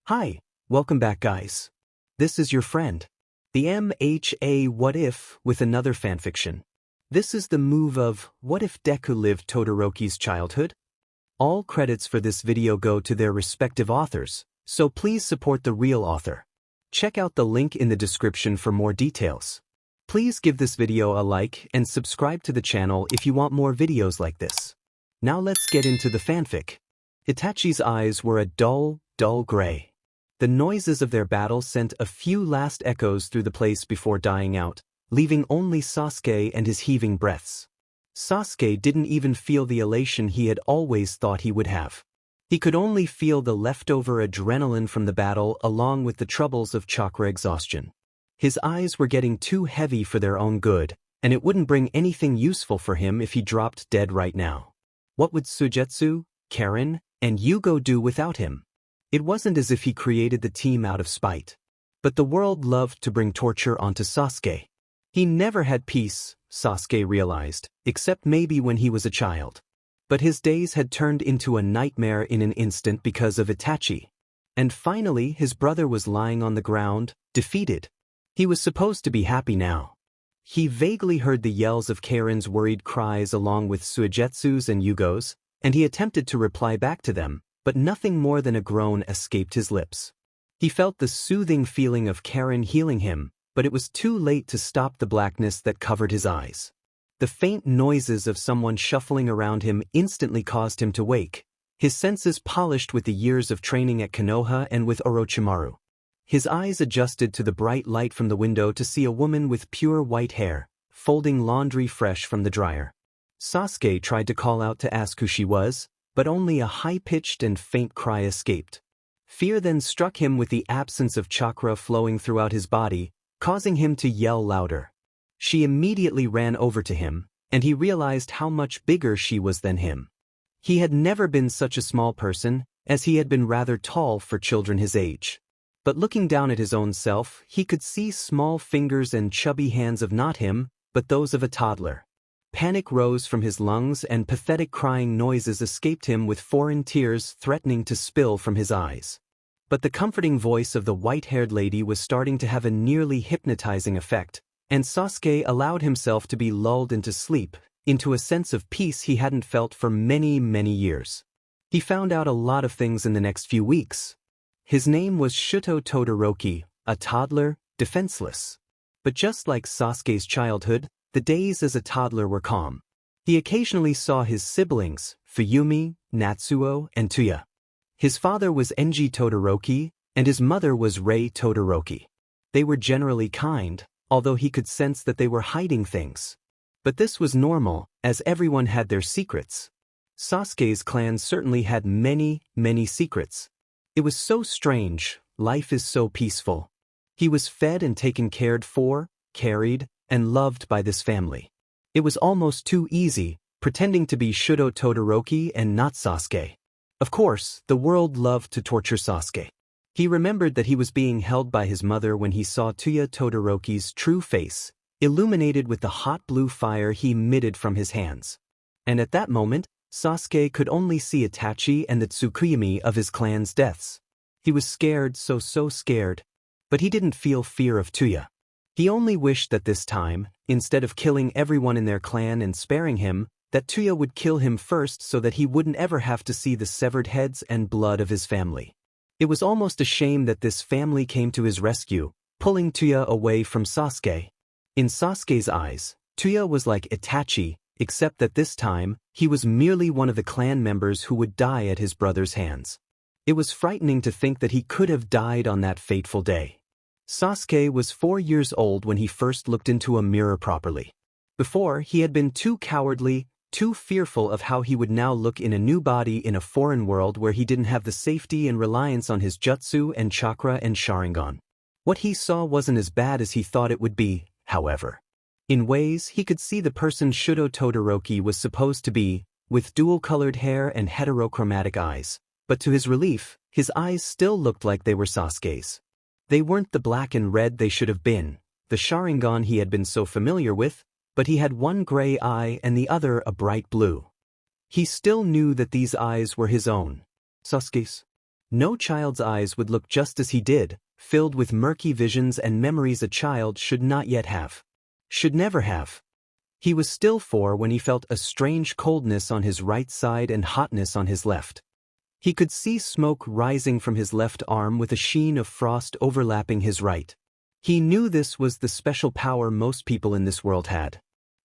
Hi, welcome back guys. This is your friend, the MHA What If with another fanfiction. This is the move of What If Deku lived Todoroki's childhood? All credits for this video go to their respective authors, so please support the real author. Check out the link in the description for more details. Please give this video a like and subscribe to the channel if you want more videos like this. Now let's get into the fanfic. Itachi's eyes were a dull gray. The noises of their battle sent a few last echoes through the place before dying out, leaving only Sasuke and his heaving breaths. Sasuke didn't even feel the elation he had always thought he would have. He could only feel the leftover adrenaline from the battle along with the troubles of chakra exhaustion. His eyes were getting too heavy for their own good, and it wouldn't bring anything useful for him if he dropped dead right now. What would Suigetsu, Karen, and Yugo do without him? It wasn't as if he created the team out of spite. But the world loved to bring torture onto Sasuke. He never had peace, Sasuke realized, except maybe when he was a child. But his days had turned into a nightmare in an instant because of Itachi. And finally his brother was lying on the ground, defeated. He was supposed to be happy now. He vaguely heard the yells of Karen's worried cries along with Suigetsu's and Yugo's, and he attempted to reply back to them, but nothing more than a groan escaped his lips. He felt the soothing feeling of Karen healing him, but it was too late to stop the blackness that covered his eyes. The faint noises of someone shuffling around him instantly caused him to wake, his senses polished with the years of training at Konoha and with Orochimaru. His eyes adjusted to the bright light from the window to see a woman with pure white hair, folding laundry fresh from the dryer. Sasuke tried to call out to ask who she was, but only a high-pitched and faint cry escaped. Fear then struck him with the absence of chakra flowing throughout his body, causing him to yell louder. She immediately ran over to him, and he realized how much bigger she was than him. He had never been such a small person, as he had been rather tall for children his age. But looking down at his own self, he could see small fingers and chubby hands of not him, but those of a toddler. Panic rose from his lungs and pathetic crying noises escaped him with foreign tears threatening to spill from his eyes. But the comforting voice of the white-haired lady was starting to have a nearly hypnotizing effect, and Sasuke allowed himself to be lulled into sleep, into a sense of peace he hadn't felt for many years. He found out a lot of things in the next few weeks. His name was Shuto Todoroki, a toddler, defenseless. But just like Sasuke's childhood, the days as a toddler were calm. He occasionally saw his siblings, Fuyumi, Natsuo, and Tuya. His father was Enji Todoroki, and his mother was Rei Todoroki. They were generally kind, although he could sense that they were hiding things. But this was normal, as everyone had their secrets. Sasuke's clan certainly had many secrets. It was so strange, life is so peaceful. He was fed and taken cared for, carried, and loved by this family. It was almost too easy, pretending to be Shuto Todoroki and not Sasuke. Of course, the world loved to torture Sasuke. He remembered that he was being held by his mother when he saw Tuya Todoroki's true face, illuminated with the hot blue fire he emitted from his hands. And at that moment, Sasuke could only see Itachi and the Tsukuyomi of his clan's deaths. He was scared, so scared. But he didn't feel fear of Tuya. He only wished that this time, instead of killing everyone in their clan and sparing him, that Tuya would kill him first so that he wouldn't ever have to see the severed heads and blood of his family. It was almost a shame that this family came to his rescue, pulling Tuya away from Sasuke. In Sasuke's eyes, Tuya was like Itachi, except that this time, he was merely one of the clan members who would die at his brother's hands. It was frightening to think that he could have died on that fateful day. Sasuke was 4 years old when he first looked into a mirror properly. Before, he had been too cowardly, too fearful of how he would now look in a new body in a foreign world where he didn't have the safety and reliance on his jutsu and chakra and Sharingan. What he saw wasn't as bad as he thought it would be, however. In ways, he could see the person Shuto Todoroki was supposed to be, with dual-colored hair and heterochromatic eyes. But to his relief, his eyes still looked like they were Sasuke's. They weren't the black and red they should have been, the Sharingan he had been so familiar with, but he had one gray eye and the other a bright blue. He still knew that these eyes were his own. Sasuke's. No child's eyes would look just as he did, filled with murky visions and memories a child should not yet have. Should never have. He was still 4 when he felt a strange coldness on his right side and hotness on his left. He could see smoke rising from his left arm with a sheen of frost overlapping his right. He knew this was the special power most people in this world had.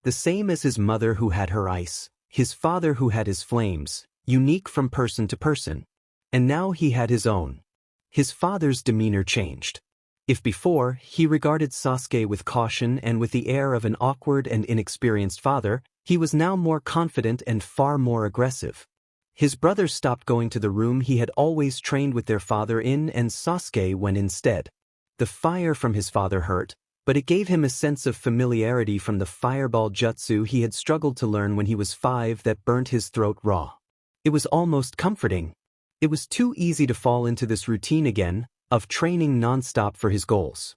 The same as his mother who had her ice, his father who had his flames, unique from person to person. And now he had his own. His father's demeanor changed. If before, he regarded Sasuke with caution and with the air of an awkward and inexperienced father, he was now more confident and far more aggressive. His brothers stopped going to the room he had always trained with their father in, and Sasuke went instead. The fire from his father hurt, but it gave him a sense of familiarity from the fireball jutsu he had struggled to learn when he was 5 that burnt his throat raw. It was almost comforting. It was too easy to fall into this routine again, of training non-stop for his goals.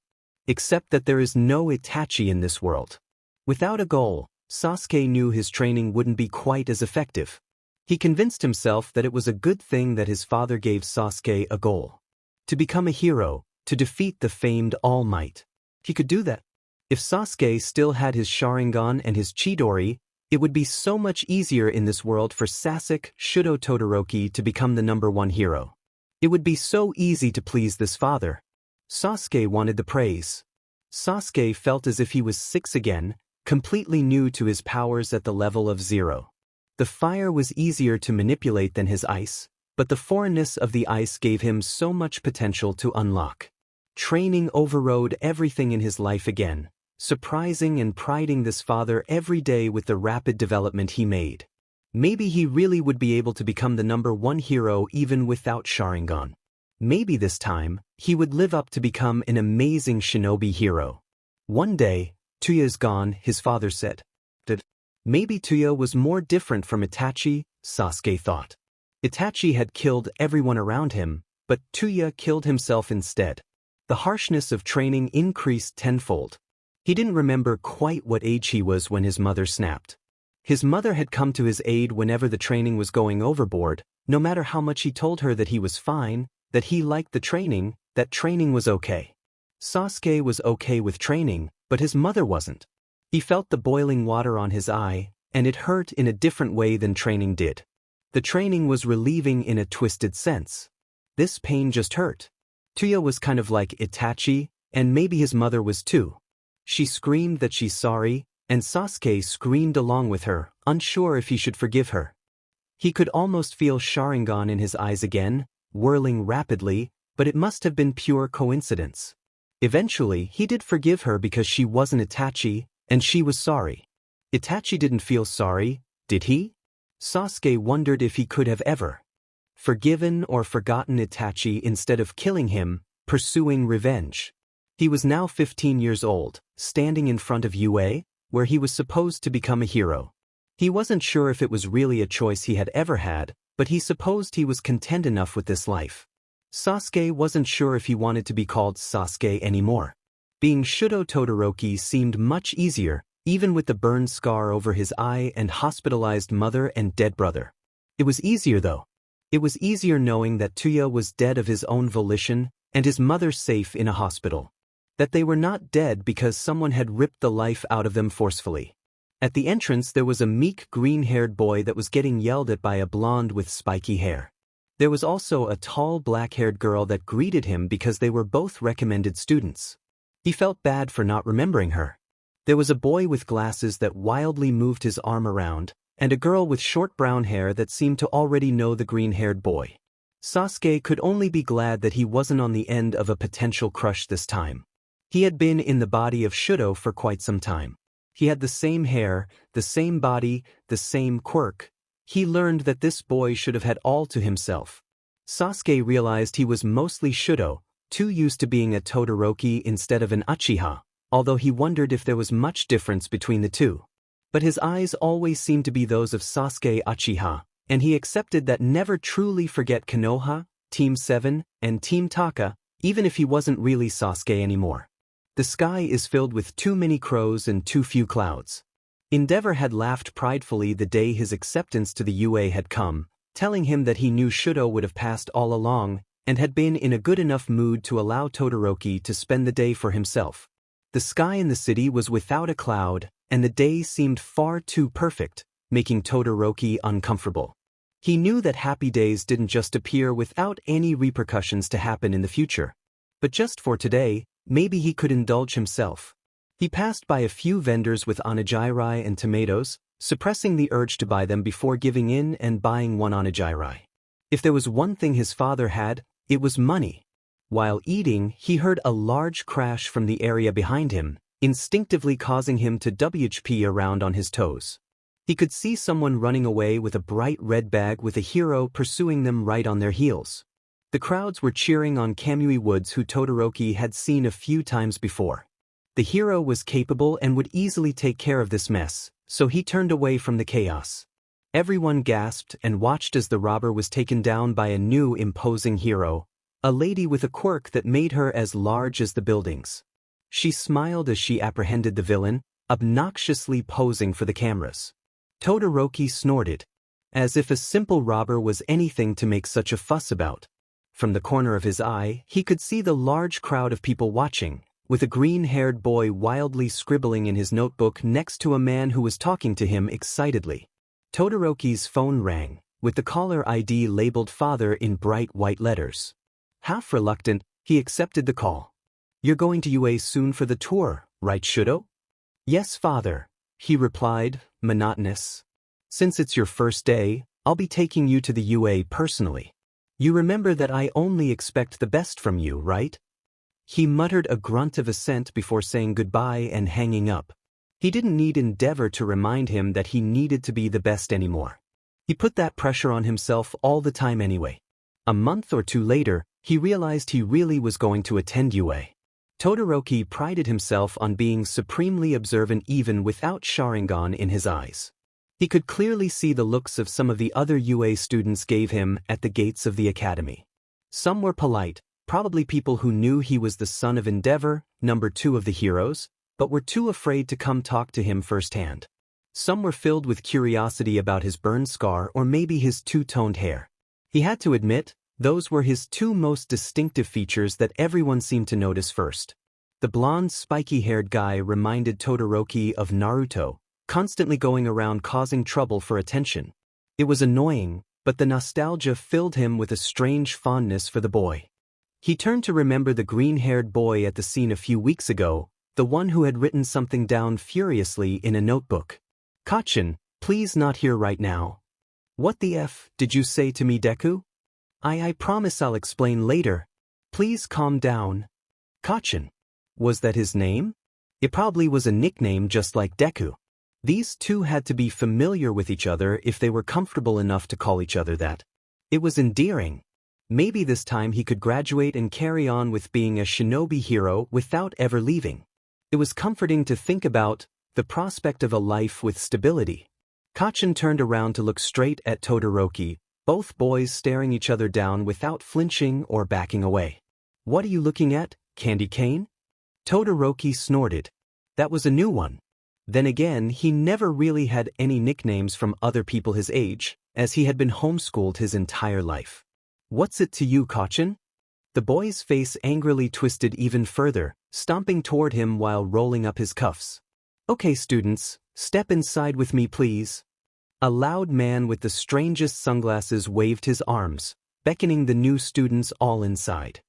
Except that there is no Itachi in this world. Without a goal, Sasuke knew his training wouldn't be quite as effective. He convinced himself that it was a good thing that his father gave Sasuke a goal. To become a hero, to defeat the famed All Might. He could do that. If Sasuke still had his Sharingan and his Chidori, it would be so much easier in this world for Sasuke Shudo Todoroki to become the #1 hero. It would be so easy to please this father. Sasuke wanted the praise. Sasuke felt as if he was 6 again, completely new to his powers at the level of 0. The fire was easier to manipulate than his ice, but the foreignness of the ice gave him so much potential to unlock. Training overrode everything in his life again, surprising and priding this father every day with the rapid development he made. Maybe he really would be able to become the #1 hero even without Sharingan. Maybe this time, he would live up to become an amazing shinobi hero. One day, Tuya is gone, his father said. Maybe Tuya was more different from Itachi, Sasuke thought. Itachi had killed everyone around him, but Tuya killed himself instead. The harshness of training increased tenfold. He didn't remember quite what age he was when his mother snapped. His mother had come to his aid whenever the training was going overboard, no matter how much he told her that he was fine, that he liked the training, that training was okay. Sasuke was okay with training, but his mother wasn't. He felt the boiling water on his eye, and it hurt in a different way than training did. The training was relieving in a twisted sense. This pain just hurt. Tuya was kind of like Itachi, and maybe his mother was too. She screamed that she's sorry, and Sasuke screamed along with her, unsure if he should forgive her. He could almost feel Sharingan in his eyes again, whirling rapidly, but it must have been pure coincidence. Eventually, he did forgive her because she wasn't Itachi, and she was sorry. Itachi didn't feel sorry, did he? Sasuke wondered if he could have ever forgiven or forgotten Itachi instead of killing him, pursuing revenge. He was now 15 years old, standing in front of UA, where he was supposed to become a hero. He wasn't sure if it was really a choice he had ever had, but he supposed he was content enough with this life. Sasuke wasn't sure if he wanted to be called Sasuke anymore. Being Shudo Todoroki seemed much easier, even with the burned scar over his eye and hospitalized mother and dead brother. It was easier though. It was easier knowing that Tuya was dead of his own volition, and his mother safe in a hospital. That they were not dead because someone had ripped the life out of them forcefully. At the entrance there was a meek green-haired boy that was getting yelled at by a blonde with spiky hair. There was also a tall black-haired girl that greeted him because they were both recommended students. He felt bad for not remembering her. There was a boy with glasses that wildly moved his arm around, and a girl with short brown hair that seemed to already know the green-haired boy. Sasuke could only be glad that he wasn't on the end of a potential crush this time. He had been in the body of Shudo for quite some time. He had the same hair, the same body, the same quirk. He learned that this boy should have had all to himself. Sasuke realized he was mostly Shudo, too used to being a Todoroki instead of an Uchiha, although he wondered if there was much difference between the two. But his eyes always seemed to be those of Sasuke Uchiha, and he accepted that never truly forget Konoha, Team 7, and Team Taka, even if he wasn't really Sasuke anymore. The sky is filled with too many crows and too few clouds. Endeavor had laughed pridefully the day his acceptance to the UA had come, telling him that he knew Shudo would have passed all along, and had been in a good enough mood to allow Todoroki to spend the day for himself. The sky in the city was without a cloud, and the day seemed far too perfect, making Todoroki uncomfortable. He knew that happy days didn't just appear without any repercussions to happen in the future. But just for today, maybe he could indulge himself. He passed by a few vendors with onigiri and tomatoes, suppressing the urge to buy them before giving in and buying one onigiri. If there was one thing his father had, it was money. While eating, he heard a large crash from the area behind him, instinctively causing him to WHP around on his toes. He could see someone running away with a bright red bag with a hero pursuing them right on their heels. The crowds were cheering on Kamui Woods, who Todoroki had seen a few times before. The hero was capable and would easily take care of this mess, so he turned away from the chaos. Everyone gasped and watched as the robber was taken down by a new imposing hero, a lady with a quirk that made her as large as the buildings. She smiled as she apprehended the villain, obnoxiously posing for the cameras. Todoroki snorted, as if a simple robber was anything to make such a fuss about. From the corner of his eye, he could see the large crowd of people watching, with a green-haired boy wildly scribbling in his notebook next to a man who was talking to him excitedly. Todoroki's phone rang, with the caller ID labeled Father in bright white letters. Half reluctant, he accepted the call. "You're going to UA soon for the tour, right, Shudo?" "Yes, Father," he replied, monotonous. "Since it's your first day, I'll be taking you to the UA personally. You remember that I only expect the best from you, right?" He muttered a grunt of assent before saying goodbye and hanging up. He didn't need Endeavor to remind him that he needed to be the best anymore. He put that pressure on himself all the time anyway. A month or two later, he realized he really was going to attend UA. Todoroki prided himself on being supremely observant even without Sharingan in his eyes. He could clearly see the looks of some of the other UA students gave him at the gates of the academy. Some were polite, probably people who knew he was the son of Endeavor, number 2 of the heroes, but were too afraid to come talk to him firsthand. Some were filled with curiosity about his burn scar or maybe his two-toned hair. He had to admit, those were his two most distinctive features that everyone seemed to notice first. The blonde, spiky-haired guy reminded Todoroki of Naruto, constantly going around causing trouble for attention. It was annoying, but the nostalgia filled him with a strange fondness for the boy. He turned to remember the green-haired boy at the scene a few weeks ago, the one who had written something down furiously in a notebook. "Kachin, please not here right now." "What the F did you say to me, Deku?" I promise I'll explain later. Please calm down." Kachin. Was that his name? It probably was a nickname just like Deku. These two had to be familiar with each other if they were comfortable enough to call each other that. It was endearing. Maybe this time he could graduate and carry on with being a shinobi hero without ever leaving. It was comforting to think about, the prospect of a life with stability. Kachin turned around to look straight at Todoroki, both boys staring each other down without flinching or backing away. "What are you looking at, candy cane?" Todoroki snorted. That was a new one. Then again, he never really had any nicknames from other people his age, as he had been homeschooled his entire life. "What's it to you, Kachin?" The boy's face angrily twisted even further, stomping toward him while rolling up his cuffs. "Okay, students, step inside with me, please." A loud man with the strangest sunglasses waved his arms, beckoning the new students all inside.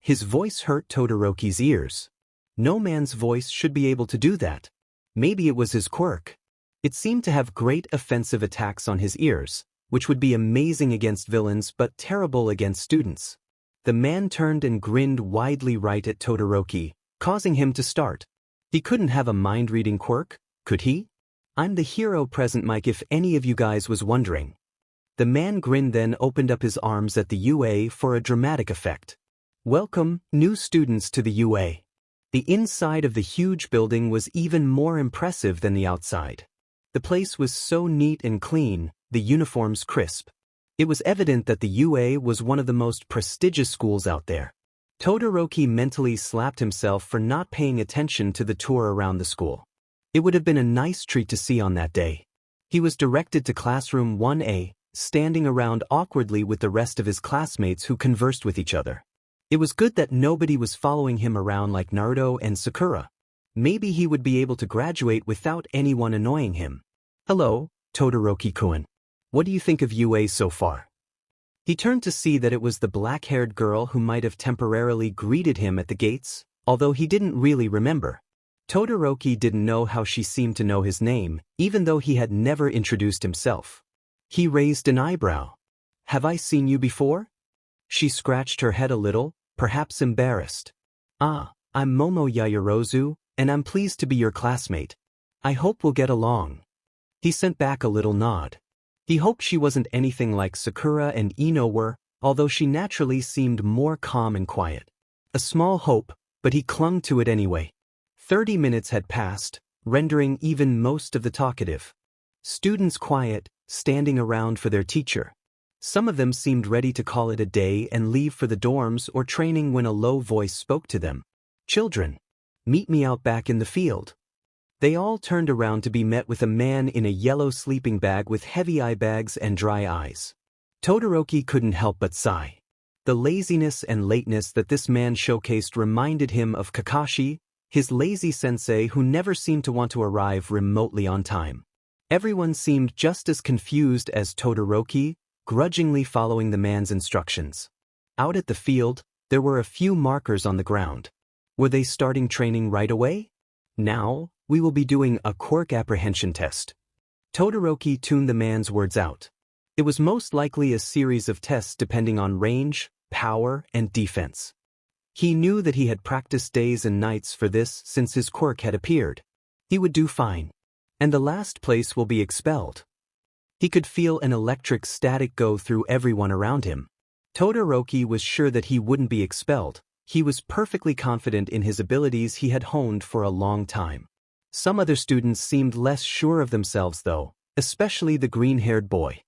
His voice hurt Todoroki's ears. No man's voice should be able to do that. Maybe it was his quirk. It seemed to have great offensive attacks on his ears, which would be amazing against villains but terrible against students. The man turned and grinned widely right at Todoroki, causing him to start. He couldn't have a mind-reading quirk, could he? "I'm the hero present, Mike, if any of you guys was wondering." The man grinned, then opened up his arms at the UA for a dramatic effect. "Welcome, new students, to the UA." The inside of the huge building was even more impressive than the outside. The place was so neat and clean, the uniforms crisp. It was evident that the UA was one of the most prestigious schools out there. Todoroki mentally slapped himself for not paying attention to the tour around the school. It would have been a nice treat to see on that day. He was directed to classroom 1A, standing around awkwardly with the rest of his classmates who conversed with each other. It was good that nobody was following him around like Naruto and Sakura. Maybe he would be able to graduate without anyone annoying him. Hello, Todoroki-kun. What do you think of UA so far? He turned to see that it was the black-haired girl who might have temporarily greeted him at the gates, although he didn't really remember. Todoroki didn't know how she seemed to know his name, even though he had never introduced himself. He raised an eyebrow. Have I seen you before? She scratched her head a little, perhaps embarrassed. Ah, I'm Momo Yaoyorozu, and I'm pleased to be your classmate. I hope we'll get along. He sent back a little nod. He hoped she wasn't anything like Sakura and Ino were, although she naturally seemed more calm and quiet. A small hope, but he clung to it anyway. 30 minutes had passed, rendering even most of the talkative. Students quiet, standing around for their teacher. Some of them seemed ready to call it a day and leave for the dorms or training when a low voice spoke to them. Children, meet me out back in the field. They all turned around to be met with a man in a yellow sleeping bag with heavy eye bags and dry eyes. Todoroki couldn't help but sigh. The laziness and lateness that this man showcased reminded him of Kakashi, his lazy sensei who never seemed to want to arrive remotely on time. Everyone seemed just as confused as Todoroki, grudgingly following the man's instructions. Out at the field, there were a few markers on the ground. Were they starting training right away? Now, we will be doing a quirk apprehension test. Todoroki tuned the man's words out. It was most likely a series of tests depending on range, power, and defense. He knew that he had practiced days and nights for this since his quirk had appeared. He would do fine. And the last place will be expelled. He could feel an electric static go through everyone around him. Todoroki was sure that he wouldn't be expelled. He was perfectly confident in his abilities he had honed for a long time. Some other students seemed less sure of themselves though, especially the green-haired boy.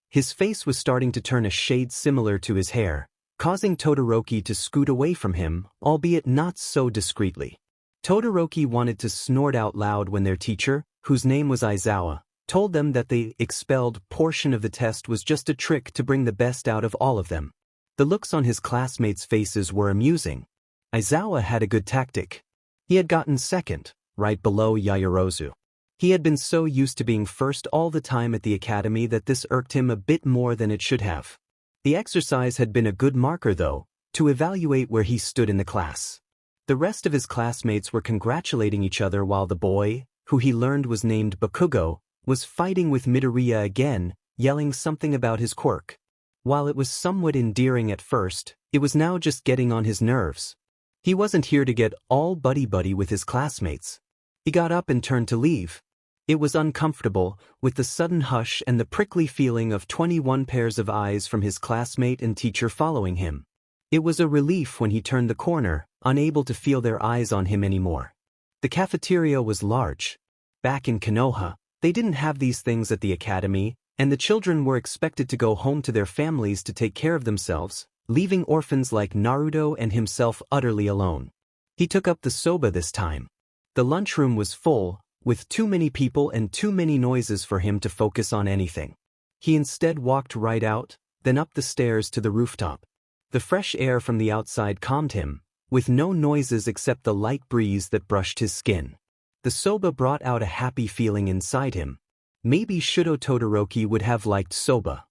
His face was starting to turn a shade similar to his hair, causing Todoroki to scoot away from him, albeit not so discreetly. Todoroki wanted to snort out loud when their teacher, whose name was Aizawa, told them that the expelled portion of the test was just a trick to bring the best out of all of them. The looks on his classmates' faces were amusing. Aizawa had a good tactic. He had gotten second, right below Yaoyorozu. He had been so used to being first all the time at the academy that this irked him a bit more than it should have. The exercise had been a good marker though, to evaluate where he stood in the class. The rest of his classmates were congratulating each other while the boy, who he learned was named Bakugo, was fighting with Midoriya again, yelling something about his quirk. While it was somewhat endearing at first, it was now just getting on his nerves. He wasn't here to get all buddy-buddy with his classmates. He got up and turned to leave. It was uncomfortable, with the sudden hush and the prickly feeling of 21 pairs of eyes from his classmate and teacher following him. It was a relief when he turned the corner, unable to feel their eyes on him anymore. The cafeteria was large. Back in Konoha, they didn't have these things at the academy, and the children were expected to go home to their families to take care of themselves, leaving orphans like Naruto and himself utterly alone. He took up the soba this time. The lunchroom was full, with too many people and too many noises for him to focus on anything. He instead walked right out, then up the stairs to the rooftop. The fresh air from the outside calmed him, with no noises except the light breeze that brushed his skin. The soba brought out a happy feeling inside him. Maybe Shudo Todoroki would have liked soba.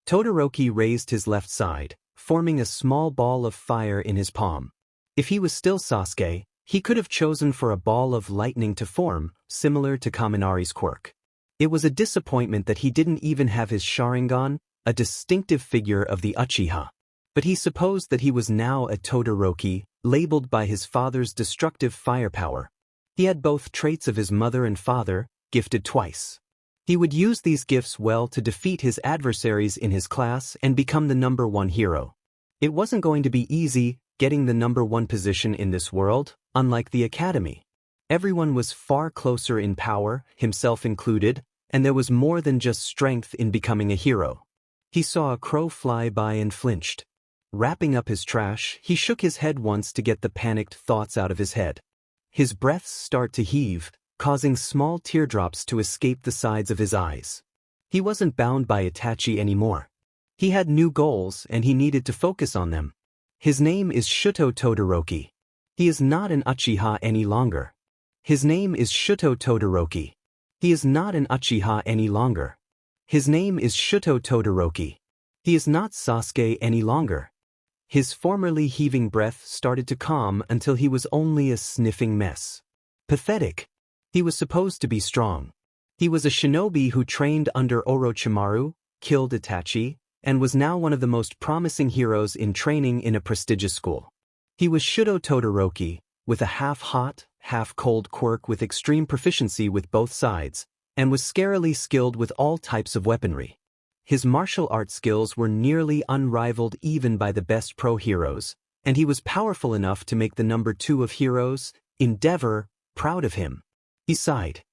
Todoroki raised his left side, forming a small ball of fire in his palm. If he was still Sasuke, he could have chosen for a ball of lightning to form, similar to Kaminari's quirk. It was a disappointment that he didn't even have his Sharingan, a distinctive figure of the Uchiha. But he supposed that he was now a Todoroki, labeled by his father's destructive firepower. He had both traits of his mother and father, gifted twice. He would use these gifts well to defeat his adversaries in his class and become the #1 hero. It wasn't going to be easy, getting the #1 position in this world, unlike the academy. Everyone was far closer in power, himself included, and there was more than just strength in becoming a hero. He saw a crow fly by and flinched. Wrapping up his trash, he shook his head once to get the panicked thoughts out of his head. His breaths start to heave, causing small teardrops to escape the sides of his eyes. He wasn't bound by Itachi anymore. He had new goals and he needed to focus on them. His name is Shuto Todoroki. He is not an Uchiha any longer. His name is Shuto Todoroki. He is not an Uchiha any longer. His name is Shuto Todoroki. He is not Sasuke any longer. His formerly heaving breath started to calm until he was only a sniffing mess. Pathetic. He was supposed to be strong. He was a shinobi who trained under Orochimaru, killed Itachi, and was now one of the most promising heroes in training in a prestigious school. He was Shuto Todoroki, with a half-hot, half-cold quirk with extreme proficiency with both sides, and was scarily skilled with all types of weaponry. His martial arts skills were nearly unrivaled even by the best pro heroes, and he was powerful enough to make the number 2 of heroes, Endeavor, proud of him. He sighed.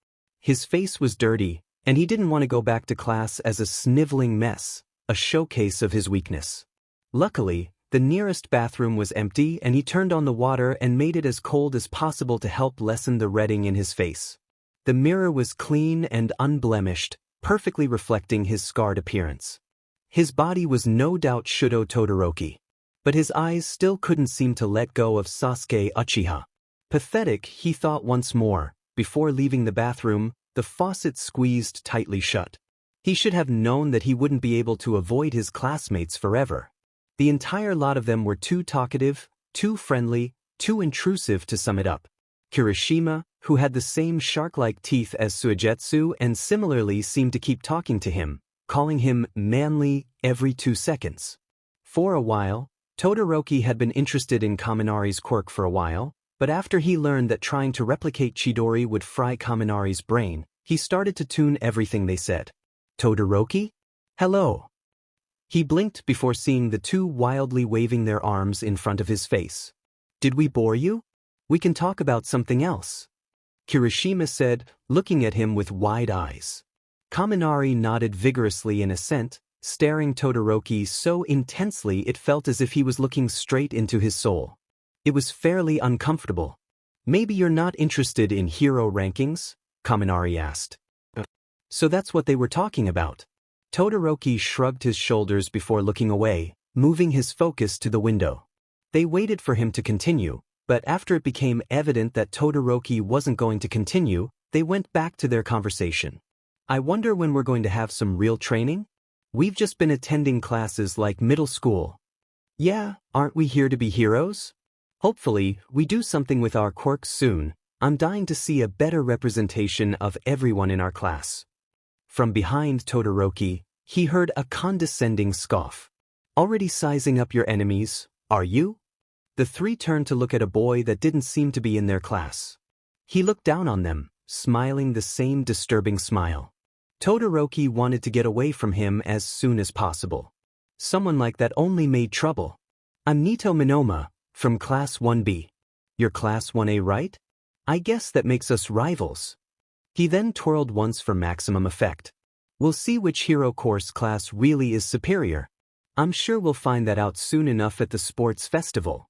His face was dirty, and he didn't want to go back to class as a sniveling mess, a showcase of his weakness. Luckily, the nearest bathroom was empty and he turned on the water and made it as cold as possible to help lessen the redding in his face. The mirror was clean and unblemished, perfectly reflecting his scarred appearance. His body was no doubt Shuto Todoroki, but his eyes still couldn't seem to let go of Sasuke Uchiha. Pathetic, he thought once more. Before leaving the bathroom, the faucet squeezed tightly shut. He should have known that he wouldn't be able to avoid his classmates forever. The entire lot of them were too talkative, too friendly, too intrusive to sum it up. Kirishima, who had the same shark-like teeth as Suigetsu and similarly seemed to keep talking to him, calling him manly every 2 seconds. For a while, Todoroki had been interested in Kaminari's quirk for a while, but after he learned that trying to replicate Chidori would fry Kaminari's brain, he started to tune everything they said. Todoroki? Hello. He blinked before seeing the two wildly waving their arms in front of his face. Did we bore you? We can talk about something else. Kirishima said, looking at him with wide eyes. Kaminari nodded vigorously in assent, staring Todoroki so intensely it felt as if he was looking straight into his soul. It was fairly uncomfortable. Maybe you're not interested in hero rankings? Kaminari asked. So that's what they were talking about. Todoroki shrugged his shoulders before looking away, moving his focus to the window. They waited for him to continue, but after it became evident that Todoroki wasn't going to continue, they went back to their conversation. I wonder when we're going to have some real training? We've just been attending classes like middle school. Yeah, aren't we here to be heroes? Hopefully, we do something with our quirks soon. I'm dying to see a better representation of everyone in our class. From behind Todoroki, he heard a condescending scoff. Already sizing up your enemies, are you? The three turned to look at a boy that didn't seem to be in their class. He looked down on them, smiling the same disturbing smile. Todoroki wanted to get away from him as soon as possible. Someone like that only made trouble. I'm Nito Minoma, from Class 1B. You're Class 1A, right? I guess that makes us rivals. He then twirled once for maximum effect. We'll see which hero course class really is superior. I'm sure we'll find that out soon enough at the sports festival.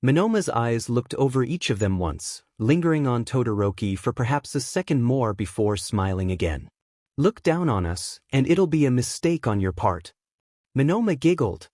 Minoma's eyes looked over each of them once, lingering on Todoroki for perhaps a second more before smiling again. Look down on us, and it'll be a mistake on your part. Minoma giggled,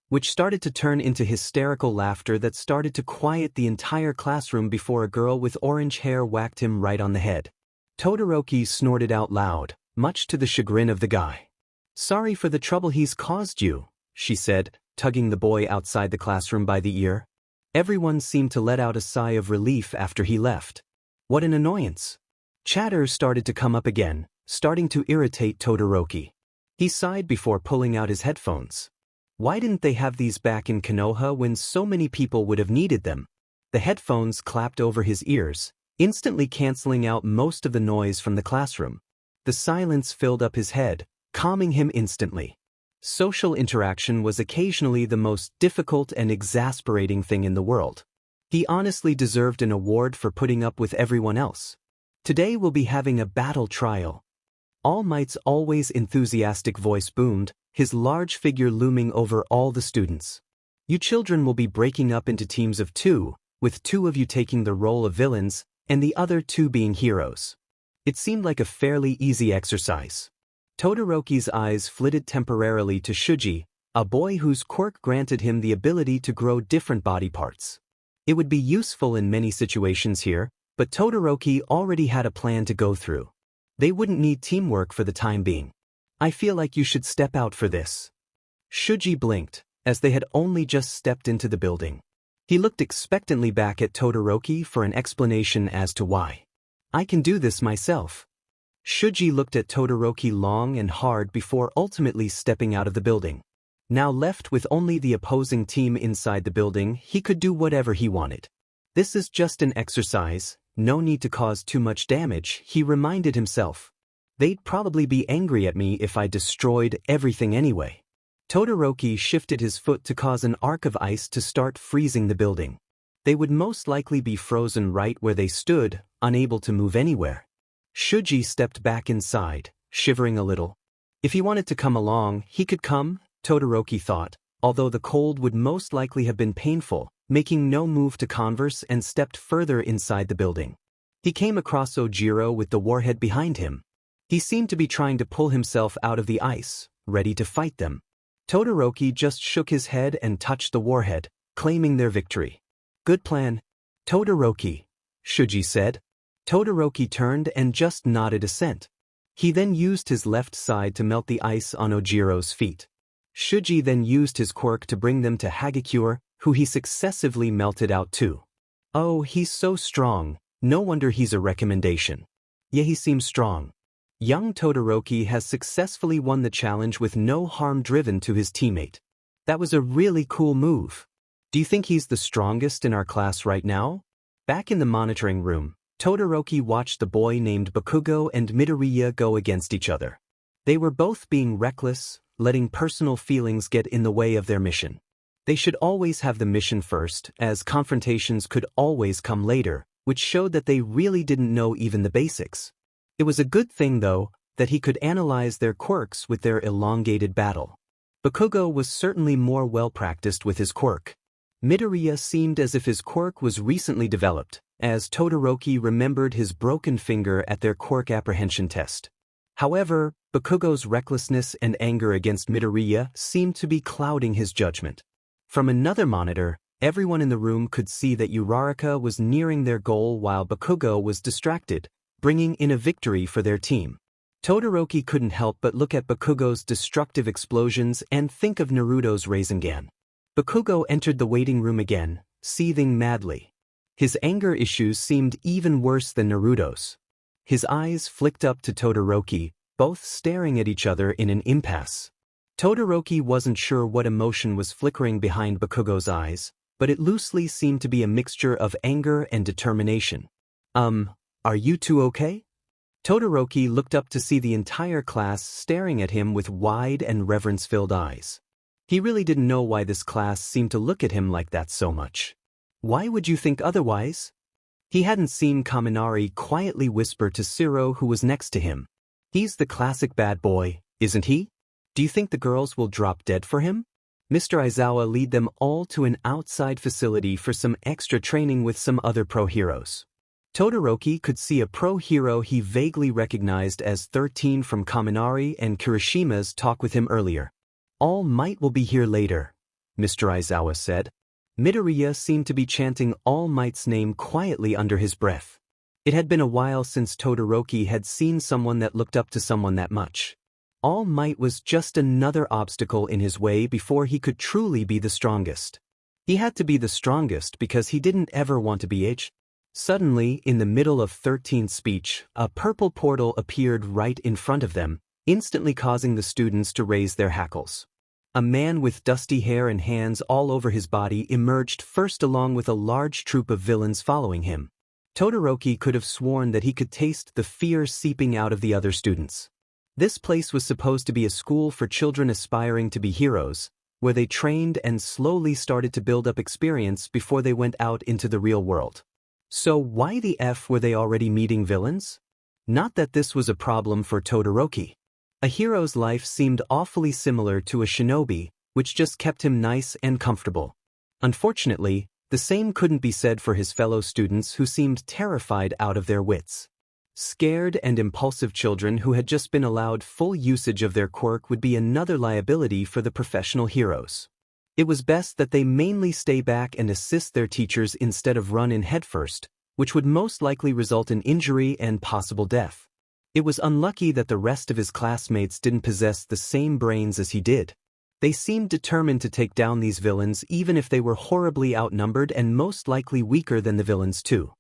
which started to turn into hysterical laughter that started to quiet the entire classroom before a girl with orange hair whacked him right on the head. Todoroki snorted out loud, much to the chagrin of the guy. Sorry for the trouble he's caused you, she said, tugging the boy outside the classroom by the ear. Everyone seemed to let out a sigh of relief after he left. What an annoyance. Chatter started to come up again, starting to irritate Todoroki. He sighed before pulling out his headphones. Why didn't they have these back in Konoha when so many people would have needed them? The headphones clapped over his ears, instantly canceling out most of the noise from the classroom. The silence filled up his head, calming him instantly. Social interaction was occasionally the most difficult and exasperating thing in the world. He honestly deserved an award for putting up with everyone else. Today we'll be having a battle trial. All Might's always enthusiastic voice boomed, his large figure looming over all the students. You children will be breaking up into teams of 2, with 2 of you taking the role of villains, and the other 2 being heroes. It seemed like a fairly easy exercise. Todoroki's eyes flitted temporarily to Shuji, a boy whose quirk granted him the ability to grow different body parts. It would be useful in many situations here, but Todoroki already had a plan to go through. They wouldn't need teamwork for the time being. I feel like you should step out for this. Shuji blinked, as they had only just stepped into the building. He looked expectantly back at Todoroki for an explanation as to why. I can do this myself. Shuji looked at Todoroki long and hard before ultimately stepping out of the building. Now left with only the opposing team inside the building, he could do whatever he wanted. This is just an exercise, no need to cause too much damage, he reminded himself. They'd probably be angry at me if I destroyed everything anyway. Todoroki shifted his foot to cause an arc of ice to start freezing the building. They would most likely be frozen right where they stood, unable to move anywhere. Shuji stepped back inside, shivering a little. If he wanted to come along, he could come, Todoroki thought, although the cold would most likely have been painful, making no move to converse and stepped further inside the building. He came across Ojiro with the warhead behind him. He seemed to be trying to pull himself out of the ice, ready to fight them. Todoroki just shook his head and touched the warhead, claiming their victory. Good plan. Todoroki, Shuji said. Todoroki turned and just nodded assent. He then used his left side to melt the ice on Ojiro's feet. Shuji then used his quirk to bring them to Hagakure, who he successively melted out too. Oh, he's so strong, no wonder he's a recommendation. Yeah, he seems strong. Young Todoroki has successfully won the challenge with no harm driven to his teammate. That was a really cool move. Do you think he's the strongest in our class right now? Back in the monitoring room, Todoroki watched the boy named Bakugo and Midoriya go against each other. They were both being reckless, letting personal feelings get in the way of their mission. They should always have the mission first, as confrontations could always come later, which showed that they really didn't know even the basics. It was a good thing, though, that he could analyze their quirks with their elongated battle. Bakugo was certainly more well-practiced with his quirk. Midoriya seemed as if his quirk was recently developed, as Todoroki remembered his broken finger at their quirk apprehension test. However, Bakugo's recklessness and anger against Midoriya seemed to be clouding his judgment. From another monitor, everyone in the room could see that Uraraka was nearing their goal while Bakugo was distracted, bringing in a victory for their team. Todoroki couldn't help but look at Bakugo's destructive explosions and think of Naruto's Rasengan. Bakugo entered the waiting room again, seething madly. His anger issues seemed even worse than Naruto's. His eyes flicked up to Todoroki, both staring at each other in an impasse. Todoroki wasn't sure what emotion was flickering behind Bakugo's eyes, but it loosely seemed to be a mixture of anger and determination. Are you two okay? Todoroki looked up to see the entire class staring at him with wide and reverence-filled eyes. He really didn't know why this class seemed to look at him like that so much. Why would you think otherwise? He hadn't seen Kaminari quietly whisper to Shiro, who was next to him. He's the classic bad boy, isn't he? Do you think the girls will drop dead for him? Mr. Aizawa lead them all to an outside facility for some extra training with some other pro heroes. Todoroki could see a pro hero he vaguely recognized as 13 from Kaminari and Kirishima's talk with him earlier. All Might will be here later, Mr. Aizawa said. Midoriya seemed to be chanting All Might's name quietly under his breath. It had been a while since Todoroki had seen someone that looked up to someone that much. All Might was just another obstacle in his way before he could truly be the strongest. He had to be the strongest because he didn't ever want to be H. Suddenly, in the middle of 13's speech, a purple portal appeared right in front of them, instantly causing the students to raise their hackles. A man with dusty hair and hands all over his body emerged first along with a large troop of villains following him. Todoroki could have sworn that he could taste the fear seeping out of the other students. This place was supposed to be a school for children aspiring to be heroes, where they trained and slowly started to build up experience before they went out into the real world. So why the F were they already meeting villains? Not that this was a problem for Todoroki. A hero's life seemed awfully similar to a shinobi, which just kept him nice and comfortable. Unfortunately, the same couldn't be said for his fellow students who seemed terrified out of their wits. Scared and impulsive children who had just been allowed full usage of their quirk would be another liability for the professional heroes. It was best that they mainly stay back and assist their teachers instead of run in headfirst, which would most likely result in injury and possible death. It was unlucky that the rest of his classmates didn't possess the same brains as he did. They seemed determined to take down these villains even if they were horribly outnumbered and most likely weaker than the villains too.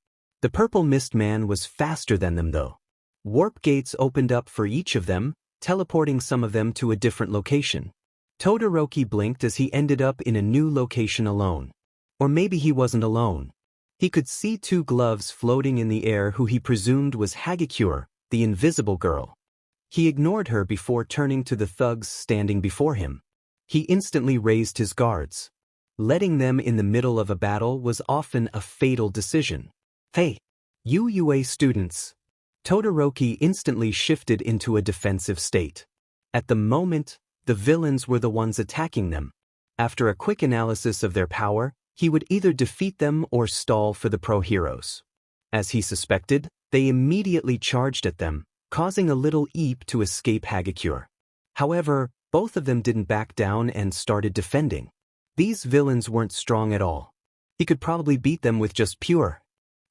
The Purple Mist Man was faster than them though. Warp gates opened up for each of them, teleporting some of them to a different location. Todoroki blinked as he ended up in a new location alone. Or maybe he wasn't alone. He could see two gloves floating in the air who he presumed was Hagakure, the invisible girl. He ignored her before turning to the thugs standing before him. He instantly raised his guards. Letting them in the middle of a battle was often a fatal decision. Hey, you UA students. Todoroki instantly shifted into a defensive state. At the moment, the villains were the ones attacking them. After a quick analysis of their power, he would either defeat them or stall for the pro heroes. As he suspected, they immediately charged at them, causing a little Eep to escape Hagakure. However, both of them didn't back down and started defending. These villains weren't strong at all. He could probably beat them with just pure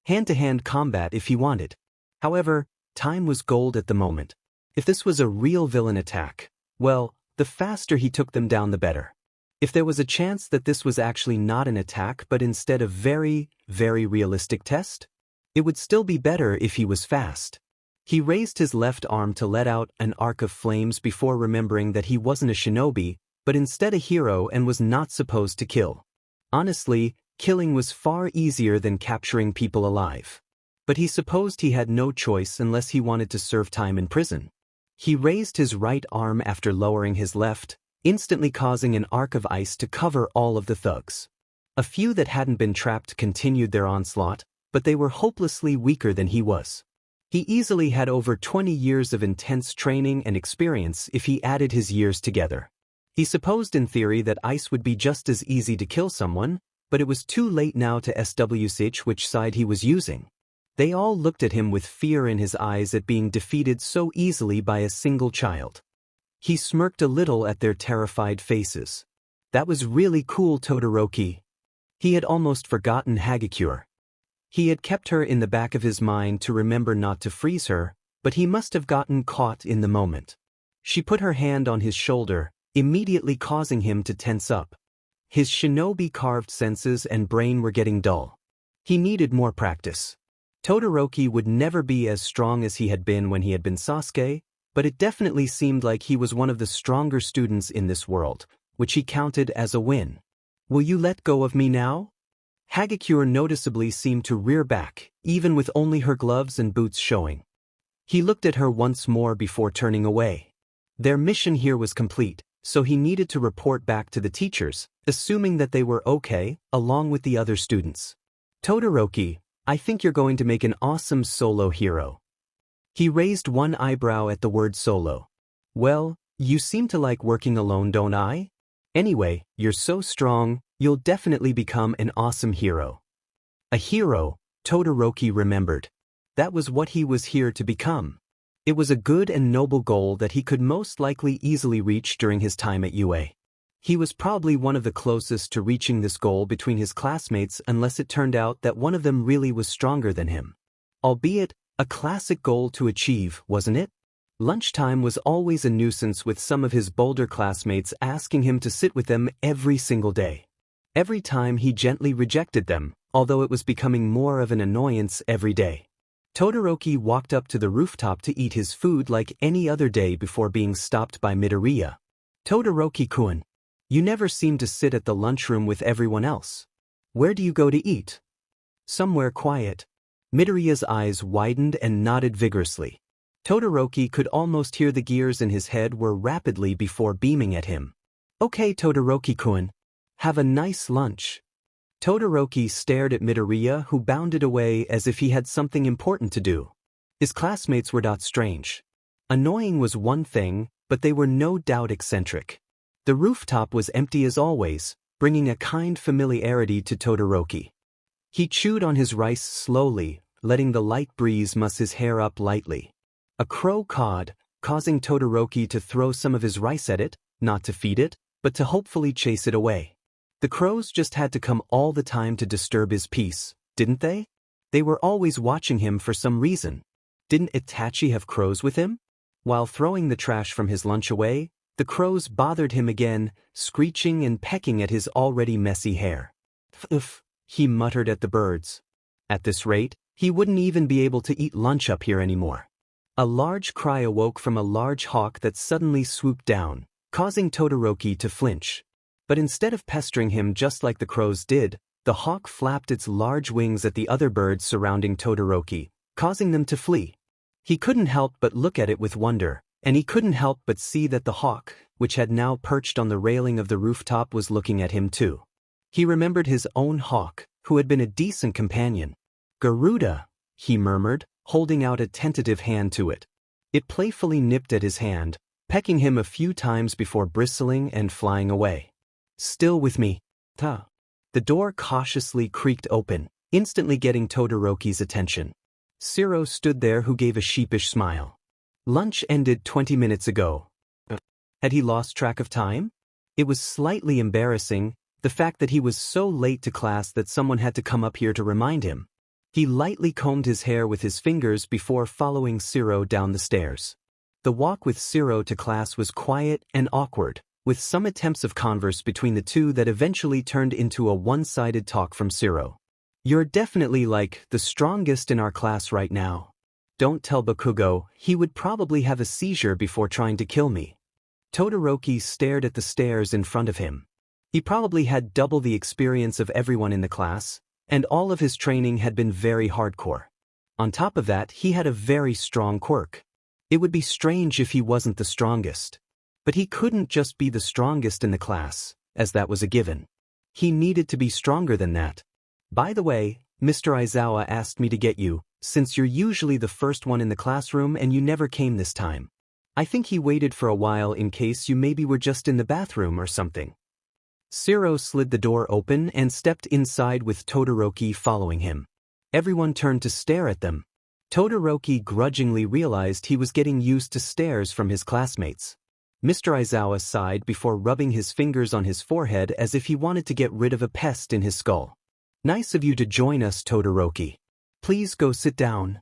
hand-to-hand combat if he wanted. However, time was gold at the moment. If this was a real villain attack, well, the faster he took them down the better. If there was a chance that this was actually not an attack but instead a very, very realistic test, it would still be better if he was fast. He raised his left arm to let out an arc of flames before remembering that he wasn't a shinobi, but instead a hero and was not supposed to kill. Honestly, killing was far easier than capturing people alive. But he supposed he had no choice unless he wanted to serve time in prison. He raised his right arm after lowering his left, instantly causing an arc of ice to cover all of the thugs. A few that hadn't been trapped continued their onslaught, but they were hopelessly weaker than he was. He easily had over 20 years of intense training and experience if he added his years together. He supposed in theory that ice would be just as easy to kill someone, but it was too late now to establish which side he was using. They all looked at him with fear in his eyes at being defeated so easily by a single child. He smirked a little at their terrified faces. That was really cool, Todoroki. He had almost forgotten Hagakure. He had kept her in the back of his mind to remember not to freeze her, but he must have gotten caught in the moment. She put her hand on his shoulder, immediately causing him to tense up. His shinobi-carved senses and brain were getting dull. He needed more practice. Todoroki would never be as strong as he had been when he had been Sasuke, but it definitely seemed like he was one of the stronger students in this world, which he counted as a win. Will you let go of me now? Hagakure noticeably seemed to rear back, even with only her gloves and boots showing. He looked at her once more before turning away. Their mission here was complete, so he needed to report back to the teachers, assuming that they were okay, along with the other students. Todoroki, I think you're going to make an awesome solo hero. He raised one eyebrow at the word solo. Well, you seem to like working alone, don't I? Anyway, you're so strong, you'll definitely become an awesome hero. A hero, Todoroki remembered. That was what he was here to become. It was a good and noble goal that he could most likely easily reach during his time at UA. He was probably one of the closest to reaching this goal between his classmates unless it turned out that one of them really was stronger than him. Albeit, a classic goal to achieve, wasn't it? Lunchtime was always a nuisance with some of his bolder classmates asking him to sit with them every single day. Every time he gently rejected them, although it was becoming more of an annoyance every day. Todoroki walked up to the rooftop to eat his food like any other day before being stopped by Midoriya. Todoroki-kun, you never seem to sit at the lunchroom with everyone else. Where do you go to eat? Somewhere quiet. Midoriya's eyes widened and nodded vigorously. Todoroki could almost hear the gears in his head whir rapidly before beaming at him. Okay, Todoroki-kun. Have a nice lunch. Todoroki stared at Midoriya, who bounded away as if he had something important to do. His classmates were not strange. Annoying was one thing, but they were no doubt eccentric. The rooftop was empty as always, bringing a kind familiarity to Todoroki. He chewed on his rice slowly, letting the light breeze muss his hair up lightly. A crow cawed, causing Todoroki to throw some of his rice at it, not to feed it, but to hopefully chase it away. The crows just had to come all the time to disturb his peace, didn't they? They were always watching him for some reason. Didn't Itachi have crows with him? While throwing the trash from his lunch away, the crows bothered him again, screeching and pecking at his already messy hair. "Ugh," he muttered at the birds. At this rate, he wouldn't even be able to eat lunch up here anymore. A large cry awoke from a large hawk that suddenly swooped down, causing Todoroki to flinch. But instead of pestering him just like the crows did, the hawk flapped its large wings at the other birds surrounding Todoroki, causing them to flee. He couldn't help but look at it with wonder, and he couldn't help but see that the hawk, which had now perched on the railing of the rooftop, was looking at him too. He remembered his own hawk, who had been a decent companion. "Garuda," he murmured, holding out a tentative hand to it. It playfully nipped at his hand, pecking him a few times before bristling and flying away. "Still with me, ta." The door cautiously creaked open, instantly getting Todoroki's attention. Shiro stood there, who gave a sheepish smile. Lunch ended 20 minutes ago. Had he lost track of time? It was slightly embarrassing, the fact that he was so late to class that someone had to come up here to remind him. He lightly combed his hair with his fingers before following Shiro down the stairs. The walk with Shiro to class was quiet and awkward, with some attempts of converse between the two that eventually turned into a one-sided talk from Shiro. "You're definitely like the strongest in our class right now. Don't tell Bakugo, he would probably have a seizure before trying to kill me." Todoroki stared at the stairs in front of him. He probably had double the experience of everyone in the class, and all of his training had been very hardcore. On top of that, he had a very strong quirk. It would be strange if he wasn't the strongest. But he couldn't just be the strongest in the class, as that was a given. He needed to be stronger than that. "By the way, Mr. Aizawa asked me to get you, since you're usually the first one in the classroom and you never came this time. I think he waited for a while in case you maybe were just in the bathroom or something." Shiro slid the door open and stepped inside with Todoroki following him. Everyone turned to stare at them. Todoroki grudgingly realized he was getting used to stares from his classmates. Mr. Aizawa sighed before rubbing his fingers on his forehead as if he wanted to get rid of a pest in his skull. "Nice of you to join us, Todoroki. Please go sit down."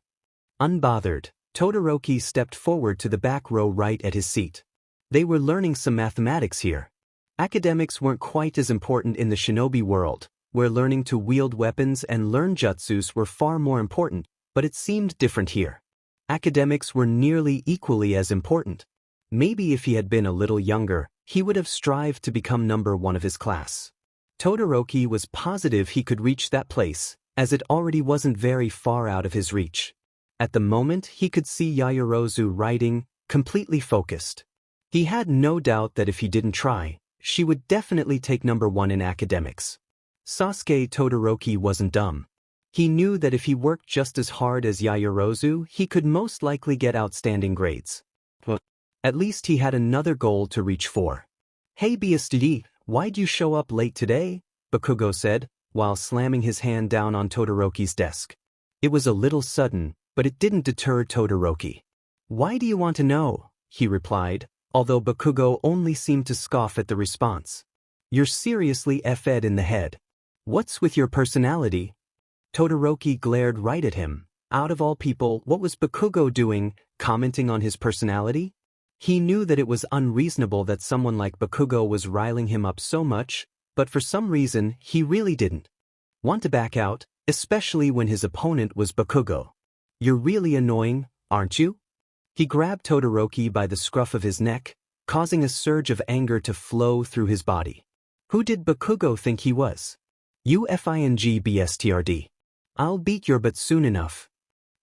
Unbothered, Todoroki stepped forward to the back row right at his seat. They were learning some mathematics here. Academics weren't quite as important in the shinobi world, where learning to wield weapons and learn jutsus were far more important, but it seemed different here. Academics were nearly equally as important. Maybe if he had been a little younger, he would have strived to become number one of his class. Todoroki was positive he could reach that place, as it already wasn't very far out of his reach. At the moment, he could see Yaoyorozu writing, completely focused. He had no doubt that if he didn't try, she would definitely take number one in academics. Sasuke Todoroki wasn't dumb. He knew that if he worked just as hard as Yaoyorozu, he could most likely get outstanding grades. At least he had another goal to reach for. "Hey BSD, why'd you show up late today?" Bakugo said, while slamming his hand down on Todoroki's desk. It was a little sudden, but it didn't deter Todoroki. "Why do you want to know?" he replied, although Bakugo only seemed to scoff at the response. "You're seriously F'd in the head. What's with your personality?" Todoroki glared right at him. Out of all people, what was Bakugo doing, commenting on his personality? He knew that it was unreasonable that someone like Bakugo was riling him up so much, but for some reason, he really didn't want to back out, especially when his opponent was Bakugo. "You're really annoying, aren't you?" He grabbed Todoroki by the scruff of his neck, causing a surge of anger to flow through his body. Who did Bakugo think he was? UFING-BSTRD. "I'll beat your butt soon enough."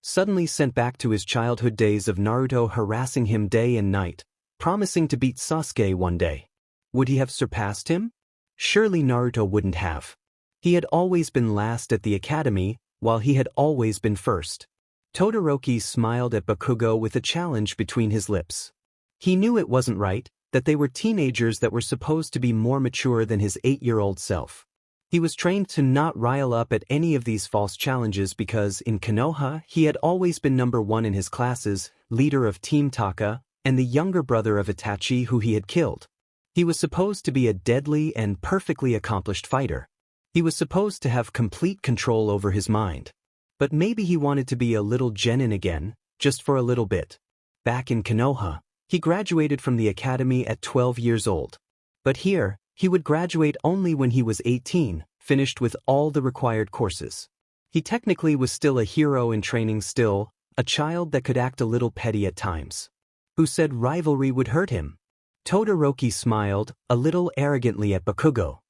Suddenly sent back to his childhood days of Naruto harassing him day and night, promising to beat Sasuke one day. Would he have surpassed him? Surely Naruto wouldn't have. He had always been last at the academy, while he had always been first. Todoroki smiled at Bakugo with a challenge between his lips. He knew it wasn't right, that they were teenagers that were supposed to be more mature than his 8-year-old self. He was trained to not rile up at any of these false challenges because in Konoha he had always been number one in his classes, leader of Team Taka, and the younger brother of Itachi who he had killed. He was supposed to be a deadly and perfectly accomplished fighter. He was supposed to have complete control over his mind. But maybe he wanted to be a little genin again, just for a little bit. Back in Konoha, he graduated from the academy at 12 years old. But here, he would graduate only when he was 18, finished with all the required courses. He technically was still a hero in training still, a child that could act a little petty at times. Who said rivalry would hurt him? Todoroki smiled, a little arrogantly at Bakugo.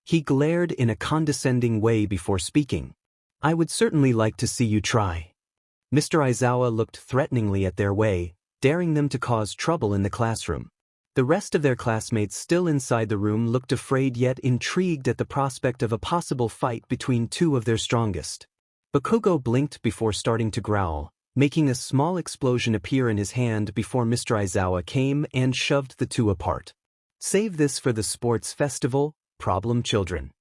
He glared in a condescending way before speaking. I would certainly like to see you try. Mr. Aizawa looked threateningly at their way, daring them to cause trouble in the classroom. The rest of their classmates still inside the room looked afraid yet intrigued at the prospect of a possible fight between two of their strongest. Bakugo blinked before starting to growl, making a small explosion appear in his hand before Mr. Aizawa came and shoved the two apart. Save this for the sports festival, problem children.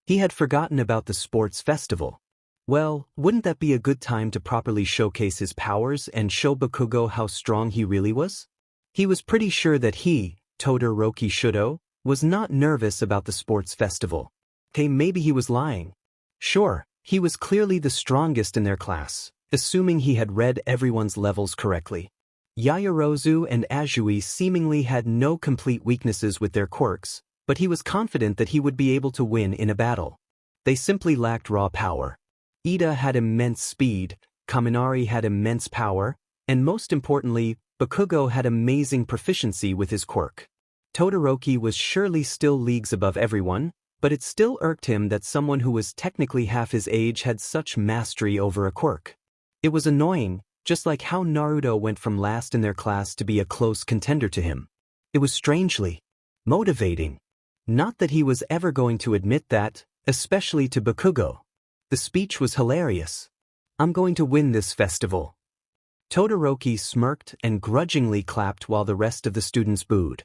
He had forgotten about the sports festival. Well, wouldn't that be a good time to properly showcase his powers and show Bakugo how strong he really was? He was pretty sure that he, Todoroki Shudo, was not nervous about the sports festival. Hey, maybe he was lying. Sure, he was clearly the strongest in their class, assuming he had read everyone's levels correctly. Yaoyorozu and Azui seemingly had no complete weaknesses with their quirks, but he was confident that he would be able to win in a battle. They simply lacked raw power. Ida had immense speed, Kaminari had immense power, and most importantly, Bakugo had amazing proficiency with his quirk. Todoroki was surely still leagues above everyone, but it still irked him that someone who was technically half his age had such mastery over a quirk. It was annoying, just like how Naruto went from last in their class to be a close contender to him. It was strangely motivating. Not that he was ever going to admit that, especially to Bakugo. The speech was hilarious. I'm going to win this festival. Todoroki smirked and grudgingly clapped while the rest of the students booed.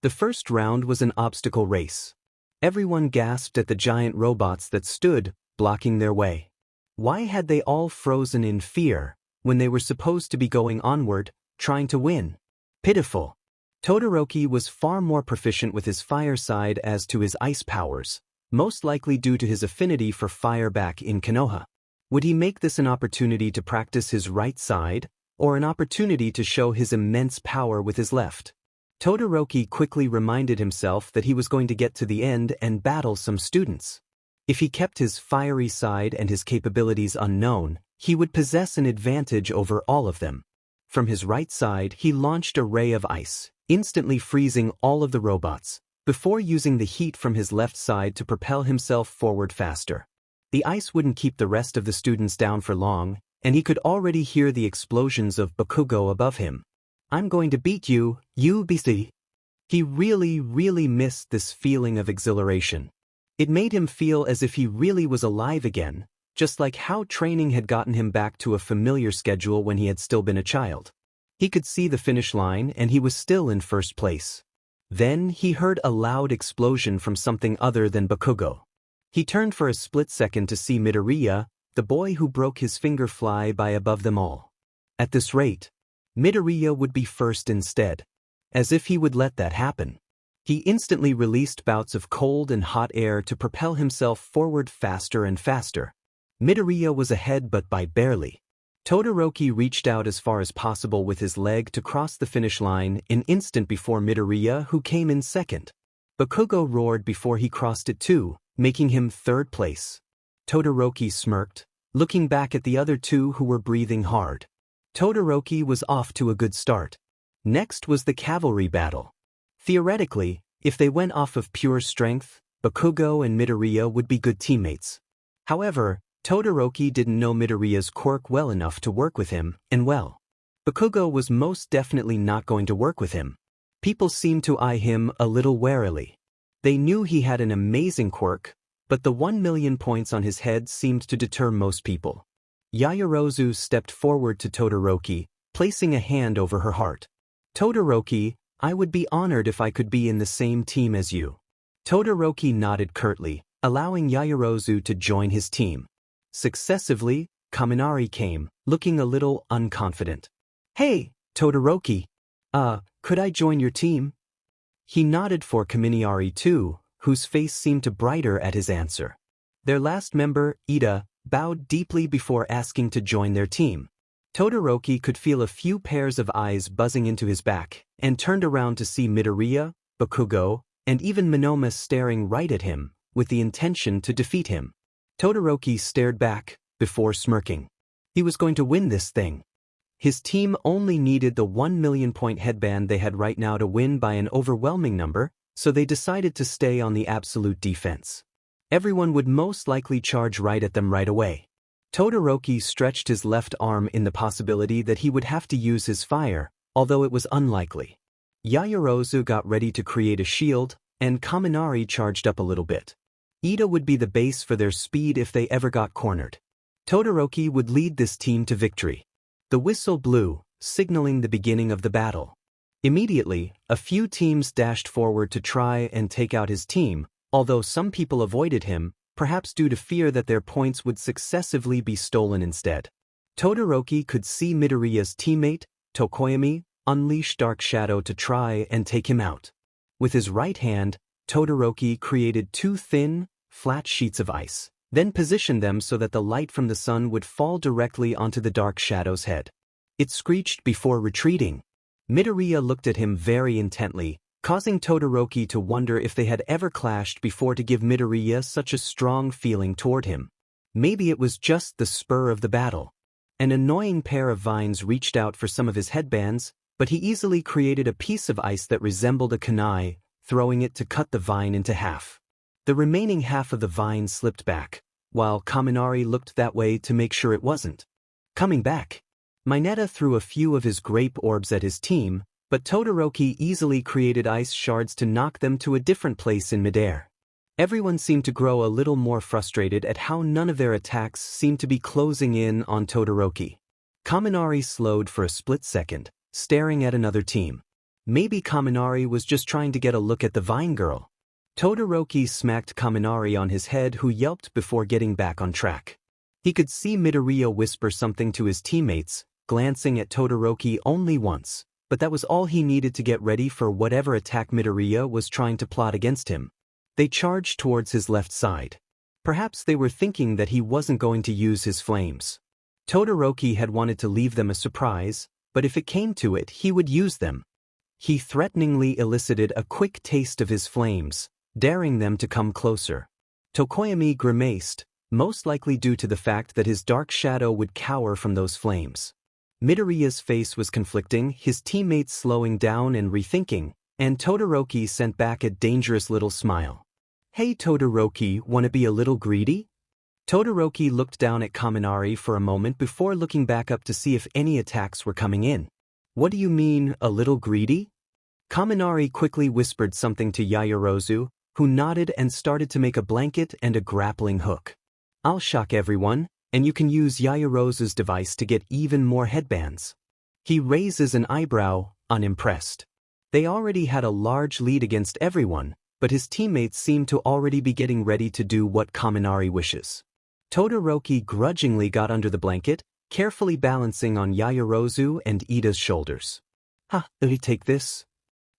The first round was an obstacle race. Everyone gasped at the giant robots that stood, blocking their way. Why had they all frozen in fear, when they were supposed to be going onward, trying to win? Pitiful. Todoroki was far more proficient with his fire side as to his ice powers, most likely due to his affinity for fire back in Konoha. Would he make this an opportunity to practice his right side, or an opportunity to show his immense power with his left? Todoroki quickly reminded himself that he was going to get to the end and battle some students. If he kept his fiery side and his capabilities unknown, he would possess an advantage over all of them. From his right side, he launched a ray of ice, instantly freezing all of the robots, before using the heat from his left side to propel himself forward faster. The ice wouldn't keep the rest of the students down for long, and he could already hear the explosions of Bakugo above him. I'm going to beat you, you beastie. He really missed this feeling of exhilaration. It made him feel as if he really was alive again, just like how training had gotten him back to a familiar schedule when he had still been a child. He could see the finish line and he was still in first place. Then he heard a loud explosion from something other than Bakugo. He turned for a split second to see Midoriya, the boy who broke his finger fly by above them all. At this rate, Midoriya would be first instead. As if he would let that happen. He instantly released bouts of cold and hot air to propel himself forward faster and faster. Midoriya was ahead but by barely. Todoroki reached out as far as possible with his leg to cross the finish line an instant before Midoriya, who came in second. Bakugo roared before he crossed it too, making him third place. Todoroki smirked, looking back at the other two who were breathing hard. Todoroki was off to a good start. Next was the cavalry battle. Theoretically, if they went off of pure strength, Bakugo and Midoriya would be good teammates. However, Todoroki didn't know Midoriya's quirk well enough to work with him, and well, Bakugo was most definitely not going to work with him. People seemed to eye him a little warily. They knew he had an amazing quirk, but the 1,000,000 points on his head seemed to deter most people. Yaoyorozu stepped forward to Todoroki, placing a hand over her heart. Todoroki, I would be honored if I could be in the same team as you. Todoroki nodded curtly, allowing Yaoyorozu to join his team. Successively, Kaminari came, looking a little unconfident. "Hey, Todoroki. Could I join your team?" He nodded for Kaminari too, whose face seemed to brighter at his answer. Their last member, Ida, bowed deeply before asking to join their team. Todoroki could feel a few pairs of eyes buzzing into his back, and turned around to see Midoriya, Bakugo, and even Monoma staring right at him, with the intention to defeat him. Todoroki stared back, before smirking. He was going to win this thing. His team only needed the 1,000,000-point headband they had right now to win by an overwhelming number, so they decided to stay on the absolute defense. Everyone would most likely charge right at them right away. Todoroki stretched his left arm in the possibility that he would have to use his fire, although it was unlikely. Yaoyorozu got ready to create a shield, and Kaminari charged up a little bit. Ida would be the base for their speed if they ever got cornered. Todoroki would lead this team to victory. The whistle blew, signaling the beginning of the battle. Immediately, a few teams dashed forward to try and take out his team, although some people avoided him, perhaps due to fear that their points would successively be stolen instead. Todoroki could see Midoriya's teammate, Tokoyami, unleash Dark Shadow to try and take him out. With his right hand, Todoroki created two thin, flat sheets of ice, then positioned them so that the light from the sun would fall directly onto the Dark Shadow's head. It screeched before retreating. Midoriya looked at him very intently, causing Todoroki to wonder if they had ever clashed before to give Midoriya such a strong feeling toward him. Maybe it was just the spur of the battle. An annoying pair of vines reached out for some of his headbands, but he easily created a piece of ice that resembled a kunai, throwing it to cut the vine into half. The remaining half of the vine slipped back, while Kaminari looked that way to make sure it wasn't coming back. Mineta threw a few of his grape orbs at his team, but Todoroki easily created ice shards to knock them to a different place in midair. Everyone seemed to grow a little more frustrated at how none of their attacks seemed to be closing in on Todoroki. Kaminari slowed for a split second, staring at another team. Maybe Kaminari was just trying to get a look at the Vine Girl. Todoroki smacked Kaminari on his head, who yelped before getting back on track. He could see Midoriya whisper something to his teammates, glancing at Todoroki only once, but that was all he needed to get ready for whatever attack Midoriya was trying to plot against him. They charged towards his left side. Perhaps they were thinking that he wasn't going to use his flames. Todoroki had wanted to leave them a surprise, but if it came to it, he would use them. He threateningly elicited a quick taste of his flames, daring them to come closer. Tokoyami grimaced, most likely due to the fact that his dark shadow would cower from those flames. Midoriya's face was conflicting, his teammates slowing down and rethinking, and Todoroki sent back a dangerous little smile. "Hey Todoroki, wanna be a little greedy?" Todoroki looked down at Kaminari for a moment before looking back up to see if any attacks were coming in. "What do you mean, a little greedy?" Kaminari quickly whispered something to Yaoyorozu, who nodded and started to make a blanket and a grappling hook. "I'll shock everyone, and you can use Yaoyorozu's device to get even more headbands." He raises an eyebrow, unimpressed. They already had a large lead against everyone, but his teammates seemed to already be getting ready to do what Kaminari wishes. Todoroki grudgingly got under the blanket, carefully balancing on Yaoyorozu and Ida's shoulders. Take this."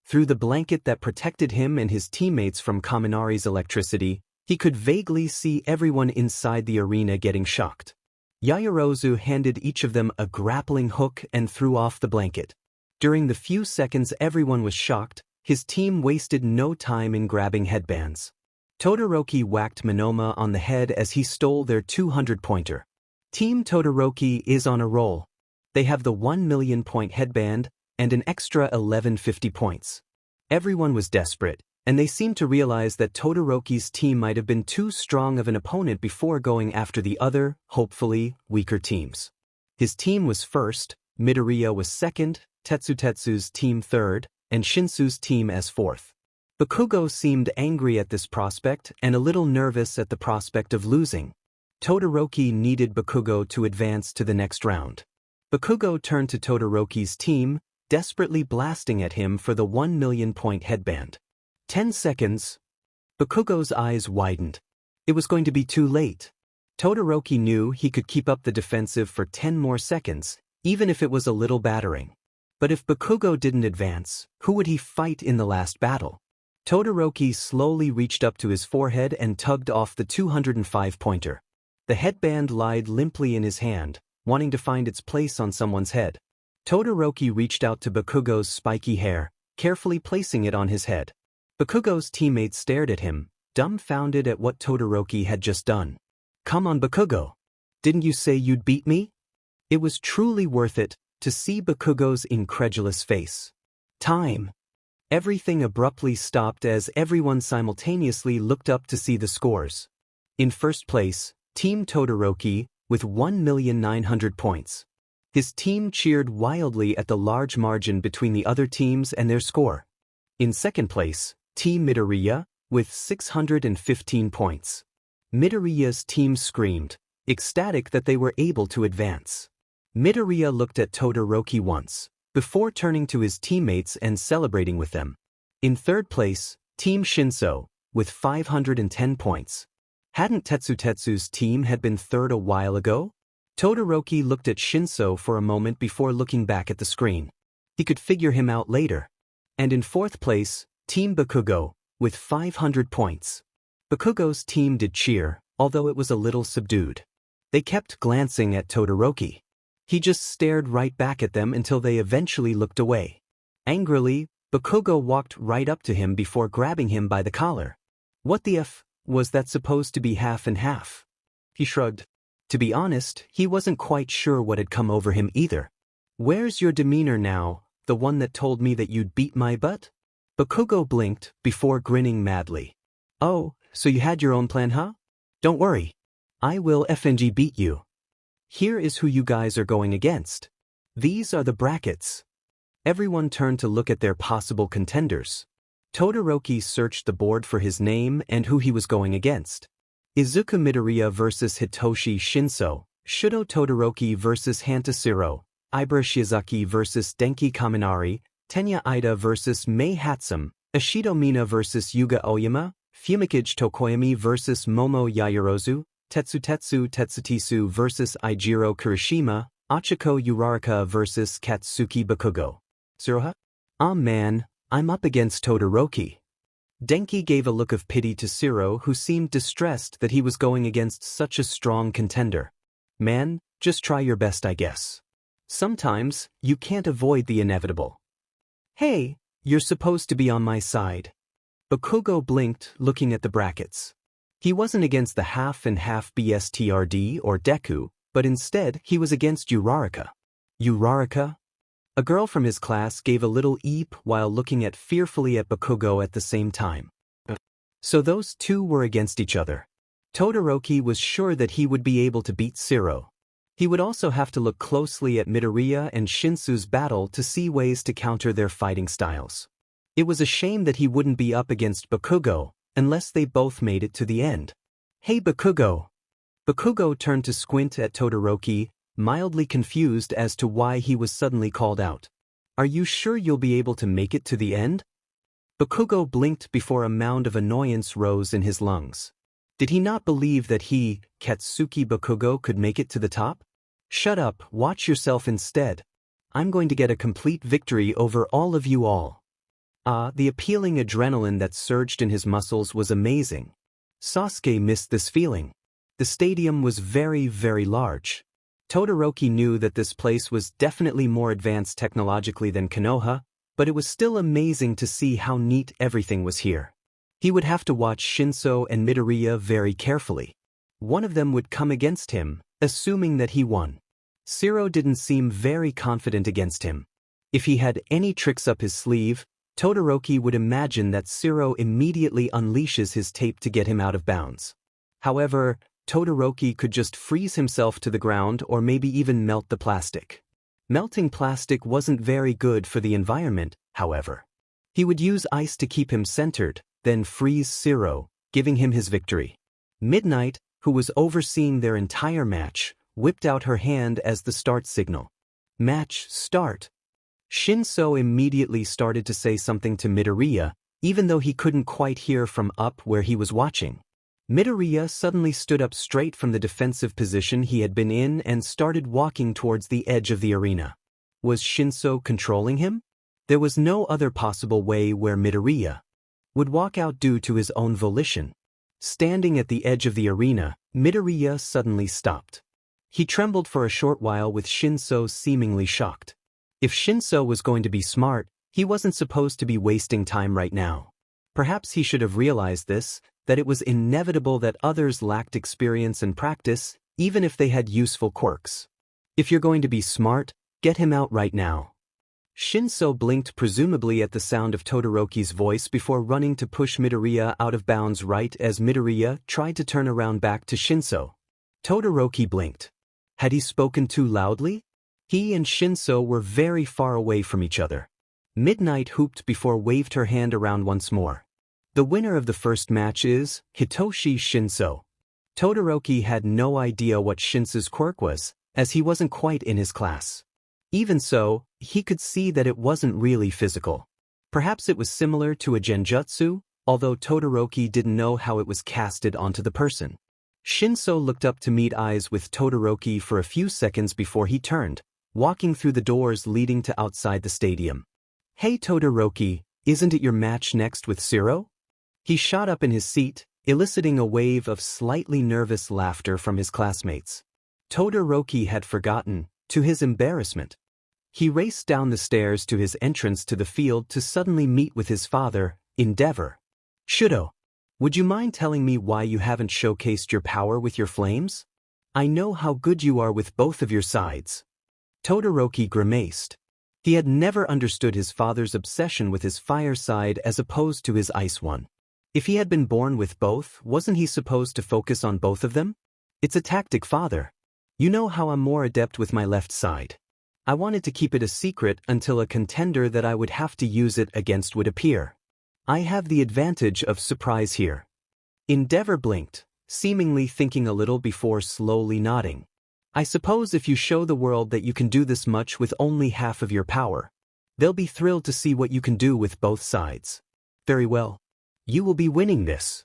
Through the blanket that protected him and his teammates from Kaminari's electricity, he could vaguely see everyone inside the arena getting shocked. Yaoyorozu handed each of them a grappling hook and threw off the blanket. During the few seconds everyone was shocked, his team wasted no time in grabbing headbands. Todoroki whacked Monoma on the head as he stole their 200-pointer. Team Todoroki is on a roll. They have the 1,000,000-point headband and an extra 1150 points. Everyone was desperate, and they seemed to realize that Todoroki's team might have been too strong of an opponent before going after the other, hopefully, weaker teams. His team was first, Midoriya was second, Tetsutetsu's team third, and Shinsu's team as fourth. Bakugo seemed angry at this prospect and a little nervous at the prospect of losing. Todoroki needed Bakugo to advance to the next round. Bakugo turned to Todoroki's team, desperately blasting at him for the 1,000,000-point headband. 10 seconds. Bakugo's eyes widened. It was going to be too late. Todoroki knew he could keep up the defensive for 10 more seconds, even if it was a little battering. But if Bakugo didn't advance, who would he fight in the last battle? Todoroki slowly reached up to his forehead and tugged off the 205-pointer. The headband lied limply in his hand, wanting to find its place on someone's head. Todoroki reached out to Bakugo's spiky hair, carefully placing it on his head. Bakugo's teammates stared at him, dumbfounded at what Todoroki had just done. Come on, Bakugo. Didn't you say you'd beat me? It was truly worth it to see Bakugo's incredulous face. Time. Everything abruptly stopped as everyone simultaneously looked up to see the scores. In first place, Team Todoroki, with 1,900,000 points. His team cheered wildly at the large margin between the other teams and their score. In second place, Team Midoriya, with 615 points. Midoriya's team screamed, ecstatic that they were able to advance. Midoriya looked at Todoroki once, before turning to his teammates and celebrating with them. In third place, Team Shinso, with 510 points. Hadn't Tetsutetsu's team had been third a while ago? Todoroki looked at Shinso for a moment before looking back at the screen. He could figure him out later. And in fourth place, Team Bakugo, with 500 points. Bakugo's team did cheer, although it was a little subdued. They kept glancing at Todoroki. He just stared right back at them until they eventually looked away. Angrily, Bakugo walked right up to him before grabbing him by the collar. What the F was that supposed to be half and half? He shrugged. To be honest, he wasn't quite sure what had come over him either. Where's your demeanor now, the one that told me that you'd beat my butt? Bakugo blinked before grinning madly. Oh, so you had your own plan, huh? Don't worry. I will FNG beat you. Here is who you guys are going against. These are the brackets. Everyone turned to look at their possible contenders. Todoroki searched the board for his name and who he was going against. Izuku Midoriya vs Hitoshi Shinso, Shudo Todoroki vs Hantashiro, Ibara Shiozaki vs Denki Kaminari, Tenya Ida vs Mei Hatsum, Ashido Mina vs Yuga Oyama, Fumikage Tokoyami vs Momo Yaoyorozu, Tetsutetsu Tetsutisu vs Eijiro Kirishima, Achiko Uraraka vs Katsuki Bakugo. Tsuruha? Ah man, I'm up against Todoroki. Denki gave a look of pity to Shiro, who seemed distressed that he was going against such a strong contender. Man, just try your best, I guess. Sometimes, you can't avoid the inevitable. Hey, you're supposed to be on my side. Bakugo blinked, looking at the brackets. He wasn't against the half and half BSTRD or Deku, but instead he was against Uraraka. Uraraka? A girl from his class gave a little eep while looking fearfully at Bakugo at the same time. So those two were against each other. Todoroki was sure that he would be able to beat Shiro. He would also have to look closely at Midoriya and Shinsu's battle to see ways to counter their fighting styles. It was a shame that he wouldn't be up against Bakugo, unless they both made it to the end. Hey Bakugo! Bakugo turned to squint at Todoroki, mildly confused as to why he was suddenly called out. Are you sure you'll be able to make it to the end? Bakugo blinked before a mound of annoyance rose in his lungs. Did he not believe that he, Katsuki Bakugo, could make it to the top? Shut up, watch yourself instead. I'm going to get a complete victory over all of you all. The appealing adrenaline that surged in his muscles was amazing. Sasuke missed this feeling. The stadium was very, very large. Todoroki knew that this place was definitely more advanced technologically than Konoha, but it was still amazing to see how neat everything was here. He would have to watch Shinso and Midoriya very carefully. One of them would come against him, assuming that he won. Shiro didn't seem very confident against him. If he had any tricks up his sleeve, Todoroki would imagine that Shiro immediately unleashes his tape to get him out of bounds. However, Todoroki could just freeze himself to the ground or maybe even melt the plastic. Melting plastic wasn't very good for the environment, however. He would use ice to keep him centered, then freeze Shiro, giving him his victory. Midnight, who was overseeing their entire match, whipped out her hand as the start signal. Match start. Shinso immediately started to say something to Midoriya, even though he couldn't quite hear from up where he was watching. Midoriya suddenly stood up straight from the defensive position he had been in and started walking towards the edge of the arena. Was Shinso controlling him? There was no other possible way where Midoriya would walk out due to his own volition. Standing at the edge of the arena, Midoriya suddenly stopped. He trembled for a short while with Shinso seemingly shocked. If Shinso was going to be smart, he wasn't supposed to be wasting time right now. Perhaps he should have realized this, that it was inevitable that others lacked experience and practice, even if they had useful quirks. If you're going to be smart, get him out right now. Shinso blinked presumably at the sound of Todoroki's voice before running to push Midoriya out of bounds right as Midoriya tried to turn around back to Shinso. Todoroki blinked. Had he spoken too loudly? He and Shinso were very far away from each other. Midnight hooped before waved her hand around once more. The winner of the first match is Hitoshi Shinso. Todoroki had no idea what Shinso's quirk was, as he wasn't quite in his class. Even so, he could see that it wasn't really physical. Perhaps it was similar to a genjutsu, although Todoroki didn't know how it was casted onto the person. Shinso looked up to meet eyes with Todoroki for a few seconds before he turned, walking through the doors leading to outside the stadium. Hey Todoroki, isn't it your match next with Shiro? He shot up in his seat, eliciting a wave of slightly nervous laughter from his classmates. Todoroki had forgotten, to his embarrassment. He raced down the stairs to his entrance to the field to suddenly meet with his father, Endeavor. Shudo, would you mind telling me why you haven't showcased your power with your flames? I know how good you are with both of your sides. Todoroki grimaced. He had never understood his father's obsession with his fire side as opposed to his ice one. If he had been born with both, wasn't he supposed to focus on both of them? It's a tactic, father. You know how I'm more adept with my left side. I wanted to keep it a secret until a contender that I would have to use it against would appear. I have the advantage of surprise here. Endeavor blinked, seemingly thinking a little before slowly nodding. I suppose if you show the world that you can do this much with only half of your power, they'll be thrilled to see what you can do with both sides. Very well. You will be winning this.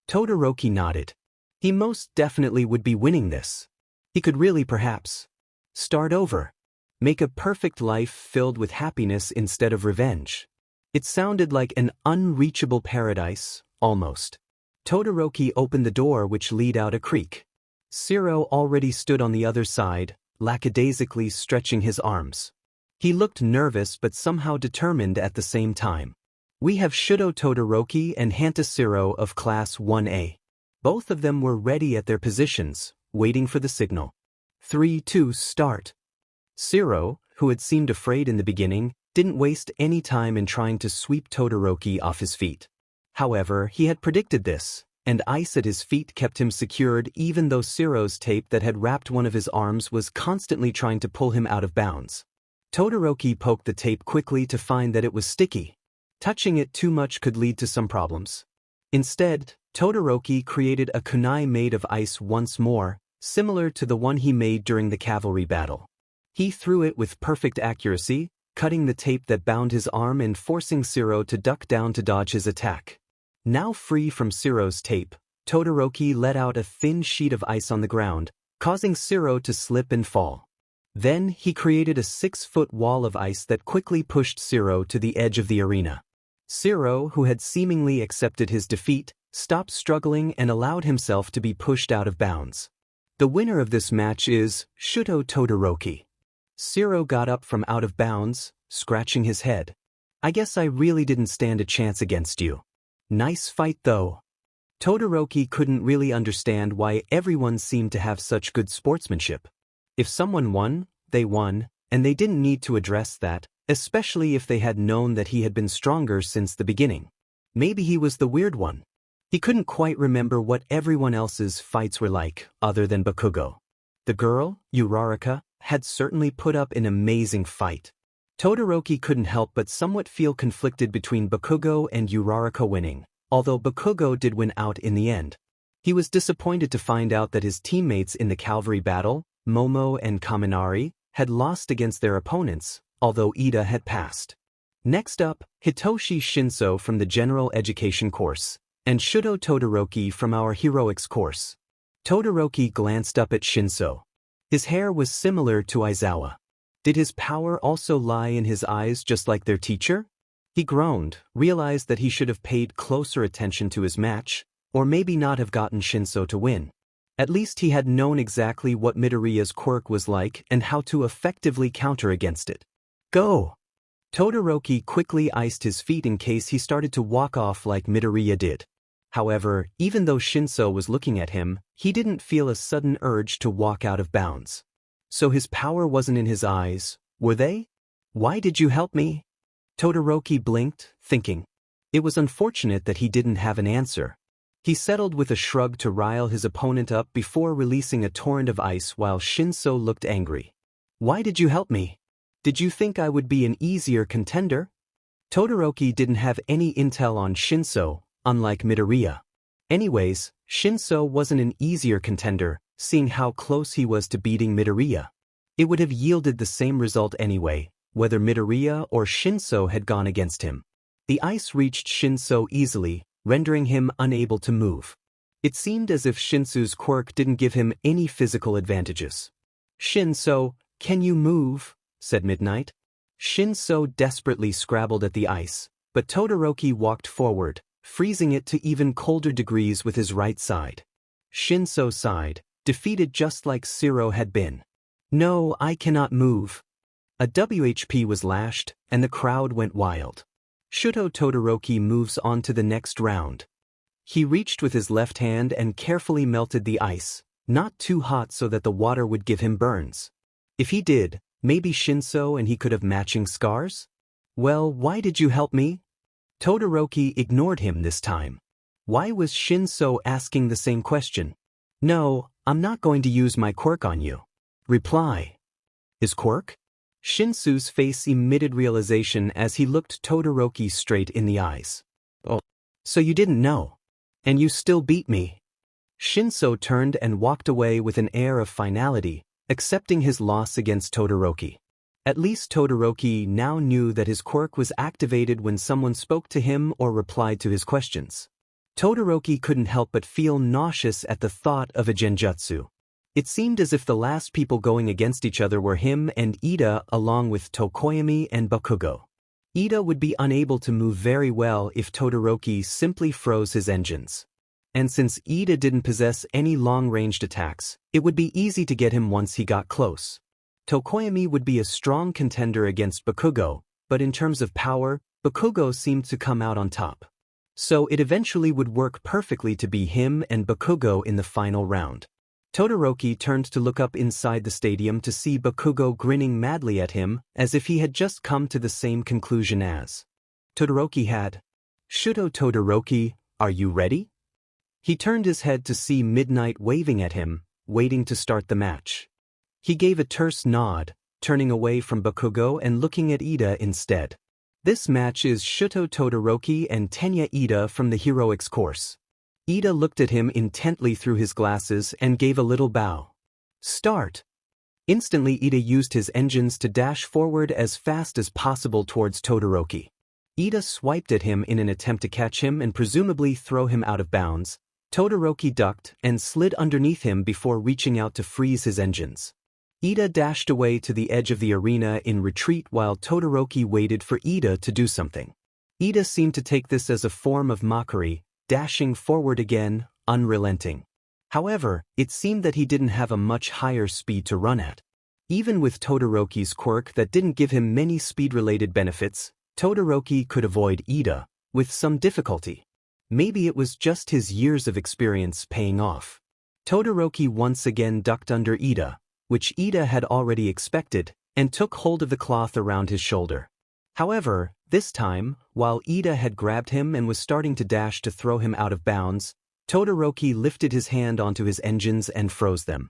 Todoroki nodded. He most definitely would be winning this. He could really perhaps start over. Make a perfect life filled with happiness instead of revenge. It sounded like an unreachable paradise, almost. Todoroki opened the door which lead out a creek. Shiro already stood on the other side, lackadaisically stretching his arms. He looked nervous but somehow determined at the same time. We have Shudo Todoroki and Hanta Shiro of Class 1A. Both of them were ready at their positions, waiting for the signal. 3, 2, start. Shiro, who had seemed afraid in the beginning, didn't waste any time in trying to sweep Todoroki off his feet. However, he had predicted this, and ice at his feet kept him secured even though Shiro's tape that had wrapped one of his arms was constantly trying to pull him out of bounds. Todoroki poked the tape quickly to find that it was sticky. Touching it too much could lead to some problems. Instead, Todoroki created a kunai made of ice once more, similar to the one he made during the cavalry battle. He threw it with perfect accuracy, cutting the tape that bound his arm and forcing Shiro to duck down to dodge his attack. Now free from Shiro's tape, Todoroki let out a thin sheet of ice on the ground, causing Shiro to slip and fall. Then he created a 6-foot wall of ice that quickly pushed Shiro to the edge of the arena. Shiro, who had seemingly accepted his defeat, stopped struggling and allowed himself to be pushed out of bounds. The winner of this match is Shudo Todoroki. Shiro got up from out of bounds, scratching his head. I guess I really didn't stand a chance against you. Nice fight though. Todoroki couldn't really understand why everyone seemed to have such good sportsmanship. If someone won, they won, and they didn't need to address that, especially if they had known that he had been stronger since the beginning. Maybe he was the weird one. He couldn't quite remember what everyone else's fights were like, other than Bakugo. The girl, Uraraka, had certainly put up an amazing fight. Todoroki couldn't help but somewhat feel conflicted between Bakugo and Uraraka winning, although Bakugo did win out in the end. He was disappointed to find out that his teammates in the cavalry battle, Momo and Kaminari, had lost against their opponents, although Ida had passed. Next up, Hitoshi Shinso from the general education course, and Shuto Todoroki from our heroics course. Todoroki glanced up at Shinso. His hair was similar to Aizawa. Did his power also lie in his eyes just like their teacher? He groaned, realized that he should have paid closer attention to his match, or maybe not have gotten Shinso to win. At least he had known exactly what Midoriya's quirk was like and how to effectively counter against it. Go! Todoroki quickly iced his feet in case he started to walk off like Midoriya did. However, even though Shinso was looking at him, he didn't feel a sudden urge to walk out of bounds. So his power wasn't in his eyes, were they? Why did you help me? Todoroki blinked, thinking. It was unfortunate that he didn't have an answer. He settled with a shrug to rile his opponent up before releasing a torrent of ice while Shinso looked angry. Why did you help me? Did you think I would be an easier contender? Todoroki didn't have any intel on Shinso, unlike Midoriya. Anyways, Shinso wasn't an easier contender, seeing how close he was to beating Midoriya. It would have yielded the same result anyway, whether Midoriya or Shinso had gone against him. The ice reached Shinso easily, rendering him unable to move. It seemed as if Shinso's quirk didn't give him any physical advantages. Shinso, can you move? Said Midnight. Shinso desperately scrabbled at the ice, but Todoroki walked forward, freezing it to even colder degrees with his right side. Shinso sighed, defeated just like Zero had been. No, I cannot move. A WHP was lashed, and the crowd went wild. Shuto Todoroki moves on to the next round. He reached with his left hand and carefully melted the ice, not too hot so that the water would give him burns. If he did, maybe Shinso and he could have matching scars? Well, why did you help me? Todoroki ignored him this time. Why was Shinso asking the same question? No, I'm not going to use my quirk on you. Reply. His quirk? Shinso's face emitted realization as he looked Todoroki straight in the eyes. Oh, so you didn't know? And you still beat me? Shinso turned and walked away with an air of finality, accepting his loss against Todoroki. At least Todoroki now knew that his quirk was activated when someone spoke to him or replied to his questions. Todoroki couldn't help but feel nauseous at the thought of a genjutsu. It seemed as if the last people going against each other were him and Ida along with Tokoyami and Bakugo. Ida would be unable to move very well if Todoroki simply froze his engines. And since Ida didn't possess any long-ranged attacks, it would be easy to get him once he got close. Tokoyami would be a strong contender against Bakugo, but in terms of power, Bakugo seemed to come out on top. So it eventually would work perfectly to be him and Bakugo in the final round. Todoroki turned to look up inside the stadium to see Bakugo grinning madly at him as if he had just come to the same conclusion as Todoroki had. Shuto Todoroki, are you ready? He turned his head to see Midnight waving at him, waiting to start the match. He gave a terse nod, turning away from Bakugo and looking at Ida instead. This match is Shuto Todoroki and Tenya Ida from the heroics course. Ida looked at him intently through his glasses and gave a little bow. Start! Instantly Ida used his engines to dash forward as fast as possible towards Todoroki. Ida swiped at him in an attempt to catch him and presumably throw him out of bounds. Todoroki ducked and slid underneath him before reaching out to freeze his engines. Ida dashed away to the edge of the arena in retreat while Todoroki waited for Ida to do something. Ida seemed to take this as a form of mockery, dashing forward again, unrelenting. However, it seemed that he didn't have a much higher speed to run at. Even with Todoroki's quirk that didn't give him many speed-related benefits, Todoroki could avoid Ida, with some difficulty. Maybe it was just his years of experience paying off. Todoroki once again ducked under Ida, which Ida had already expected, and took hold of the cloth around his shoulder. However, this time, while Ida had grabbed him and was starting to dash to throw him out of bounds, Todoroki lifted his hand onto his engines and froze them.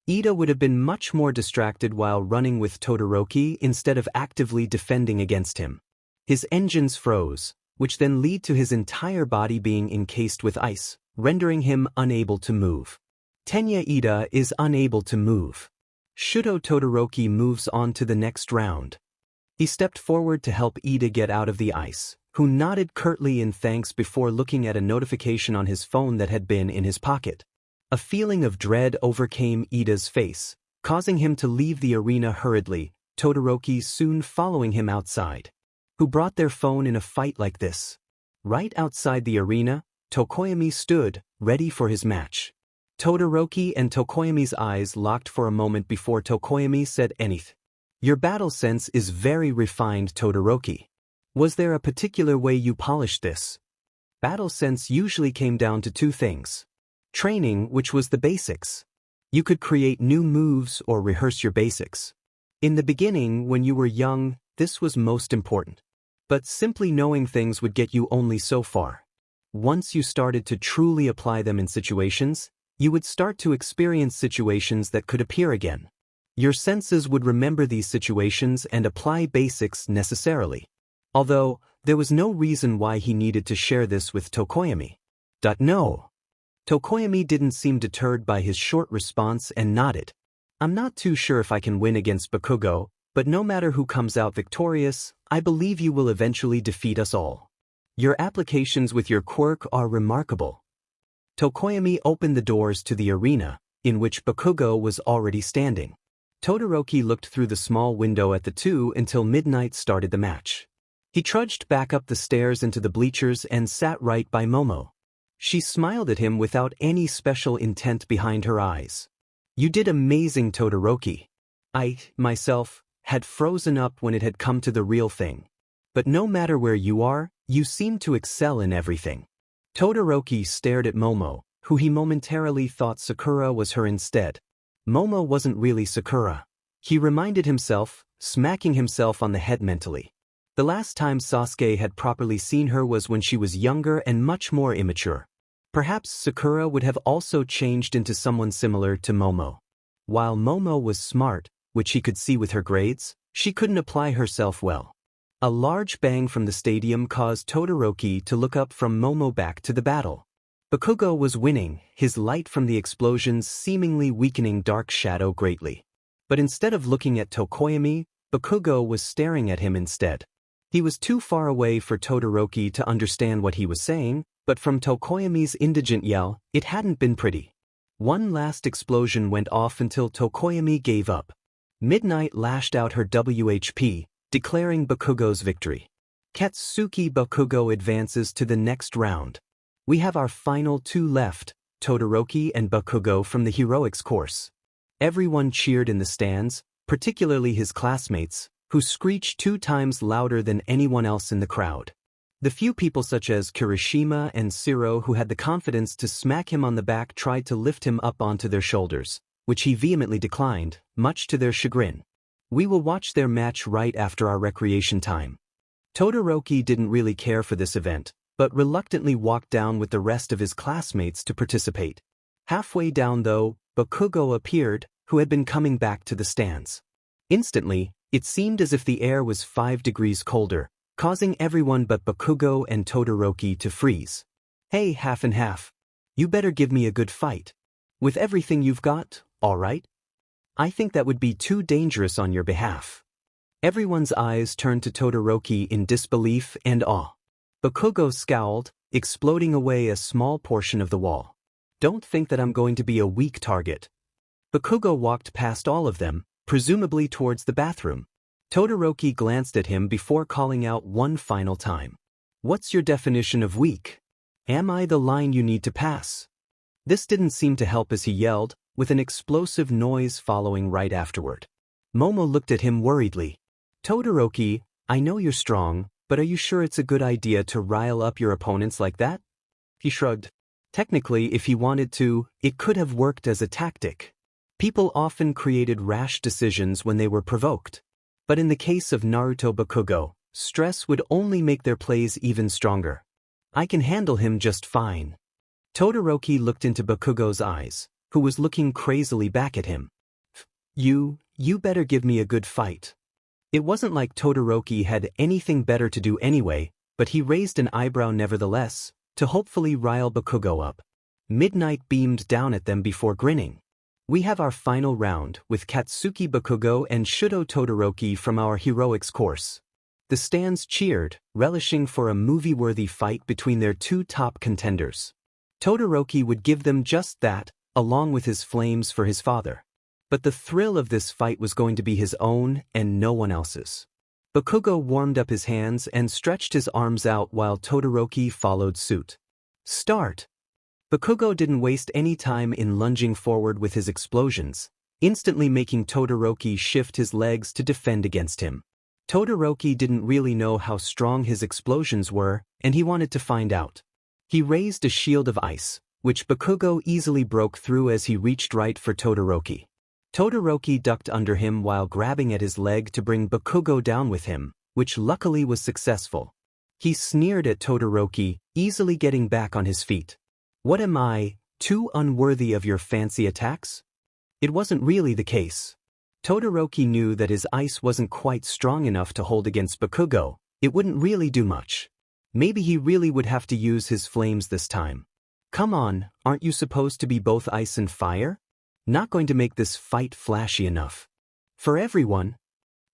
Ida would have been much more distracted while running with Todoroki instead of actively defending against him. His engines froze, which then led to his entire body being encased with ice, rendering him unable to move. Tenya Ida is unable to move. Shuto Todoroki moves on to the next round. He stepped forward to help Ida get out of the ice, who nodded curtly in thanks before looking at a notification on his phone that had been in his pocket. A feeling of dread overcame Ida's face, causing him to leave the arena hurriedly, Todoroki soon following him outside. Who brought their phone in a fight like this? Right outside the arena, Tokoyami stood, ready for his match. Todoroki and Tokoyami's eyes locked for a moment before Tokoyami said anything. Your battle sense is very refined, Todoroki. Was there a particular way you polished this? Battle sense usually came down to two things. Training, which was the basics. You could create new moves or rehearse your basics. In the beginning, when you were young, this was most important. But simply knowing things would get you only so far. Once you started to truly apply them in situations, you would start to experience situations that could appear again. Your senses would remember these situations and apply basics necessarily. Although, there was no reason why he needed to share this with Tokoyami. No. Tokoyami didn't seem deterred by his short response and nodded. I'm not too sure if I can win against Bakugo, but no matter who comes out victorious, I believe you will eventually defeat us all. Your applications with your quirk are remarkable. Tokoyami opened the doors to the arena, in which Bakugo was already standing. Todoroki looked through the small window at the two until midnight started the match. He trudged back up the stairs into the bleachers and sat right by Momo. She smiled at him without any special intent behind her eyes. You did amazing, Todoroki. I, myself, had frozen up when it had come to the real thing. But no matter where you are, you seem to excel in everything. Todoroki stared at Momo, who he momentarily thought Sakura was her instead. Momo wasn't really Sakura. He reminded himself, smacking himself on the head mentally. The last time Sasuke had properly seen her was when she was younger and much more immature. Perhaps Sakura would have also changed into someone similar to Momo. While Momo was smart, which he could see with her grades, she couldn't apply herself well. A large bang from the stadium caused Todoroki to look up from Momo back to the battle. Bakugo was winning, his light from the explosions seemingly weakening Dark Shadow greatly. But instead of looking at Tokoyami, Bakugo was staring at him instead. He was too far away for Todoroki to understand what he was saying, but from Tokoyami's indigent yell, it hadn't been pretty. One last explosion went off until Tokoyami gave up. Midnight lashed out her WHP, declaring Bakugo's victory. Katsuki Bakugo advances to the next round. We have our final two left, Todoroki and Bakugo from the heroics course. Everyone cheered in the stands, particularly his classmates, who screeched 2 times louder than anyone else in the crowd. The few people such as Kirishima and Shiro who had the confidence to smack him on the back tried to lift him up onto their shoulders, which he vehemently declined, much to their chagrin. We will watch their match right after our recreation time. Todoroki didn't really care for this event, but reluctantly walked down with the rest of his classmates to participate. Halfway down though, Bakugo appeared, who had been coming back to the stands. Instantly, it seemed as if the air was 5 degrees colder, causing everyone but Bakugo and Todoroki to freeze. Hey, half and half. You better give me a good fight. With everything you've got, all right? I think that would be too dangerous on your behalf. Everyone's eyes turned to Todoroki in disbelief and awe. Bakugo scowled, exploding away a small portion of the wall. Don't think that I'm going to be a weak target. Bakugo walked past all of them, presumably towards the bathroom. Todoroki glanced at him before calling out one final time. What's your definition of weak? Am I the line you need to pass? This didn't seem to help as he yelled, with an explosive noise following right afterward. Momo looked at him worriedly. Todoroki, I know you're strong, but are you sure it's a good idea to rile up your opponents like that? He shrugged. Technically, if he wanted to, it could have worked as a tactic. People often created rash decisions when they were provoked. But in the case of Naruto Bakugo, stress would only make their plays even stronger. I can handle him just fine. Todoroki looked into Bakugo's eyes, who was looking crazily back at him. You better give me a good fight. It wasn't like Todoroki had anything better to do anyway, but he raised an eyebrow nevertheless, to hopefully rile Bakugo up. Midnight beamed down at them before grinning. We have our final round with Katsuki Bakugo and Shudo Todoroki from our heroics course. The stands cheered, relishing for a movie-worthy fight between their two top contenders. Todoroki would give them just that, along with his flames for his father. But the thrill of this fight was going to be his own and no one else's. Bakugo warmed up his hands and stretched his arms out while Todoroki followed suit. Start! Bakugo didn't waste any time in lunging forward with his explosions, instantly making Todoroki shift his legs to defend against him. Todoroki didn't really know how strong his explosions were, and he wanted to find out. He raised a shield of ice, which Bakugo easily broke through as he reached right for Todoroki. Todoroki ducked under him while grabbing at his leg to bring Bakugo down with him, which luckily was successful. He sneered at Todoroki, easily getting back on his feet. What am I, too unworthy of your fancy attacks? It wasn't really the case. Todoroki knew that his ice wasn't quite strong enough to hold against Bakugo. It wouldn't really do much. Maybe he really would have to use his flames this time. Come on, aren't you supposed to be both ice and fire? Not going to make this fight flashy enough. For everyone.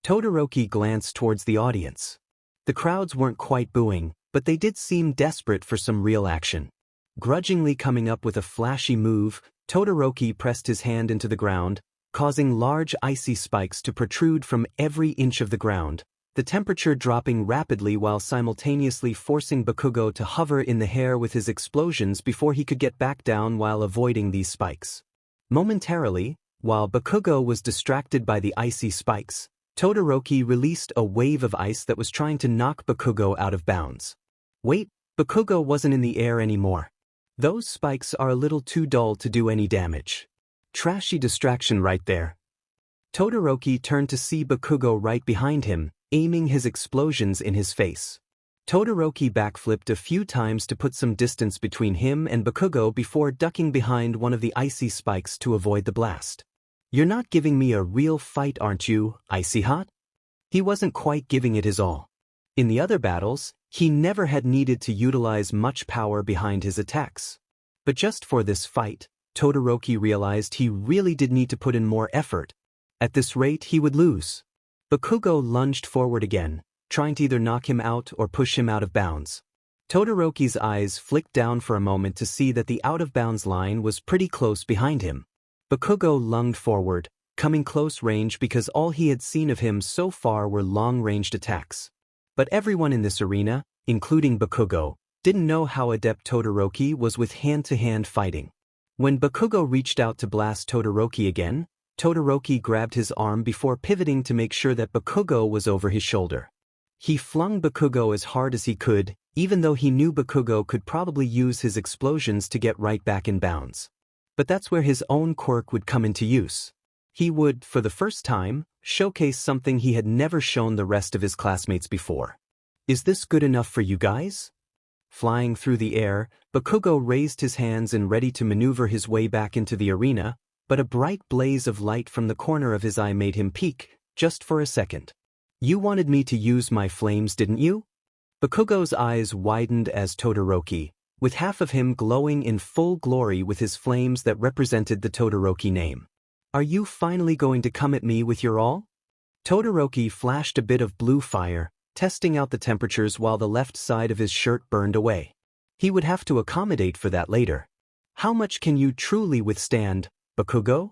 Todoroki glanced towards the audience. The crowds weren't quite booing, but they did seem desperate for some real action. Grudgingly coming up with a flashy move, Todoroki pressed his hand into the ground, causing large icy spikes to protrude from every inch of the ground, the temperature dropping rapidly while simultaneously forcing Bakugo to hover in the air with his explosions before he could get back down while avoiding these spikes. Momentarily, while Bakugo was distracted by the icy spikes, Todoroki released a wave of ice that was trying to knock Bakugo out of bounds. Wait, Bakugo wasn't in the air anymore. Those spikes are a little too dull to do any damage. Trashy distraction right there. Todoroki turned to see Bakugo right behind him, aiming his explosions in his face. Todoroki backflipped a few times to put some distance between him and Bakugo before ducking behind one of the icy spikes to avoid the blast. You're not giving me a real fight, aren't you, Icy Hot? He wasn't quite giving it his all. In the other battles, he never had needed to utilize much power behind his attacks. But just for this fight, Todoroki realized he really did need to put in more effort. At this rate, he would lose. Bakugo lunged forward again, trying to either knock him out or push him out of bounds. Todoroki's eyes flicked down for a moment to see that the out-of-bounds line was pretty close behind him. Bakugo lunged forward, coming close range because all he had seen of him so far were long-ranged attacks. But everyone in this arena, including Bakugo, didn't know how adept Todoroki was with hand-to-hand fighting. When Bakugo reached out to blast Todoroki again, Todoroki grabbed his arm before pivoting to make sure that Bakugo was over his shoulder. He flung Bakugo as hard as he could, even though he knew Bakugo could probably use his explosions to get right back in bounds. But that's where his own quirk would come into use. He would, for the first time, showcase something he had never shown the rest of his classmates before. Is this good enough for you guys? Flying through the air, Bakugo raised his hands and ready to maneuver his way back into the arena, but a bright blaze of light from the corner of his eye made him peek, just for a second. You wanted me to use my flames, didn't you? Bakugo's eyes widened as Todoroki, with half of him glowing in full glory with his flames that represented the Todoroki name. Are you finally going to come at me with your all? Todoroki flashed a bit of blue fire, testing out the temperatures while the left side of his shirt burned away. He would have to accommodate for that later. How much can you truly withstand, Bakugo?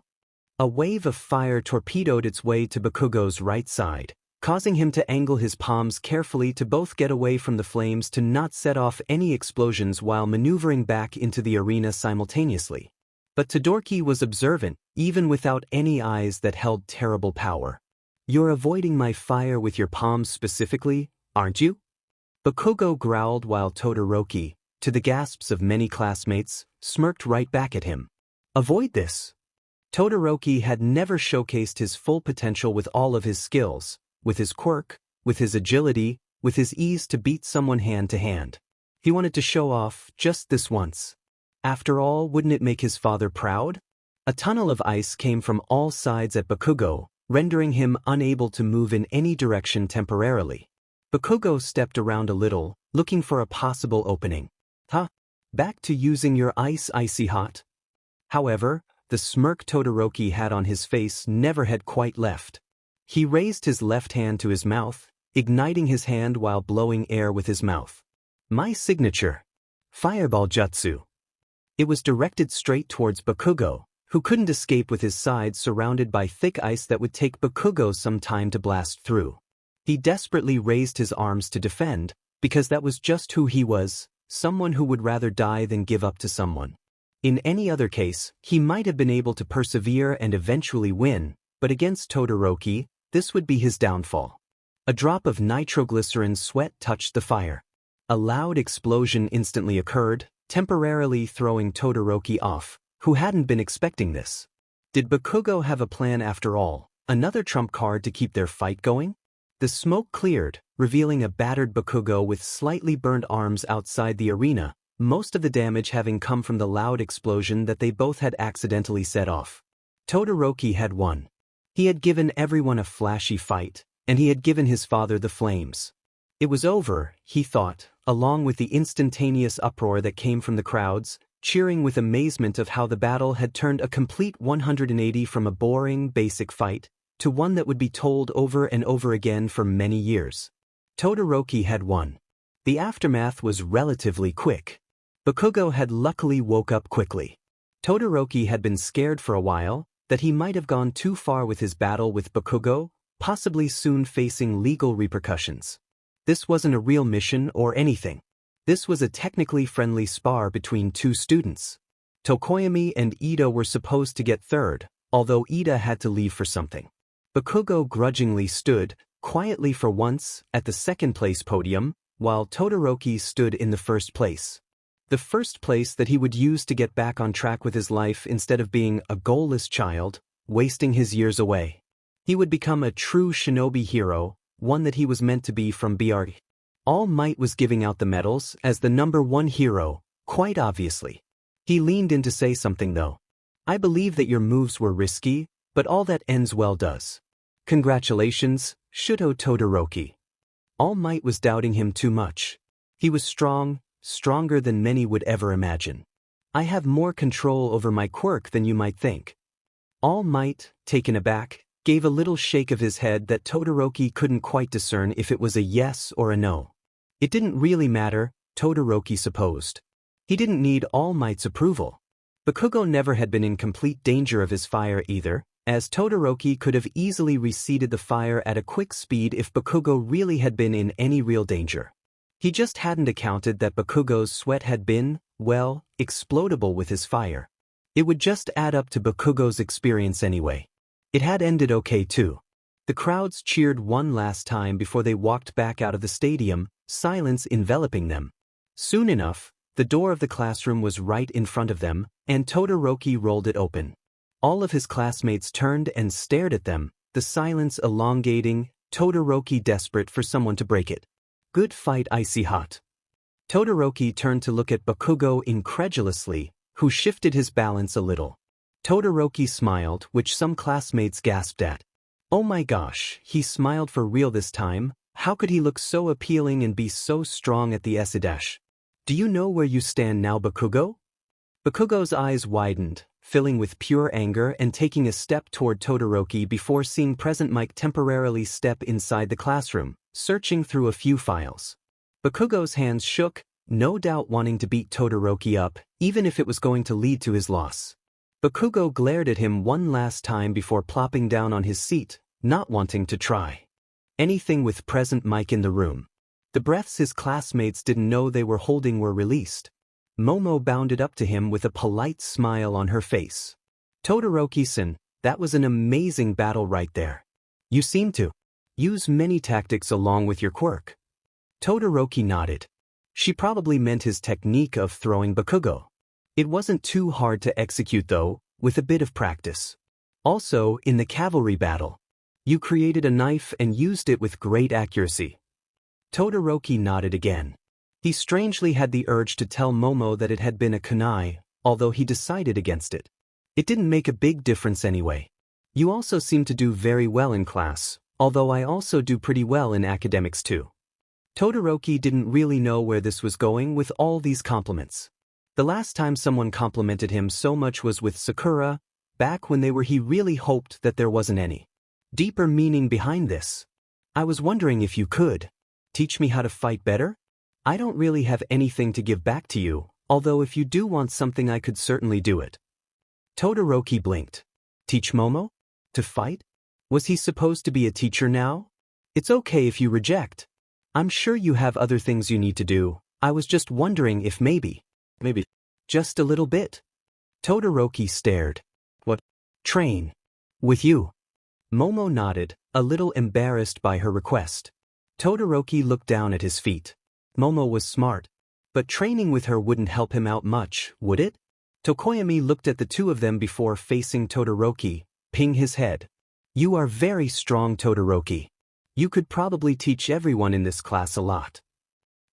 A wave of fire torpedoed its way to Bakugo's right side, causing him to angle his palms carefully to both get away from the flames to not set off any explosions while maneuvering back into the arena simultaneously. But Todoroki was observant, even without any eyes that held terrible power. You're avoiding my fire with your palms specifically, aren't you? Bakugo growled while Todoroki, to the gasps of many classmates, smirked right back at him. Avoid this. Todoroki had never showcased his full potential with all of his skills, with his quirk, with his agility, with his ease to beat someone hand to hand. He wanted to show off just this once. After all, wouldn't it make his father proud? A tunnel of ice came from all sides at Bakugo, rendering him unable to move in any direction temporarily. Bakugo stepped around a little, looking for a possible opening. Back to using your ice, Icy Hot? However, the smirk Todoroki had on his face never had quite left. He raised his left hand to his mouth, igniting his hand while blowing air with his mouth. My signature. Fireball jutsu. It was directed straight towards Bakugo, who couldn't escape with his sides surrounded by thick ice that would take Bakugo some time to blast through. He desperately raised his arms to defend, because that was just who he was, someone who would rather die than give up to someone. In any other case, he might have been able to persevere and eventually win, but against Todoroki, this would be his downfall. A drop of nitroglycerin sweat touched the fire. A loud explosion instantly occurred, temporarily throwing Todoroki off, who hadn't been expecting this. Did Bakugo have a plan after all, another trump card to keep their fight going? The smoke cleared, revealing a battered Bakugo with slightly burned arms outside the arena, most of the damage having come from the loud explosion that they both had accidentally set off. Todoroki had won. He had given everyone a flashy fight, and he had given his father the flames. It was over, he thought, along with the instantaneous uproar that came from the crowds, cheering with amazement of how the battle had turned a complete 180 from a boring, basic fight to one that would be told over and over again for many years. Todoroki had won. The aftermath was relatively quick. Bakugo had luckily woke up quickly. Todoroki had been scared for a while that he might have gone too far with his battle with Bakugo, possibly soon facing legal repercussions. This wasn't a real mission or anything. This was a technically friendly spar between two students. Tokoyami and Ida were supposed to get third, although Ida had to leave for something. Bakugo grudgingly stood, quietly for once, at the second-place podium, while Todoroki stood in the first place. The first place that he would use to get back on track with his life instead of being a goalless child, wasting his years away. He would become a true shinobi hero, one that he was meant to be from BGMI. All Might was giving out the medals as the #1 hero, quite obviously. He leaned in to say something though. I believe that your moves were risky, but all that ends well does. Congratulations, Shuto Todoroki. All Might was doubting him too much. He was strong, stronger than many would ever imagine. I have more control over my quirk than you might think. All Might, taken aback, gave a little shake of his head that Todoroki couldn't quite discern if it was a yes or a no. It didn't really matter, Todoroki supposed. He didn't need All Might's approval. Bakugo never had been in complete danger of his fire either, as Todoroki could have easily receded the fire at a quick speed if Bakugo really had been in any real danger. He just hadn't accounted that Bakugo's sweat had been, well, explodable with his fire. It would just add up to Bakugo's experience anyway. It had ended okay too. The crowds cheered one last time before they walked back out of the stadium, silence enveloping them. Soon enough, the door of the classroom was right in front of them, and Todoroki rolled it open. All of his classmates turned and stared at them, the silence elongating, Todoroki desperate for someone to break it. Good fight, icy hot. Todoroki turned to look at Bakugo incredulously, who shifted his balance a little. Todoroki smiled, which some classmates gasped at. Oh my gosh, he smiled for real this time. How could he look so appealing and be so strong at the S-dash? Do you know where you stand now, Bakugo? Bakugo's eyes widened, filling with pure anger and taking a step toward Todoroki before seeing Present Mike temporarily step inside the classroom, searching through a few files. Bakugo's hands shook, no doubt wanting to beat Todoroki up, even if it was going to lead to his loss. Bakugo glared at him one last time before plopping down on his seat, not wanting to try anything with Present Mike in the room. The breaths his classmates didn't know they were holding were released. Momo bounded up to him with a polite smile on her face. Todoroki-san, that was an amazing battle right there. You seem to use many tactics along with your quirk. Todoroki nodded. She probably meant his technique of throwing Bakugo. It wasn't too hard to execute though, with a bit of practice. Also, in the cavalry battle, you created a knife and used it with great accuracy. Todoroki nodded again. He strangely had the urge to tell Momo that it had been a kunai, although he decided against it. It didn't make a big difference anyway. You also seem to do very well in class, although I also do pretty well in academics too. Todoroki didn't really know where this was going with all these compliments. The last time someone complimented him so much was with Sakura, back when they were he really hoped that there wasn't any deeper meaning behind this. I was wondering if you could teach me how to fight better? I don't really have anything to give back to you, although if you do want something I could certainly do it. Todoroki blinked. Teach Momo? To fight? Was he supposed to be a teacher now? It's okay if you reject. I'm sure you have other things you need to do. I was just wondering if maybe. Just a little bit. Todoroki stared. What? Train. With you. Momo nodded, a little embarrassed by her request. Todoroki looked down at his feet. Momo was smart, but training with her wouldn't help him out much, would it? Tokoyami looked at the two of them before facing Todoroki, ping his head. You are very strong, Todoroki. You could probably teach everyone in this class a lot.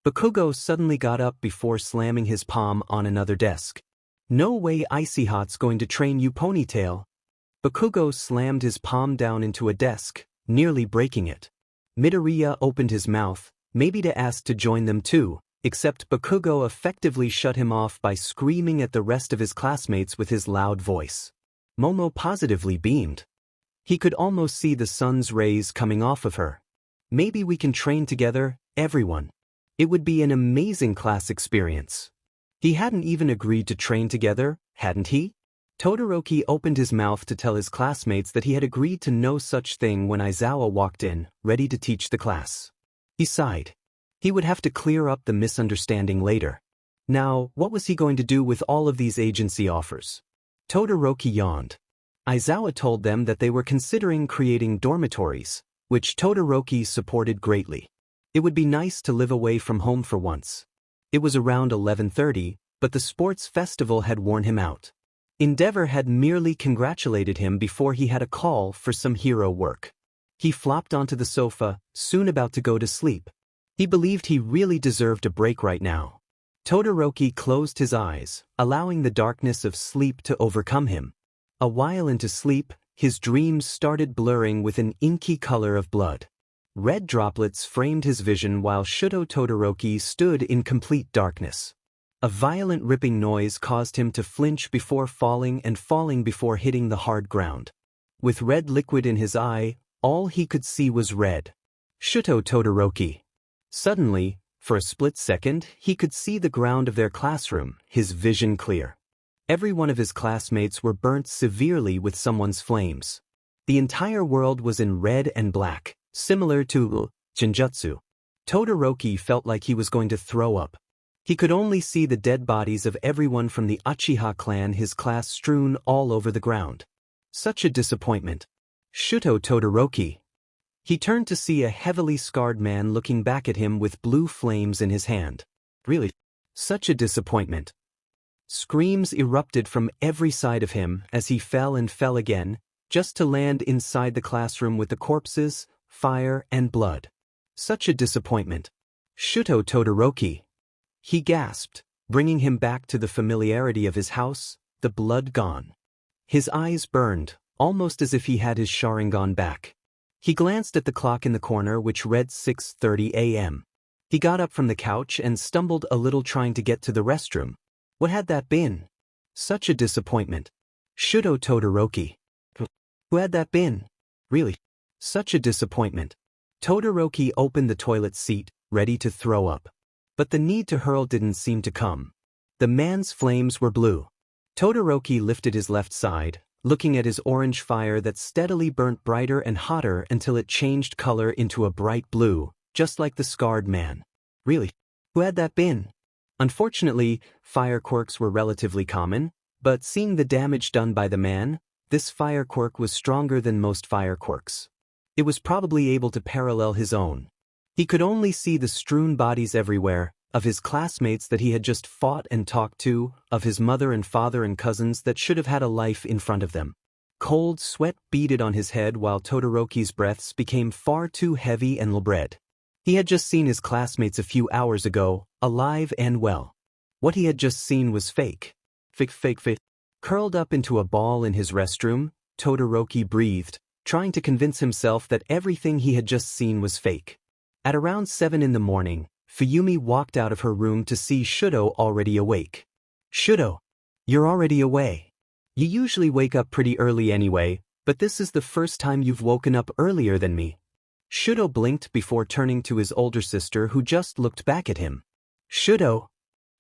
Bakugo suddenly got up before slamming his palm on another desk. No way Icy Hot's going to train you, Ponytail. Bakugo slammed his palm down into a desk, nearly breaking it. Midoriya opened his mouth, maybe to ask to join them too, except Bakugo effectively shut him off by screaming at the rest of his classmates with his loud voice. Momo positively beamed. He could almost see the sun's rays coming off of her. Maybe we can train together, everyone. It would be an amazing class experience. He hadn't even agreed to train together, hadn't he? Todoroki opened his mouth to tell his classmates that he had agreed to no such thing when Aizawa walked in, ready to teach the class. He sighed. He would have to clear up the misunderstanding later. Now, what was he going to do with all of these agency offers? Todoroki yawned. Aizawa told them that they were considering creating dormitories, which Todoroki supported greatly. It would be nice to live away from home for once. It was around 11:30, but the sports festival had worn him out. Endeavor had merely congratulated him before he had a call for some hero work. He flopped onto the sofa, soon about to go to sleep. He believed he really deserved a break right now. Todoroki closed his eyes, allowing the darkness of sleep to overcome him. A while into sleep, his dreams started blurring with an inky color of blood. Red droplets framed his vision while Shuto Todoroki stood in complete darkness. A violent ripping noise caused him to flinch before falling and falling before hitting the hard ground. With red liquid in his eye, all he could see was red. Shuto Todoroki. Suddenly, for a split second, he could see the ground of their classroom, his vision clear. Every one of his classmates were burnt severely with someone's flames. The entire world was in red and black, similar to Jinjutsu. Todoroki felt like he was going to throw up. He could only see the dead bodies of everyone from the Uchiha clan, his class strewn all over the ground. Such a disappointment. Shuto Todoroki. He turned to see a heavily scarred man looking back at him with blue flames in his hand. Really? Such a disappointment. Screams erupted from every side of him as he fell and fell again, just to land inside the classroom with the corpses, fire, and blood. Such a disappointment. Shuto Todoroki. He gasped, bringing him back to the familiarity of his house, the blood gone. His eyes burned, almost as if he had his Sharingan back. He glanced at the clock in the corner, which read 6:30 a.m. He got up from the couch and stumbled a little, trying to get to the restroom. What had that been? Such a disappointment. Shuto Todoroki. Who had that been? Really? Such a disappointment. Todoroki opened the toilet seat, ready to throw up. But the need to hurl didn't seem to come. The man's flames were blue. Todoroki lifted his left side, looking at his orange fire that steadily burnt brighter and hotter until it changed color into a bright blue, just like the scarred man. Really? Who had that been? Unfortunately, fire quirks were relatively common, but seeing the damage done by the man, this fire quirk was stronger than most fire quirks. It was probably able to parallel his own. He could only see the strewn bodies everywhere, of his classmates that he had just fought and talked to, of his mother and father and cousins that should have had a life in front of them. Cold sweat beaded on his head while Todoroki's breaths became far too heavy and labred. He had just seen his classmates a few hours ago, alive and well. What he had just seen was fake. Fake. Curled up into a ball in his restroom, Todoroki breathed, trying to convince himself that everything he had just seen was fake. At around 7 in the morning, Fuyumi walked out of her room to see Shuto already awake. Shuto, you're already away. You usually wake up pretty early anyway, but this is the first time you've woken up earlier than me. Shudo blinked before turning to his older sister who just looked back at him. Shudo.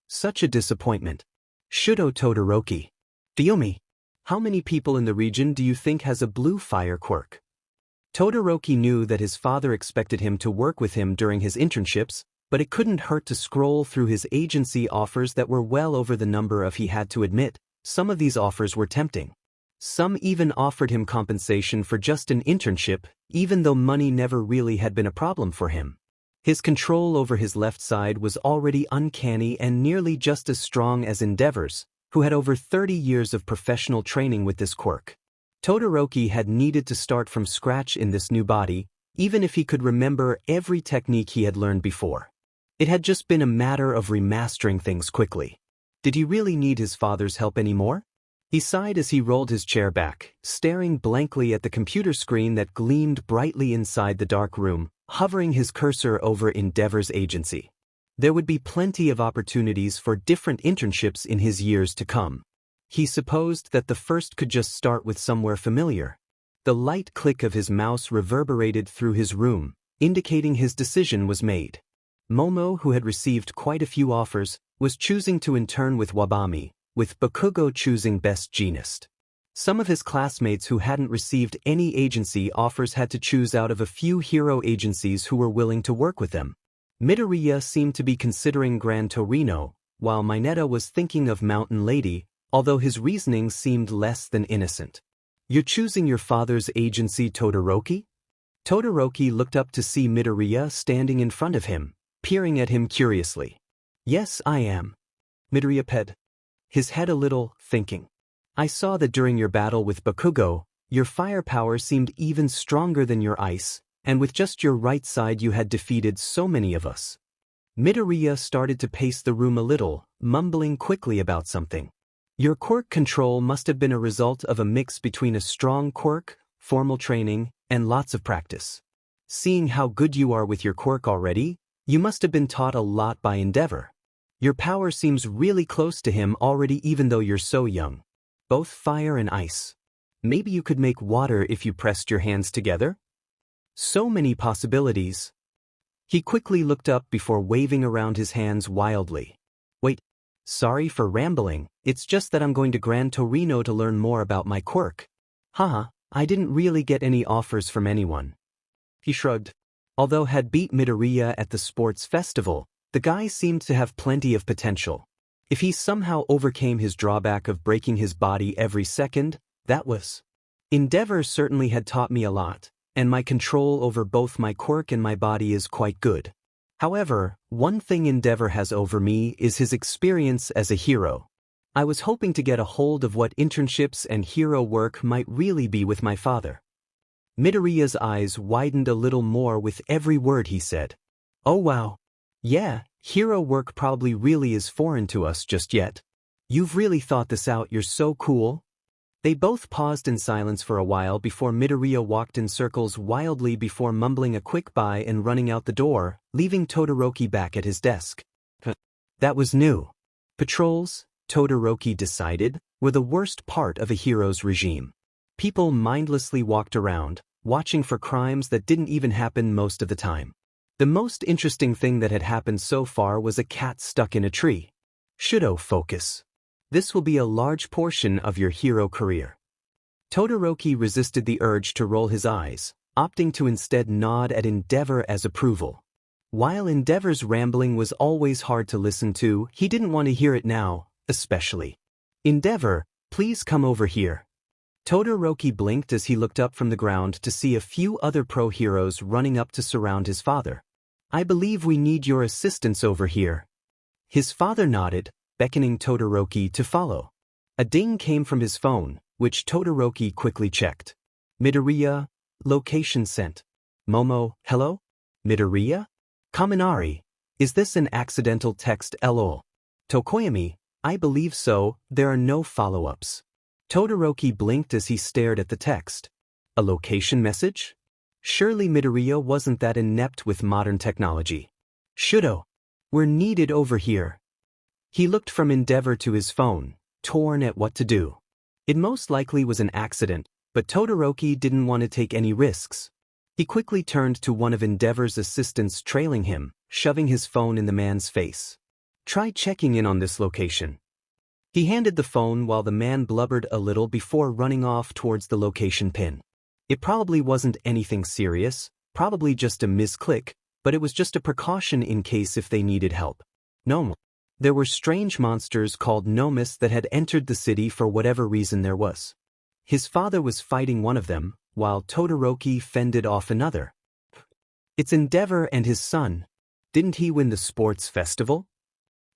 Such a disappointment. Shudo Todoroki. Fuyumi. How many people in the region do you think has a blue fire quirk? Todoroki knew that his father expected him to work with him during his internships, but it couldn't hurt to scroll through his agency offers that were well over the number of he had to admit. Some of these offers were tempting. Some even offered him compensation for just an internship, even though money never really had been a problem for him. His control over his left side was already uncanny and nearly just as strong as Endeavor's, who had over 30 years of professional training with this quirk. Todoroki had needed to start from scratch in this new body, even if he could remember every technique he had learned before. It had just been a matter of remastering things quickly. Did he really need his father's help anymore? He sighed as he rolled his chair back, staring blankly at the computer screen that gleamed brightly inside the dark room, hovering his cursor over Endeavor's agency. There would be plenty of opportunities for different internships in his years to come. He supposed that the first could just start with somewhere familiar. The light click of his mouse reverberated through his room, indicating his decision was made. Momo, who had received quite a few offers, was choosing to intern with Wabami, with Bakugo choosing Best Jeanist. Some of his classmates who hadn't received any agency offers had to choose out of a few hero agencies who were willing to work with them. Midoriya seemed to be considering Gran Torino, while Mineta was thinking of Mountain Lady, although his reasoning seemed less than innocent. You're choosing your father's agency, Todoroki? Todoroki looked up to see Midoriya standing in front of him, peering at him curiously. Yes, I am. Midoriya ped his head a little, thinking. I saw that during your battle with Bakugo, your firepower seemed even stronger than your ice, and with just your right side you had defeated so many of us. Midoriya started to pace the room a little, mumbling quickly about something. Your quirk control must have been a result of a mix between a strong quirk, formal training, and lots of practice. Seeing how good you are with your quirk already, you must have been taught a lot by Endeavor. Your power seems really close to him already even though you're so young. Both fire and ice. Maybe you could make water if you pressed your hands together? So many possibilities. He quickly looked up before waving around his hands wildly. Wait, sorry for rambling, it's just that I'm going to Gran Torino to learn more about my quirk. Haha, I didn't really get any offers from anyone. He shrugged. Although had beat Midoriya at the sports festival, the guy seemed to have plenty of potential. If he somehow overcame his drawback of breaking his body every second, that was. Endeavor certainly had taught me a lot, and my control over both my quirk and my body is quite good. However, one thing Endeavor has over me is his experience as a hero. I was hoping to get a hold of what internships and hero work might really be with my father. Midoriya's eyes widened a little more with every word he said. Oh wow. Yeah, hero work probably really is foreign to us just yet. You've really thought this out, you're so cool. They both paused in silence for a while before Midoriya walked in circles wildly before mumbling a quick bye and running out the door, leaving Todoroki back at his desk. That was new. Patrols, Todoroki decided, were the worst part of a hero's regime. People mindlessly walked around, watching for crimes that didn't even happen most of the time. The most interesting thing that had happened so far was a cat stuck in a tree. Shudo, focus. This will be a large portion of your hero career. Todoroki resisted the urge to roll his eyes, opting to instead nod at Endeavor as approval. While Endeavor's rambling was always hard to listen to, he didn't want to hear it now, especially. Endeavor, please come over here. Todoroki blinked as he looked up from the ground to see a few other pro-heroes running up to surround his father. I believe we need your assistance over here. His father nodded, beckoning Todoroki to follow. A ding came from his phone, which Todoroki quickly checked. Midoriya, location sent. Momo, hello? Midoriya? Kaminari, is this an accidental text lol? Tokoyami, I believe so, there are no follow-ups. Todoroki blinked as he stared at the text. A location message? Surely Midoriya wasn't that inept with modern technology. Shudo, we're needed over here. He looked from Endeavor to his phone, torn at what to do. It most likely was an accident, but Todoroki didn't want to take any risks. He quickly turned to one of Endeavor's assistants trailing him, shoving his phone in the man's face. "Try checking in on this location." He handed the phone while the man blubbered a little before running off towards the location pin. It probably wasn't anything serious, probably just a misclick, but it was just a precaution in case if they needed help. No. There were strange monsters called Nomus that had entered the city for whatever reason there was. His father was fighting one of them, while Todoroki fended off another. It's Endeavor and his son. Didn't he win the sports festival?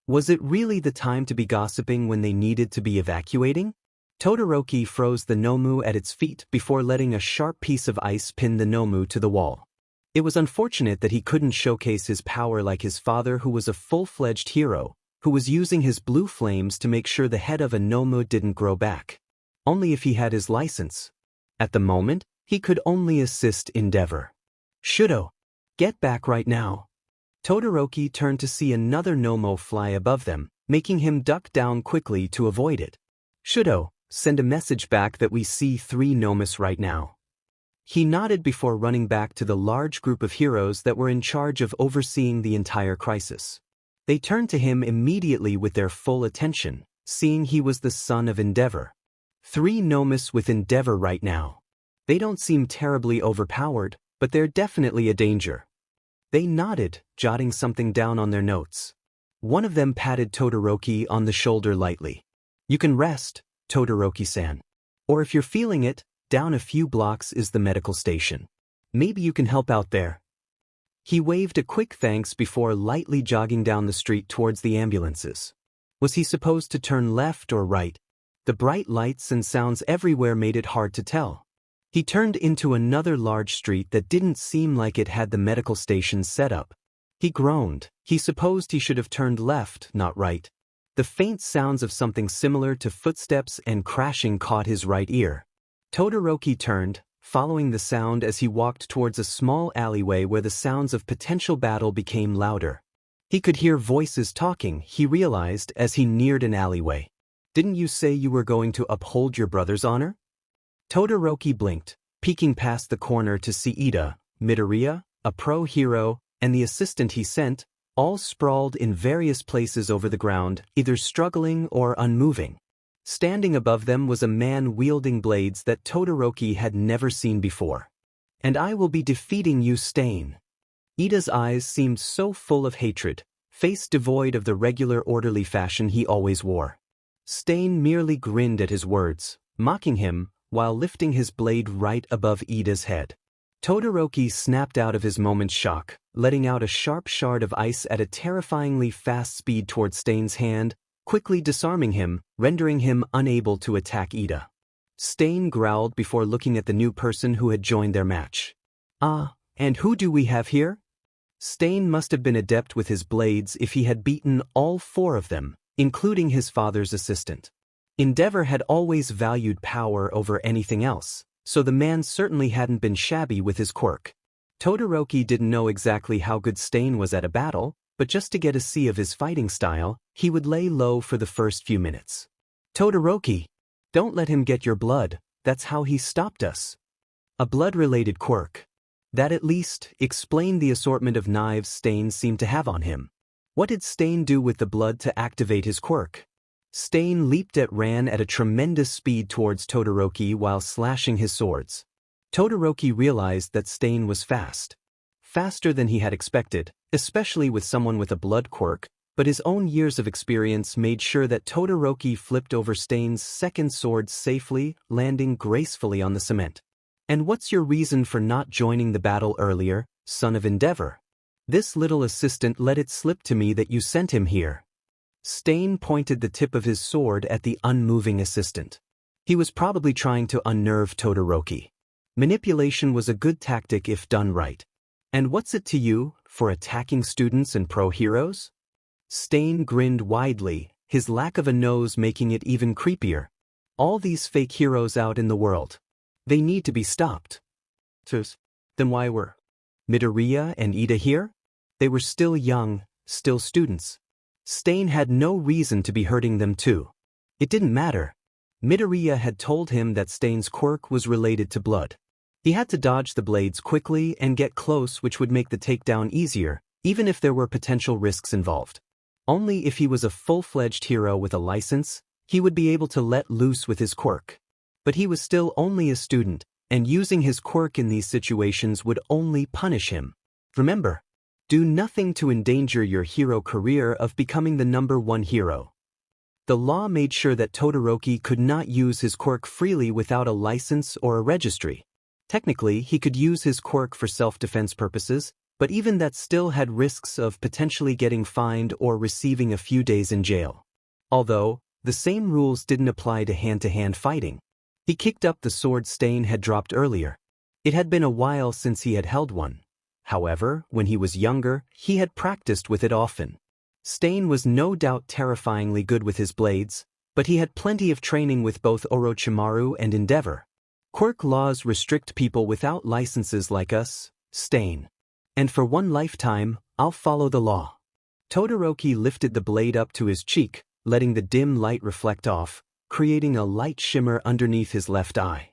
Was it really the time to be gossiping when they needed to be evacuating? Todoroki froze the Nomu at its feet before letting a sharp piece of ice pin the Nomu to the wall. It was unfortunate that he couldn't showcase his power like his father, who was a full-fledged hero, who was using his blue flames to make sure the head of a Nomu didn't grow back. Only if he had his license. At the moment, he could only assist Endeavor. Shudo, get back right now. Todoroki turned to see another Nomu fly above them, making him duck down quickly to avoid it. Shudo, send a message back that we see 3 Nomus right now. He nodded before running back to the large group of heroes that were in charge of overseeing the entire crisis. They turned to him immediately with their full attention, seeing he was the son of Endeavor. 3 Nomus with Endeavor right now. They don't seem terribly overpowered, but they're definitely a danger. They nodded, jotting something down on their notes. One of them patted Todoroki on the shoulder lightly. You can rest, Todoroki-san. Or if you're feeling it, down a few blocks is the medical station. Maybe you can help out there. He waved a quick thanks before lightly jogging down the street towards the ambulances. Was he supposed to turn left or right? The bright lights and sounds everywhere made it hard to tell. He turned into another large street that didn't seem like it had the medical station set up. He groaned. He supposed he should have turned left, not right. The faint sounds of something similar to footsteps and crashing caught his right ear. Todoroki turned, following the sound as he walked towards a small alleyway where the sounds of potential battle became louder. He could hear voices talking, he realized as he neared an alleyway. Didn't you say you were going to uphold your brother's honor? Todoroki blinked, peeking past the corner to see Ida, Midoriya, a pro hero, and the assistant he sent, all sprawled in various places over the ground, either struggling or unmoving. Standing above them was a man wielding blades that Todoroki had never seen before. And I will be defeating you, Stain. Ida's eyes seemed so full of hatred, face devoid of the regular orderly fashion he always wore. Stain merely grinned at his words, mocking him, while lifting his blade right above Ida's head. Todoroki snapped out of his moment's shock, letting out a sharp shard of ice at a terrifyingly fast speed toward Stain's hand, quickly disarming him, rendering him unable to attack Ida. Stain growled before looking at the new person who had joined their match. And who do we have here? Stain must have been adept with his blades if he had beaten all 4 of them, including his father's assistant. Endeavor had always valued power over anything else, so the man certainly hadn't been shabby with his quirk. Todoroki didn't know exactly how good Stain was at a battle, but just to get a see of his fighting style, he would lay low for the first few minutes. Todoroki, don't let him get your blood, that's how he stopped us. A blood-related quirk. That at least explained the assortment of knives Stain seemed to have on him. What did Stain do with the blood to activate his quirk? Stain ran at a tremendous speed towards Todoroki while slashing his swords. Todoroki realized that Stain was fast. Faster than he had expected, especially with someone with a blood quirk, but his own years of experience made sure that Todoroki flipped over Stain's second sword safely, landing gracefully on the cement. And what's your reason for not joining the battle earlier, son of Endeavor? This little assistant let it slip to me that you sent him here. Stain pointed the tip of his sword at the unmoving assistant. He was probably trying to unnerve Todoroki. Manipulation was a good tactic if done right. And what's it to you, for attacking students and pro-heroes? Stain grinned widely, his lack of a nose making it even creepier. All these fake heroes out in the world. They need to be stopped. Then why were Midoriya and Ida here? They were still young, still students. Stain had no reason to be hurting them too. It didn't matter. Midoriya had told him that Stain's quirk was related to blood. He had to dodge the blades quickly and get close, which would make the takedown easier, even if there were potential risks involved. Only if he was a full-fledged hero with a license, he would be able to let loose with his quirk. But he was still only a student, and using his quirk in these situations would only punish him. Remember, do nothing to endanger your hero career of becoming the #1 hero. The law made sure that Todoroki could not use his quirk freely without a license or a registry. Technically, he could use his quirk for self-defense purposes, but even that still had risks of potentially getting fined or receiving a few days in jail. Although, the same rules didn't apply to hand-to-hand fighting. He kicked up the sword Stain had dropped earlier. It had been a while since he had held one. However, when he was younger, he had practiced with it often. Stain was no doubt terrifyingly good with his blades, but he had plenty of training with both Orochimaru and Endeavor. Quirk laws restrict people without licenses like us, Stain. And for one lifetime, I'll follow the law. Todoroki lifted the blade up to his cheek, letting the dim light reflect off, creating a light shimmer underneath his left eye.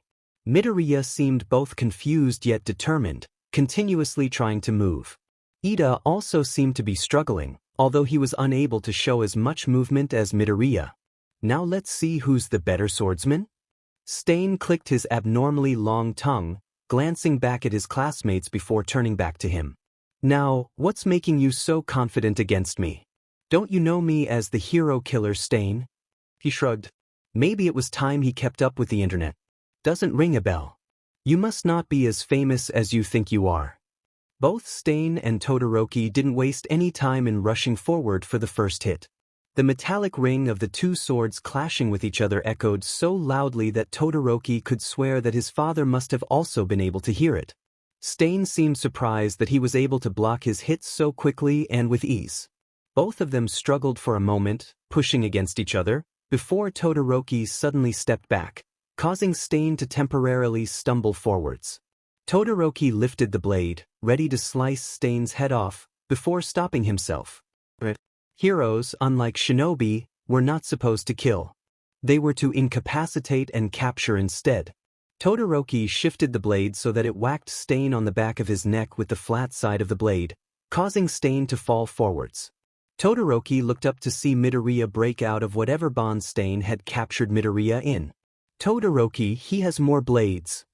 Midoriya seemed both confused yet determined, continuously trying to move. Ida also seemed to be struggling, although he was unable to show as much movement as Midoriya. Now let's see who's the better swordsman? Stain clicked his abnormally long tongue, glancing back at his classmates before turning back to him. Now, what's making you so confident against me? Don't you know me as the hero killer Stain? He shrugged. Maybe it was time he kept up with the internet. Doesn't ring a bell. You must not be as famous as you think you are. Both Stain and Todoroki didn't waste any time in rushing forward for the first hit. The metallic ring of the two swords clashing with each other echoed so loudly that Todoroki could swear that his father must have also been able to hear it. Stain seemed surprised that he was able to block his hits so quickly and with ease. Both of them struggled for a moment, pushing against each other, before Todoroki suddenly stepped back, causing Stain to temporarily stumble forwards. Todoroki lifted the blade, ready to slice Stain's head off, before stopping himself. Heroes, unlike shinobi, were not supposed to kill. They were to incapacitate and capture instead. Todoroki shifted the blade so that it whacked Stain on the back of his neck with the flat side of the blade, causing Stain to fall forwards. Todoroki looked up to see Midoriya break out of whatever bond Stain had captured Midoriya in. Todoroki, he has more blades.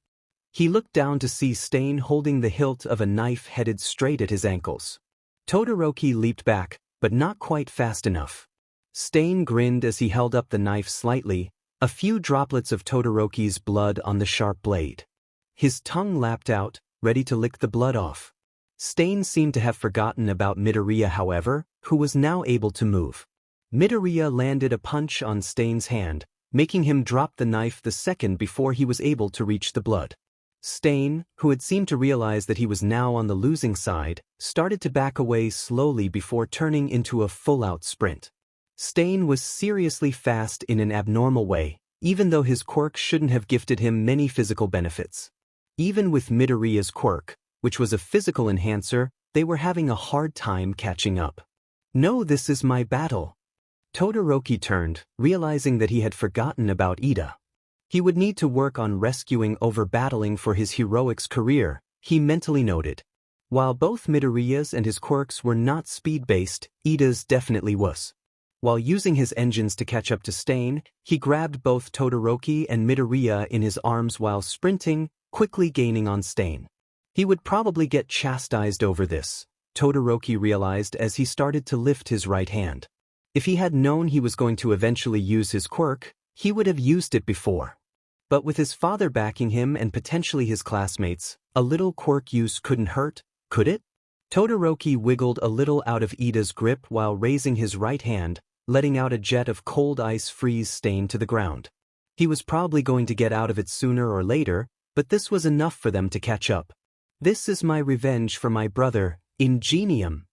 He looked down to see Stain holding the hilt of a knife headed straight at his ankles. Todoroki leaped back, but not quite fast enough. Stain grinned as he held up the knife slightly, a few droplets of Todoroki's blood on the sharp blade. His tongue lapped out, ready to lick the blood off. Stain seemed to have forgotten about Midoriya, however, who was now able to move. Midoriya landed a punch on Stain's hand, making him drop the knife the second before he was able to reach the blood. Stain, who had seemed to realize that he was now on the losing side, started to back away slowly before turning into a full-out sprint. Stain was seriously fast in an abnormal way, even though his quirk shouldn't have gifted him many physical benefits. Even with Midoriya's quirk, which was a physical enhancer, they were having a hard time catching up. No, this is my battle. Todoroki turned, realizing that he had forgotten about Ida. He would need to work on rescuing over battling for his heroics career, he mentally noted. While both Midoriya's and his quirks were not speed-based, Ida's definitely was. While using his engines to catch up to Stain, he grabbed both Todoroki and Midoriya in his arms while sprinting, quickly gaining on Stain. He would probably get chastised over this, Todoroki realized as he started to lift his right hand. If he had known he was going to eventually use his quirk, he would have used it before. But with his father backing him and potentially his classmates, a little quirk use couldn't hurt, could it? Todoroki wiggled a little out of Ida's grip while raising his right hand, letting out a jet of cold ice freeze Stain to the ground. He was probably going to get out of it sooner or later, but this was enough for them to catch up. This is my revenge for my brother, Ingenium.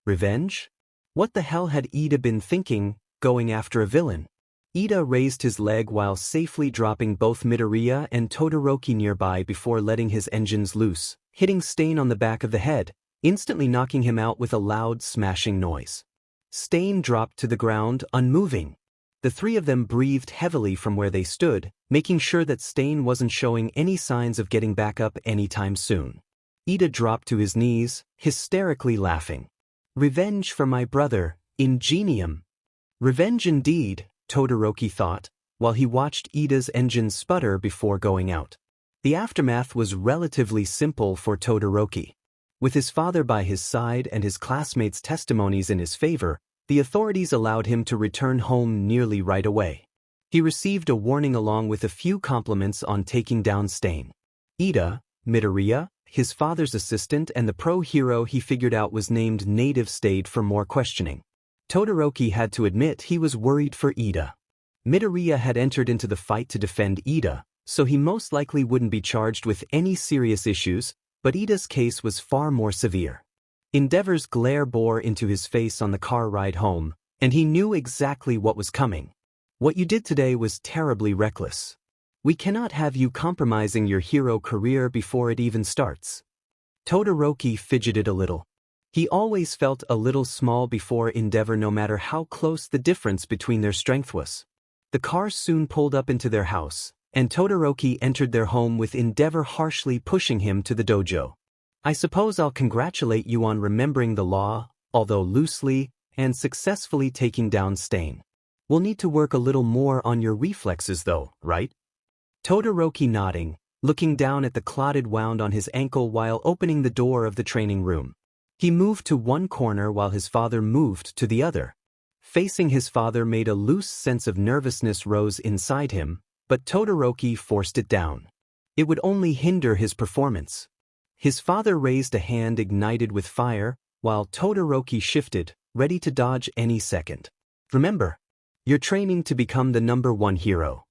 Revenge? What the hell had Ida been thinking, going after a villain? Ida raised his leg while safely dropping both Midoriya and Todoroki nearby before letting his engines loose, hitting Stain on the back of the head, instantly knocking him out with a loud smashing noise. Stain dropped to the ground, unmoving. The three of them breathed heavily from where they stood, making sure that Stain wasn't showing any signs of getting back up anytime soon. Ida dropped to his knees, hysterically laughing. Revenge for my brother, ingenium. Revenge indeed, Todoroki thought, while he watched Ida's engine sputter before going out. The aftermath was relatively simple for Todoroki. With his father by his side and his classmates' testimonies in his favor, the authorities allowed him to return home nearly right away. He received a warning along with a few compliments on taking down Stain. Ida, Midoriya, his father's assistant and the pro-hero he figured out was named Native stayed for more questioning. Todoroki had to admit he was worried for Ida. Midoriya had entered into the fight to defend Ida, so he most likely wouldn't be charged with any serious issues, but Ida's case was far more severe. Endeavor's glare bore into his face on the car ride home, and he knew exactly what was coming. What you did today was terribly reckless. We cannot have you compromising your hero career before it even starts. Todoroki fidgeted a little. He always felt a little small before Endeavor no matter how close the difference between their strength was. The car soon pulled up into their house, and Todoroki entered their home with Endeavor harshly pushing him to the dojo. I suppose I'll congratulate you on remembering the law, although loosely, and successfully taking down Stain. We'll need to work a little more on your reflexes though, right? Todoroki nodding, looking down at the clotted wound on his ankle while opening the door of the training room. He moved to one corner while his father moved to the other. Facing his father made a loose sense of nervousness rose inside him, but Todoroki forced it down. It would only hinder his performance. His father raised a hand ignited with fire, while Todoroki shifted, ready to dodge any second. Remember, you're training to become the #1 hero.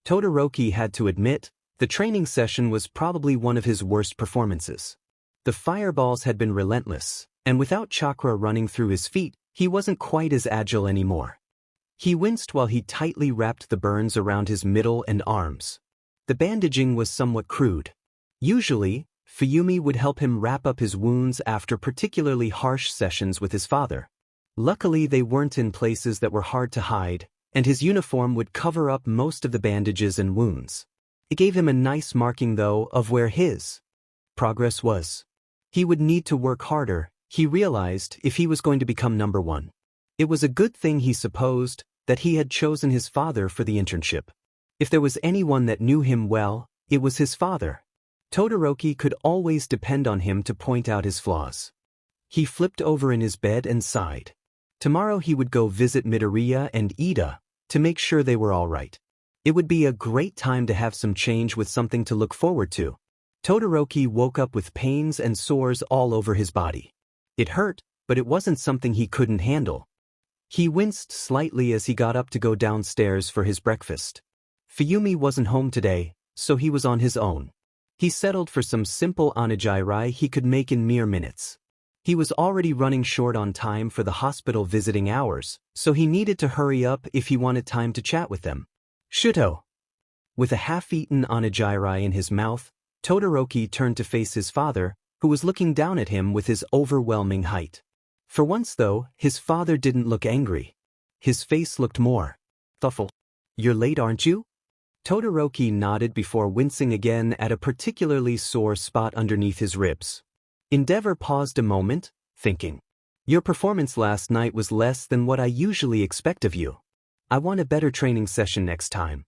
Todoroki had to admit, the training session was probably one of his worst performances. The fireballs had been relentless, and without chakra running through his feet, he wasn't quite as agile anymore. He winced while he tightly wrapped the burns around his middle and arms. The bandaging was somewhat crude. Usually, Fuyumi would help him wrap up his wounds after particularly harsh sessions with his father. Luckily they weren't in places that were hard to hide, and his uniform would cover up most of the bandages and wounds. It gave him a nice marking though of where his progress was. He would need to work harder, he realized, if he was going to become #1. It was a good thing, he supposed, that he had chosen his father for the internship. If there was anyone that knew him well, it was his father. Todoroki could always depend on him to point out his flaws. He flipped over in his bed and sighed. Tomorrow he would go visit Midoriya and Ida to make sure they were all right. It would be a great time to have some change with something to look forward to. Todoroki woke up with pains and sores all over his body. It hurt, but it wasn't something he couldn't handle. He winced slightly as he got up to go downstairs for his breakfast. Fuyumi wasn't home today, so he was on his own. He settled for some simple onigiri he could make in mere minutes. He was already running short on time for the hospital visiting hours, so he needed to hurry up if he wanted time to chat with them. Shuto. With a half-eaten onigiri in his mouth, Todoroki turned to face his father, who was looking down at him with his overwhelming height. For once though, his father didn't look angry. His face looked more thoughtful. You're late, aren't you? Todoroki nodded before wincing again at a particularly sore spot underneath his ribs. Endeavor paused a moment, thinking. Your performance last night was less than what I usually expect of you. I want a better training session next time.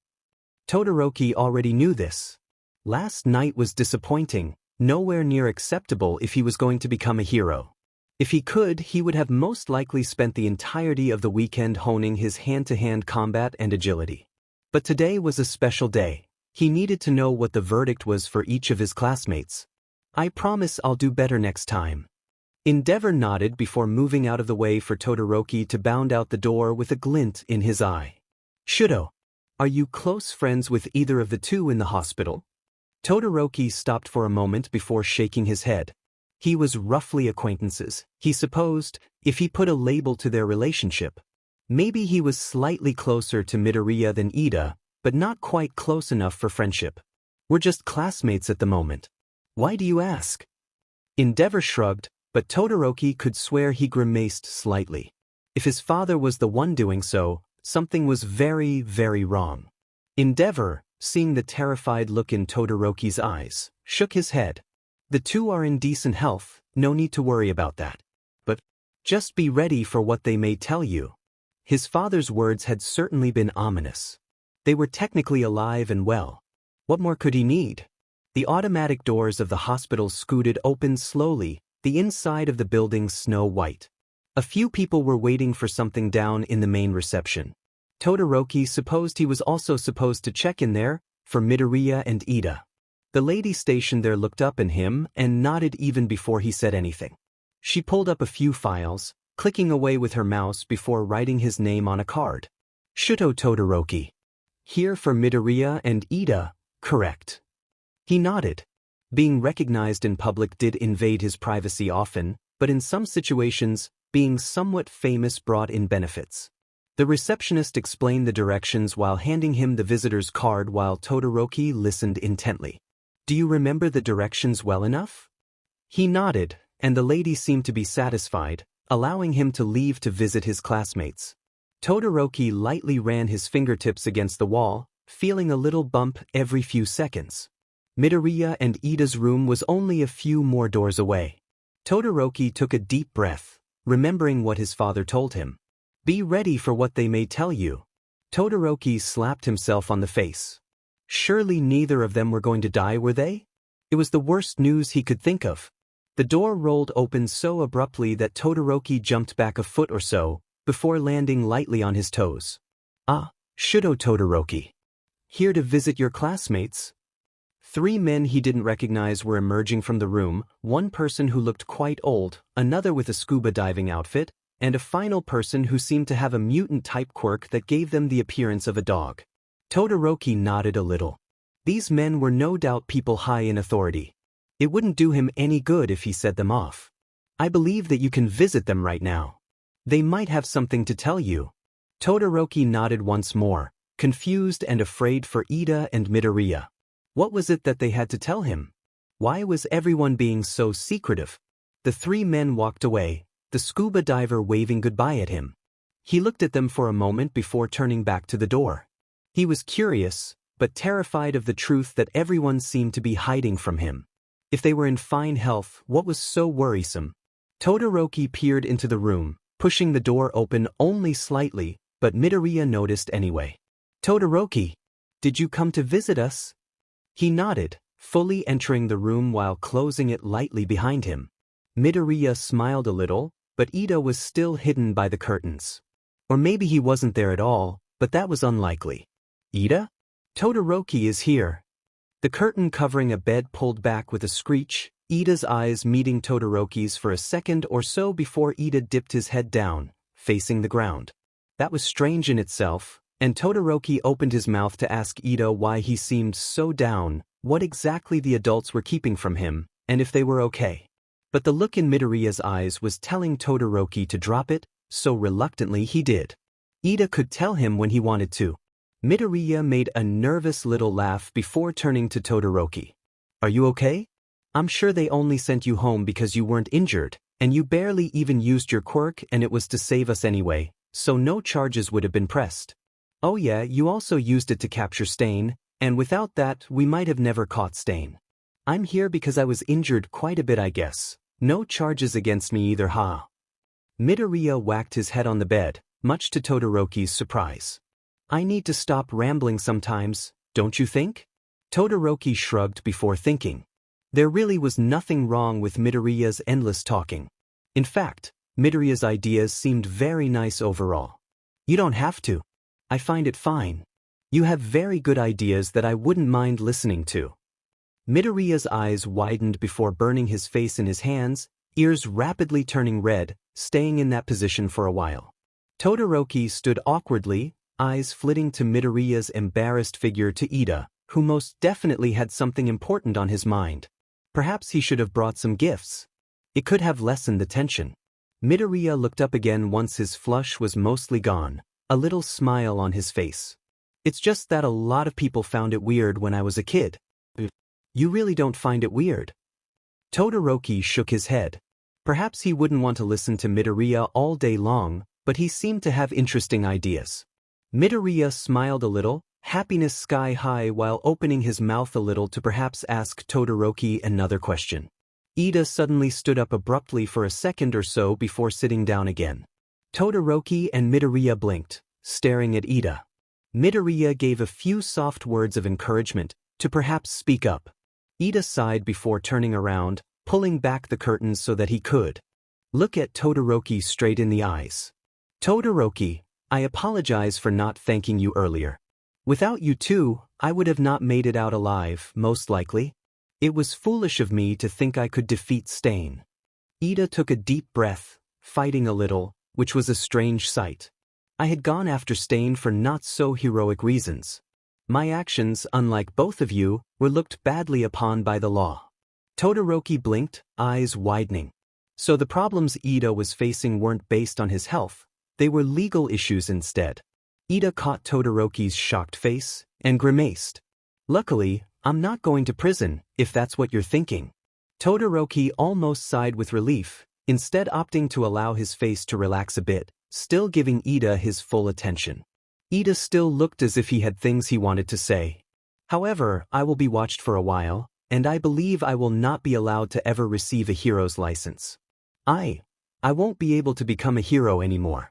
Todoroki already knew this. Last night was disappointing, nowhere near acceptable if he was going to become a hero. If he could, he would have most likely spent the entirety of the weekend honing his hand-to-hand combat and agility. But today was a special day. He needed to know what the verdict was for each of his classmates. I promise I'll do better next time. Endeavor nodded before moving out of the way for Todoroki to bound out the door with a glint in his eye. Shuto, are you close friends with either of the two in the hospital? Todoroki stopped for a moment before shaking his head. He was roughly acquaintances, he supposed, if he put a label to their relationship. Maybe he was slightly closer to Midoriya than Ida, but not quite close enough for friendship. We're just classmates at the moment. Why do you ask? Endeavor shrugged, but Todoroki could swear he grimaced slightly. If his father was the one doing so, Something was very, very wrong. Endeavor, seeing the terrified look in Todoroki's eyes, shook his head. The two are in decent health, no need to worry about that. But just be ready for what they may tell you. His father's words had certainly been ominous. They were technically alive and well. What more could he need? The automatic doors of the hospital scooted open slowly, the inside of the building snow-white. A few people were waiting for something down in the main reception. Todoroki supposed he was also supposed to check in there, for Midoriya and Ida. The lady stationed there looked up at him and nodded even before he said anything. She pulled up a few files, clicking away with her mouse before writing his name on a card. Shuto Todoroki. Here for Midoriya and Ida, correct. He nodded. Being recognized in public did invade his privacy often, but in some situations, being somewhat famous brought in benefits. The receptionist explained the directions while handing him the visitor's card while Todoroki listened intently. Do you remember the directions well enough? He nodded, and the lady seemed to be satisfied, allowing him to leave to visit his classmates. Todoroki lightly ran his fingertips against the wall, feeling a little bump every few seconds. Midoriya and Ida's room was only a few more doors away. Todoroki took a deep breath, remembering what his father told him. Be ready for what they may tell you. Todoroki slapped himself on the face. Surely neither of them were going to die, were they? It was the worst news he could think of. The door rolled open so abruptly that Todoroki jumped back a foot or so, before landing lightly on his toes. Ah, Shuto Todoroki. Here to visit your classmates? 3 men he didn't recognize were emerging from the room, one person who looked quite old, another with a scuba diving outfit, and a final person who seemed to have a mutant-type quirk that gave them the appearance of a dog. Todoroki nodded a little. These men were no doubt people high in authority. It wouldn't do him any good if he set them off. I believe that you can visit them right now. They might have something to tell you. Todoroki nodded once more, confused and afraid for Ida and Midoriya. What was it that they had to tell him? Why was everyone being so secretive? The 3 men walked away, the scuba diver waving goodbye at him. He looked at them for a moment before turning back to the door. He was curious, but terrified of the truth that everyone seemed to be hiding from him. If they were in fine health, what was so worrisome? Todoroki peered into the room, pushing the door open only slightly, but Midoriya noticed anyway. Todoroki, did you come to visit us? He nodded, fully entering the room while closing it lightly behind him. Midoriya smiled a little, but Ida was still hidden by the curtains. Or maybe he wasn't there at all, but that was unlikely. Ida? Todoroki is here. The curtain covering a bed pulled back with a screech, Ida's eyes meeting Todoroki's for a second or so before Ida dipped his head down, facing the ground. That was strange in itself, and Todoroki opened his mouth to ask Ida why he seemed so down, what exactly the adults were keeping from him, and if they were okay. But the look in Midoriya's eyes was telling Todoroki to drop it, so reluctantly he did. Ida could tell him when he wanted to. Midoriya made a nervous little laugh before turning to Todoroki. Are you okay? I'm sure they only sent you home because you weren't injured, and you barely even used your quirk and it was to save us anyway, so no charges would have been pressed. Oh yeah, you also used it to capture Stain, and without that we might have never caught Stain. I'm here because I was injured quite a bit, I guess. No charges against me either, ha. Midoriya whacked his head on the bed, much to Todoroki's surprise. I need to stop rambling sometimes, don't you think? Todoroki shrugged before thinking. There really was nothing wrong with Midoriya's endless talking. In fact, Midoriya's ideas seemed very nice overall. You don't have to. I find it fine. You have very good ideas that I wouldn't mind listening to. Midoriya's eyes widened before burning his face in his hands, ears rapidly turning red, staying in that position for a while. Todoroki stood awkwardly, eyes flitting to Midoriya's embarrassed figure to Ida, who most definitely had something important on his mind. Perhaps he should have brought some gifts. It could have lessened the tension. Midoriya looked up again once his flush was mostly gone, a little smile on his face. It's just that a lot of people found it weird when I was a kid. You really don't find it weird? Todoroki shook his head. Perhaps he wouldn't want to listen to Midoriya all day long, but he seemed to have interesting ideas. Midoriya smiled a little, happiness sky high while opening his mouth a little to perhaps ask Todoroki another question. Ida suddenly stood up abruptly for a second or so before sitting down again. Todoroki and Midoriya blinked, staring at Ida. Midoriya gave a few soft words of encouragement, to perhaps speak up. Ida sighed before turning around, pulling back the curtains so that he could look at Todoroki straight in the eyes. Todoroki, I apologize for not thanking you earlier. Without you two, I would have not made it out alive, most likely. It was foolish of me to think I could defeat Stain. Ida took a deep breath, fighting a little, which was a strange sight. I had gone after Stain for not so heroic reasons. My actions, unlike both of you, were looked badly upon by the law. Todoroki blinked, eyes widening. So the problems Ida was facing weren't based on his health, they were legal issues instead. Ida caught Todoroki's shocked face, and grimaced. Luckily, I'm not going to prison, if that's what you're thinking. Todoroki almost sighed with relief, instead opting to allow his face to relax a bit, still giving Ida his full attention. Ida still looked as if he had things he wanted to say. However, I will be watched for a while, and I believe I will not be allowed to ever receive a hero's license. I won't be able to become a hero anymore.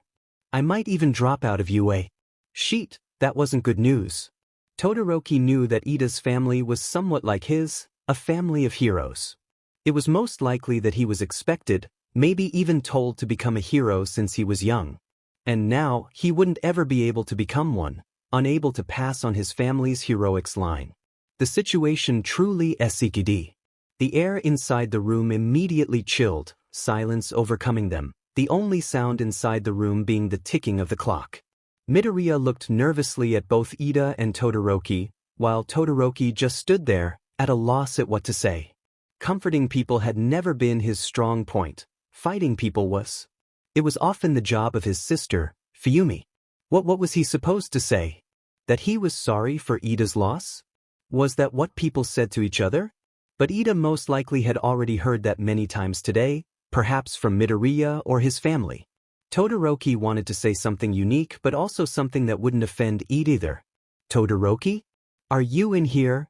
I might even drop out of UA. Sheet, that wasn't good news. Todoroki knew that Ida's family was somewhat like his, a family of heroes. It was most likely that he was expected, maybe even told to become a hero since he was young. And now, he wouldn't ever be able to become one, unable to pass on his family's heroics line. The situation truly SCKD. The air inside the room immediately chilled, silence overcoming them, the only sound inside the room being the ticking of the clock. Midoriya looked nervously at both Ida and Todoroki, while Todoroki just stood there, at a loss at what to say. Comforting people had never been his strong point. Fighting people was. It was often the job of his sister, Fuyumi. What was he supposed to say? That he was sorry for Ida's loss? Was that what people said to each other? But Ida most likely had already heard that many times today, perhaps from Midoriya or his family. Todoroki wanted to say something unique but also something that wouldn't offend Ida either. Todoroki? Are you in here?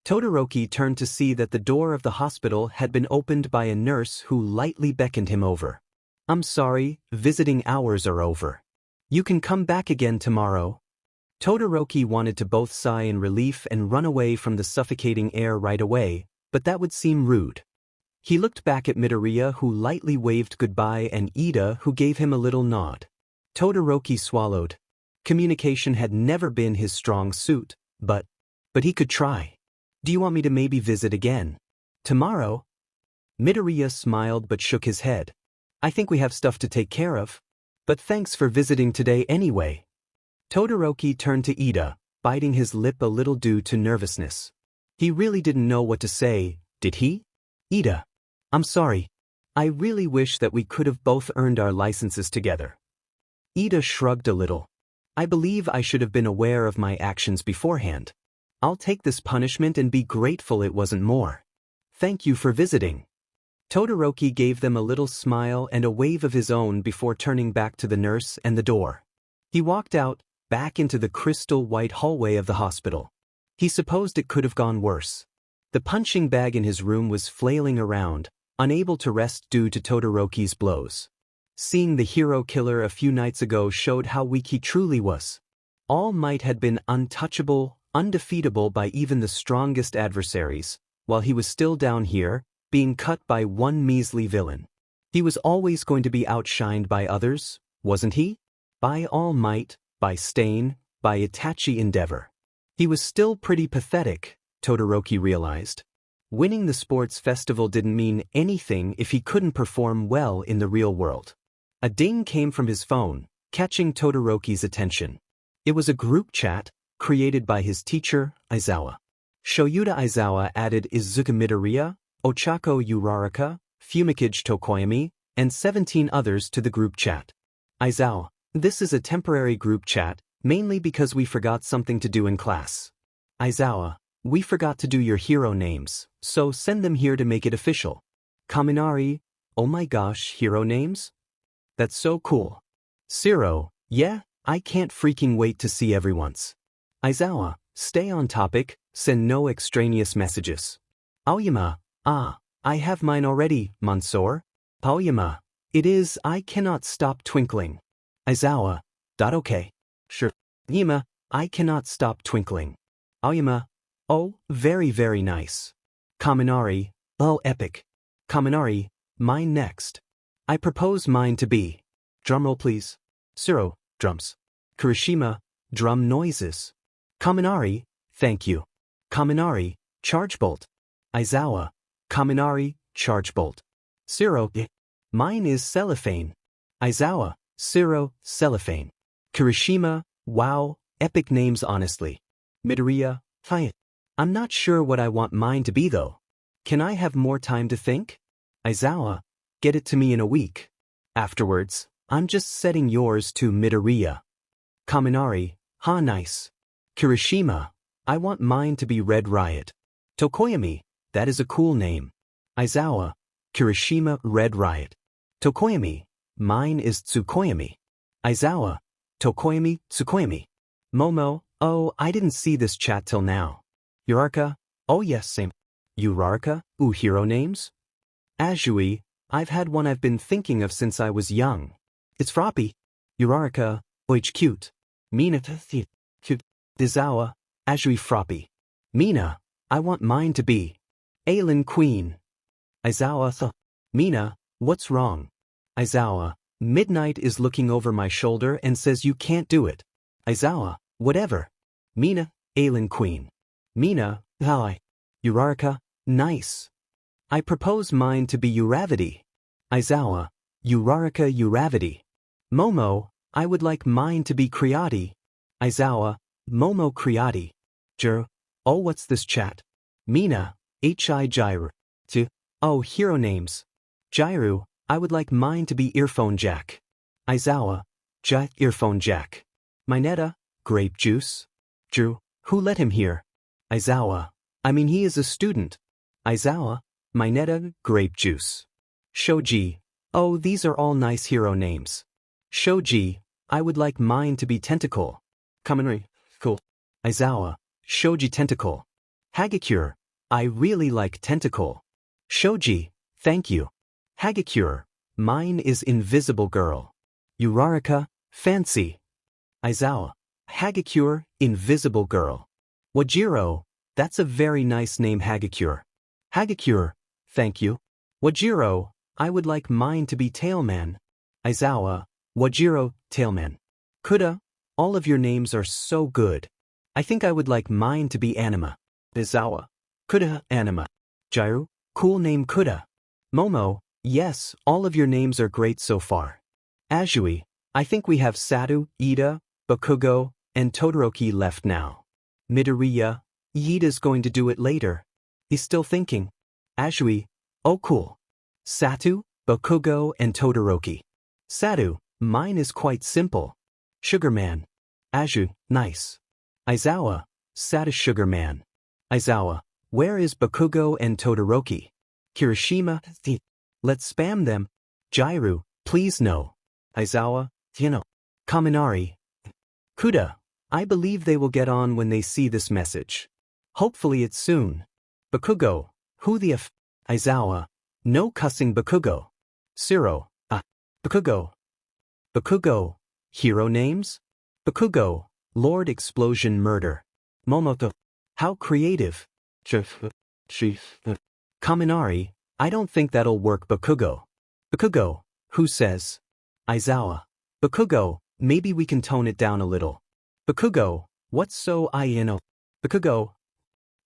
Todoroki turned to see that the door of the hospital had been opened by a nurse who lightly beckoned him over. I'm sorry, visiting hours are over. You can come back again tomorrow. Todoroki wanted to both sigh in relief and run away from the suffocating air right away, but that would seem rude. He looked back at Midoriya who lightly waved goodbye and Ida who gave him a little nod. Todoroki swallowed. Communication had never been his strong suit, but he could try. Do you want me to maybe visit again? Tomorrow? Midoriya smiled but shook his head. I think we have stuff to take care of. But thanks for visiting today anyway. Todoroki turned to Ida, biting his lip a little due to nervousness. He really didn't know what to say, did he? Ida. I'm sorry. I really wish that we could have both earned our licenses together. Ida shrugged a little. I believe I should have been aware of my actions beforehand. I'll take this punishment and be grateful it wasn't more. Thank you for visiting. Todoroki gave them a little smile and a wave of his own before turning back to the nurse and the door. He walked out, back into the crystal white hallway of the hospital. He supposed it could have gone worse. The punching bag in his room was flailing around, unable to rest due to Todoroki's blows. Seeing the hero killer a few nights ago showed how weak he truly was. All Might had been untouchable, undefeatable by even the strongest adversaries, while he was still down here, being cut by one measly villain. He was always going to be outshined by others, wasn't he? By All Might, by Stain, by Itachi Endeavor. He was still pretty pathetic, Todoroki realized. Winning the sports festival didn't mean anything if he couldn't perform well in the real world. A ding came from his phone, catching Todoroki's attention. It was a group chat, created by his teacher, Aizawa. Shoyuta Aizawa added Izuka Midoriya, Ochako Uraraka, Fumikage Tokoyami, and 17 others to the group chat. Aizawa, this is a temporary group chat, mainly because we forgot something to do in class. Aizawa, we forgot to do your hero names, so send them here to make it official. Kaminari, oh my gosh, hero names? That's so cool. Zero, yeah, I can't freaking wait to see everyone's. Aizawa, stay on topic, send no extraneous messages. Aoyama, I have mine already, Mansoor. Aoyama, it is, I cannot stop twinkling. Aizawa, okay. Sure. Yima, I cannot stop twinkling. Aoyama, oh, very very nice. Kaminari, oh epic. Kaminari, mine next. I propose mine to be. Drumroll please. Suro, drums. Kirishima, drum noises. Kaminari, thank you. Kaminari, charge bolt. Aizawa, Kaminari, charge bolt. Suro, mine is cellophane. Aizawa, Suro, cellophane. Kirishima, wow, epic names honestly. Midoriya, hi. I'm not sure what I want mine to be though. Can I have more time to think? Aizawa, get it to me in a week. Afterwards, I'm just setting yours to Midoriya. Kaminari, ha nice. Kirishima, I want mine to be Red Riot. Tokoyami, that is a cool name. Aizawa, Kirishima Red Riot. Tokoyami, mine is Tsukoyami. Aizawa, Tokoyami Tsukoyami. Momo, oh, I didn't see this chat till now. Uraraka, oh yes same. Uraraka, hero names? Azui, I've had one I've been thinking of since I was young. It's Froppy. Uraraka, cute. Mina, cute. Dizawa, Azui Froppy. Mina, I want mine to be. Ailin Queen. Aizawa, Mina, what's wrong? Aizawa, Midnight is looking over my shoulder and says you can't do it. Aizawa, whatever. Mina, Ailin Queen. Mina, hi. Uraraka, nice. I propose mine to be Uravity. Aizawa, Uraraka Uravity. Momo, I would like mine to be Creati. Aizawa, Momo Creati. Jiro, oh what's this chat? Mina, Hi Jiru. Oh hero names. Jiru, I would like mine to be Earphone Jack. Aizawa, Earphone Jack. Mineta, Grape Juice. Jiro, who let him here? Aizawa, I mean he is a student. Aizawa, Mineta, Grape Juice. Shoji, oh these are all nice hero names. Shoji, I would like mine to be Tentacle. Kaminari, cool. Aizawa, Shoji Tentacle. Hagakure, I really like Tentacle. Shoji, thank you. Hagakure, mine is Invisible Girl. Uraraka, Fancy. Aizawa, Hagakure, Invisible Girl. Wajiro, that's a very nice name Hagakure. Hagakure, thank you. Wajiro, I would like mine to be Tailman. Aizawa, Wajiro, Tailman. Kuda, all of your names are so good. I think I would like mine to be Anima. Aizawa, Kuda, Anima. Jiru, cool name Kuda. Momo, yes, all of your names are great so far. Azui, I think we have Satu, Ida, Bakugo, and Todoroki left now. Midoriya, Ida's going to do it later. He's still thinking. Azui, oh cool. Satu, Bakugo, and Todoroki. Satu, mine is quite simple. Sugarman. Azui, nice. Aizawa, Satu Sugarman. Aizawa, where is Bakugo and Todoroki? Kirishima, let's spam them. Jiru, please no. Aizawa, Kaminari. Kuda, I believe they will get on when they see this message. Hopefully it's soon. Bakugo, who the f... Aizawa, no cussing Bakugo. Suro, Bakugo. Bakugo, hero names? Bakugo, Lord Explosion Murder. Momoto, how creative. Kaminari, I don't think that'll work Bakugo. Bakugo, who says? Aizawa. Bakugo, maybe we can tone it down a little. Bakugo, what's so Bakugo.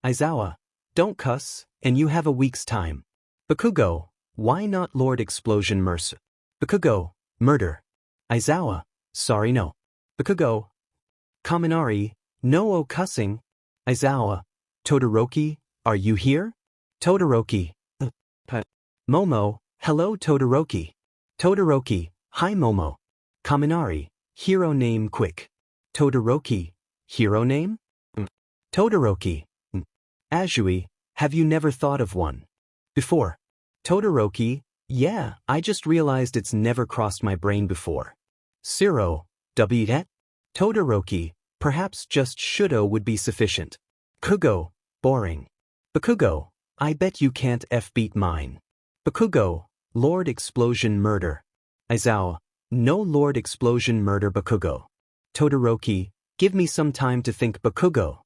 Aizawa, don't cuss, and you have a week's time. Bakugo, why not Lord Explosion Mercer? Bakugo, murder. Aizawa, sorry no. Bakugo. Kaminari, no cussing. Aizawa, Todoroki, are you here? Todoroki. Momo, hello Todoroki. Todoroki, hi Momo. Kaminari, hero name quick. Todoroki, hero name? Todoroki. Azui, have you never thought of one before? Todoroki, yeah, I just realized it's never crossed my brain before. Siro, W. Todoroki, perhaps just Shudo would be sufficient. Bakugo, boring. Bakugo, I bet you can't beat mine. Bakugo, Lord Explosion Murder. Aizawa, no Lord Explosion Murder Bakugo. Todoroki, give me some time to think Bakugo.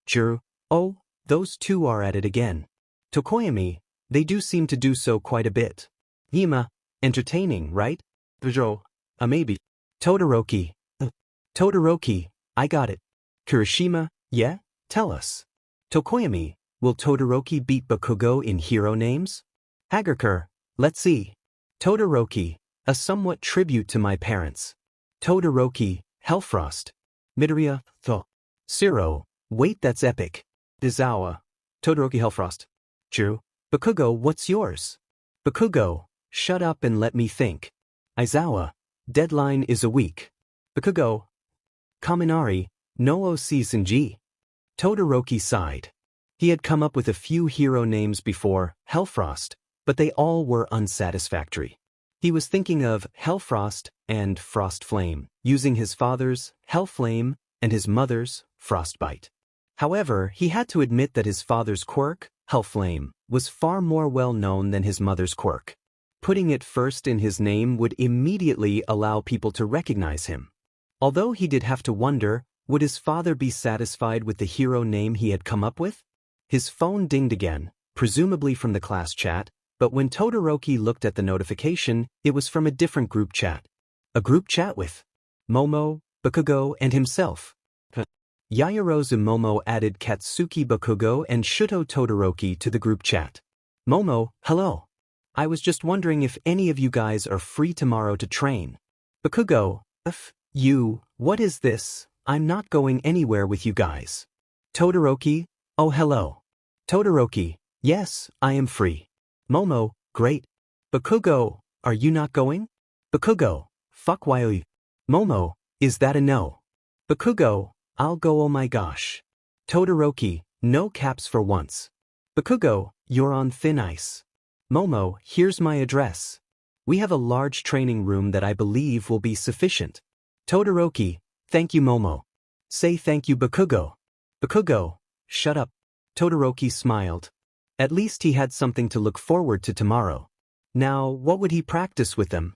Juru, oh, those two are at it again. Tokoyami, they do seem to do so quite a bit. Yima, entertaining, right? Bujo, maybe. Todoroki. Todoroki, I got it. Kirishima, yeah? Tell us. Tokoyami, will Todoroki beat Bakugo in hero names? Hagakure, let's see. Todoroki, a somewhat tribute to my parents. Todoroki, Hellfrost. Midoriya, Zero, wait, that's epic. Aizawa, Todoroki Hellfrost. Juru, Bakugo, what's yours? Bakugo, shut up and let me think. Aizawa, deadline is a week. Bakugo, Kaminari, no Osenji. Todoroki sighed. He had come up with a few hero names before, Hellfrost, but they all were unsatisfactory. He was thinking of Hellfrost and Frostflame, using his father's Hellflame and his mother's Frostbite. However, he had to admit that his father's quirk, Hellflame, was far more well known than his mother's quirk. Putting it first in his name would immediately allow people to recognize him. Although he did have to wonder, would his father be satisfied with the hero name he had come up with? His phone dinged again, presumably from the class chat, but when Todoroki looked at the notification, it was from a different group chat. A group chat with Momo, Bakugo, and himself. Yaoyorozu Momo added Katsuki Bakugo and Shuto Todoroki to the group chat. Momo, hello. I was just wondering if any of you guys are free tomorrow to train. Bakugo, what is this? I'm not going anywhere with you guys. Todoroki, oh hello. Todoroki, yes, I am free. Momo, great. Bakugo, are you not going? Bakugo, fuck why. Momo, is that a no? Bakugo, I'll go, oh my gosh. Todoroki, no caps for once. Bakugo, you're on thin ice. Momo, here's my address. We have a large training room that I believe will be sufficient. Todoroki, thank you Momo. Say thank you Bakugo. Bakugo, shut up. Todoroki smiled. At least he had something to look forward to tomorrow. Now, what would he practice with them?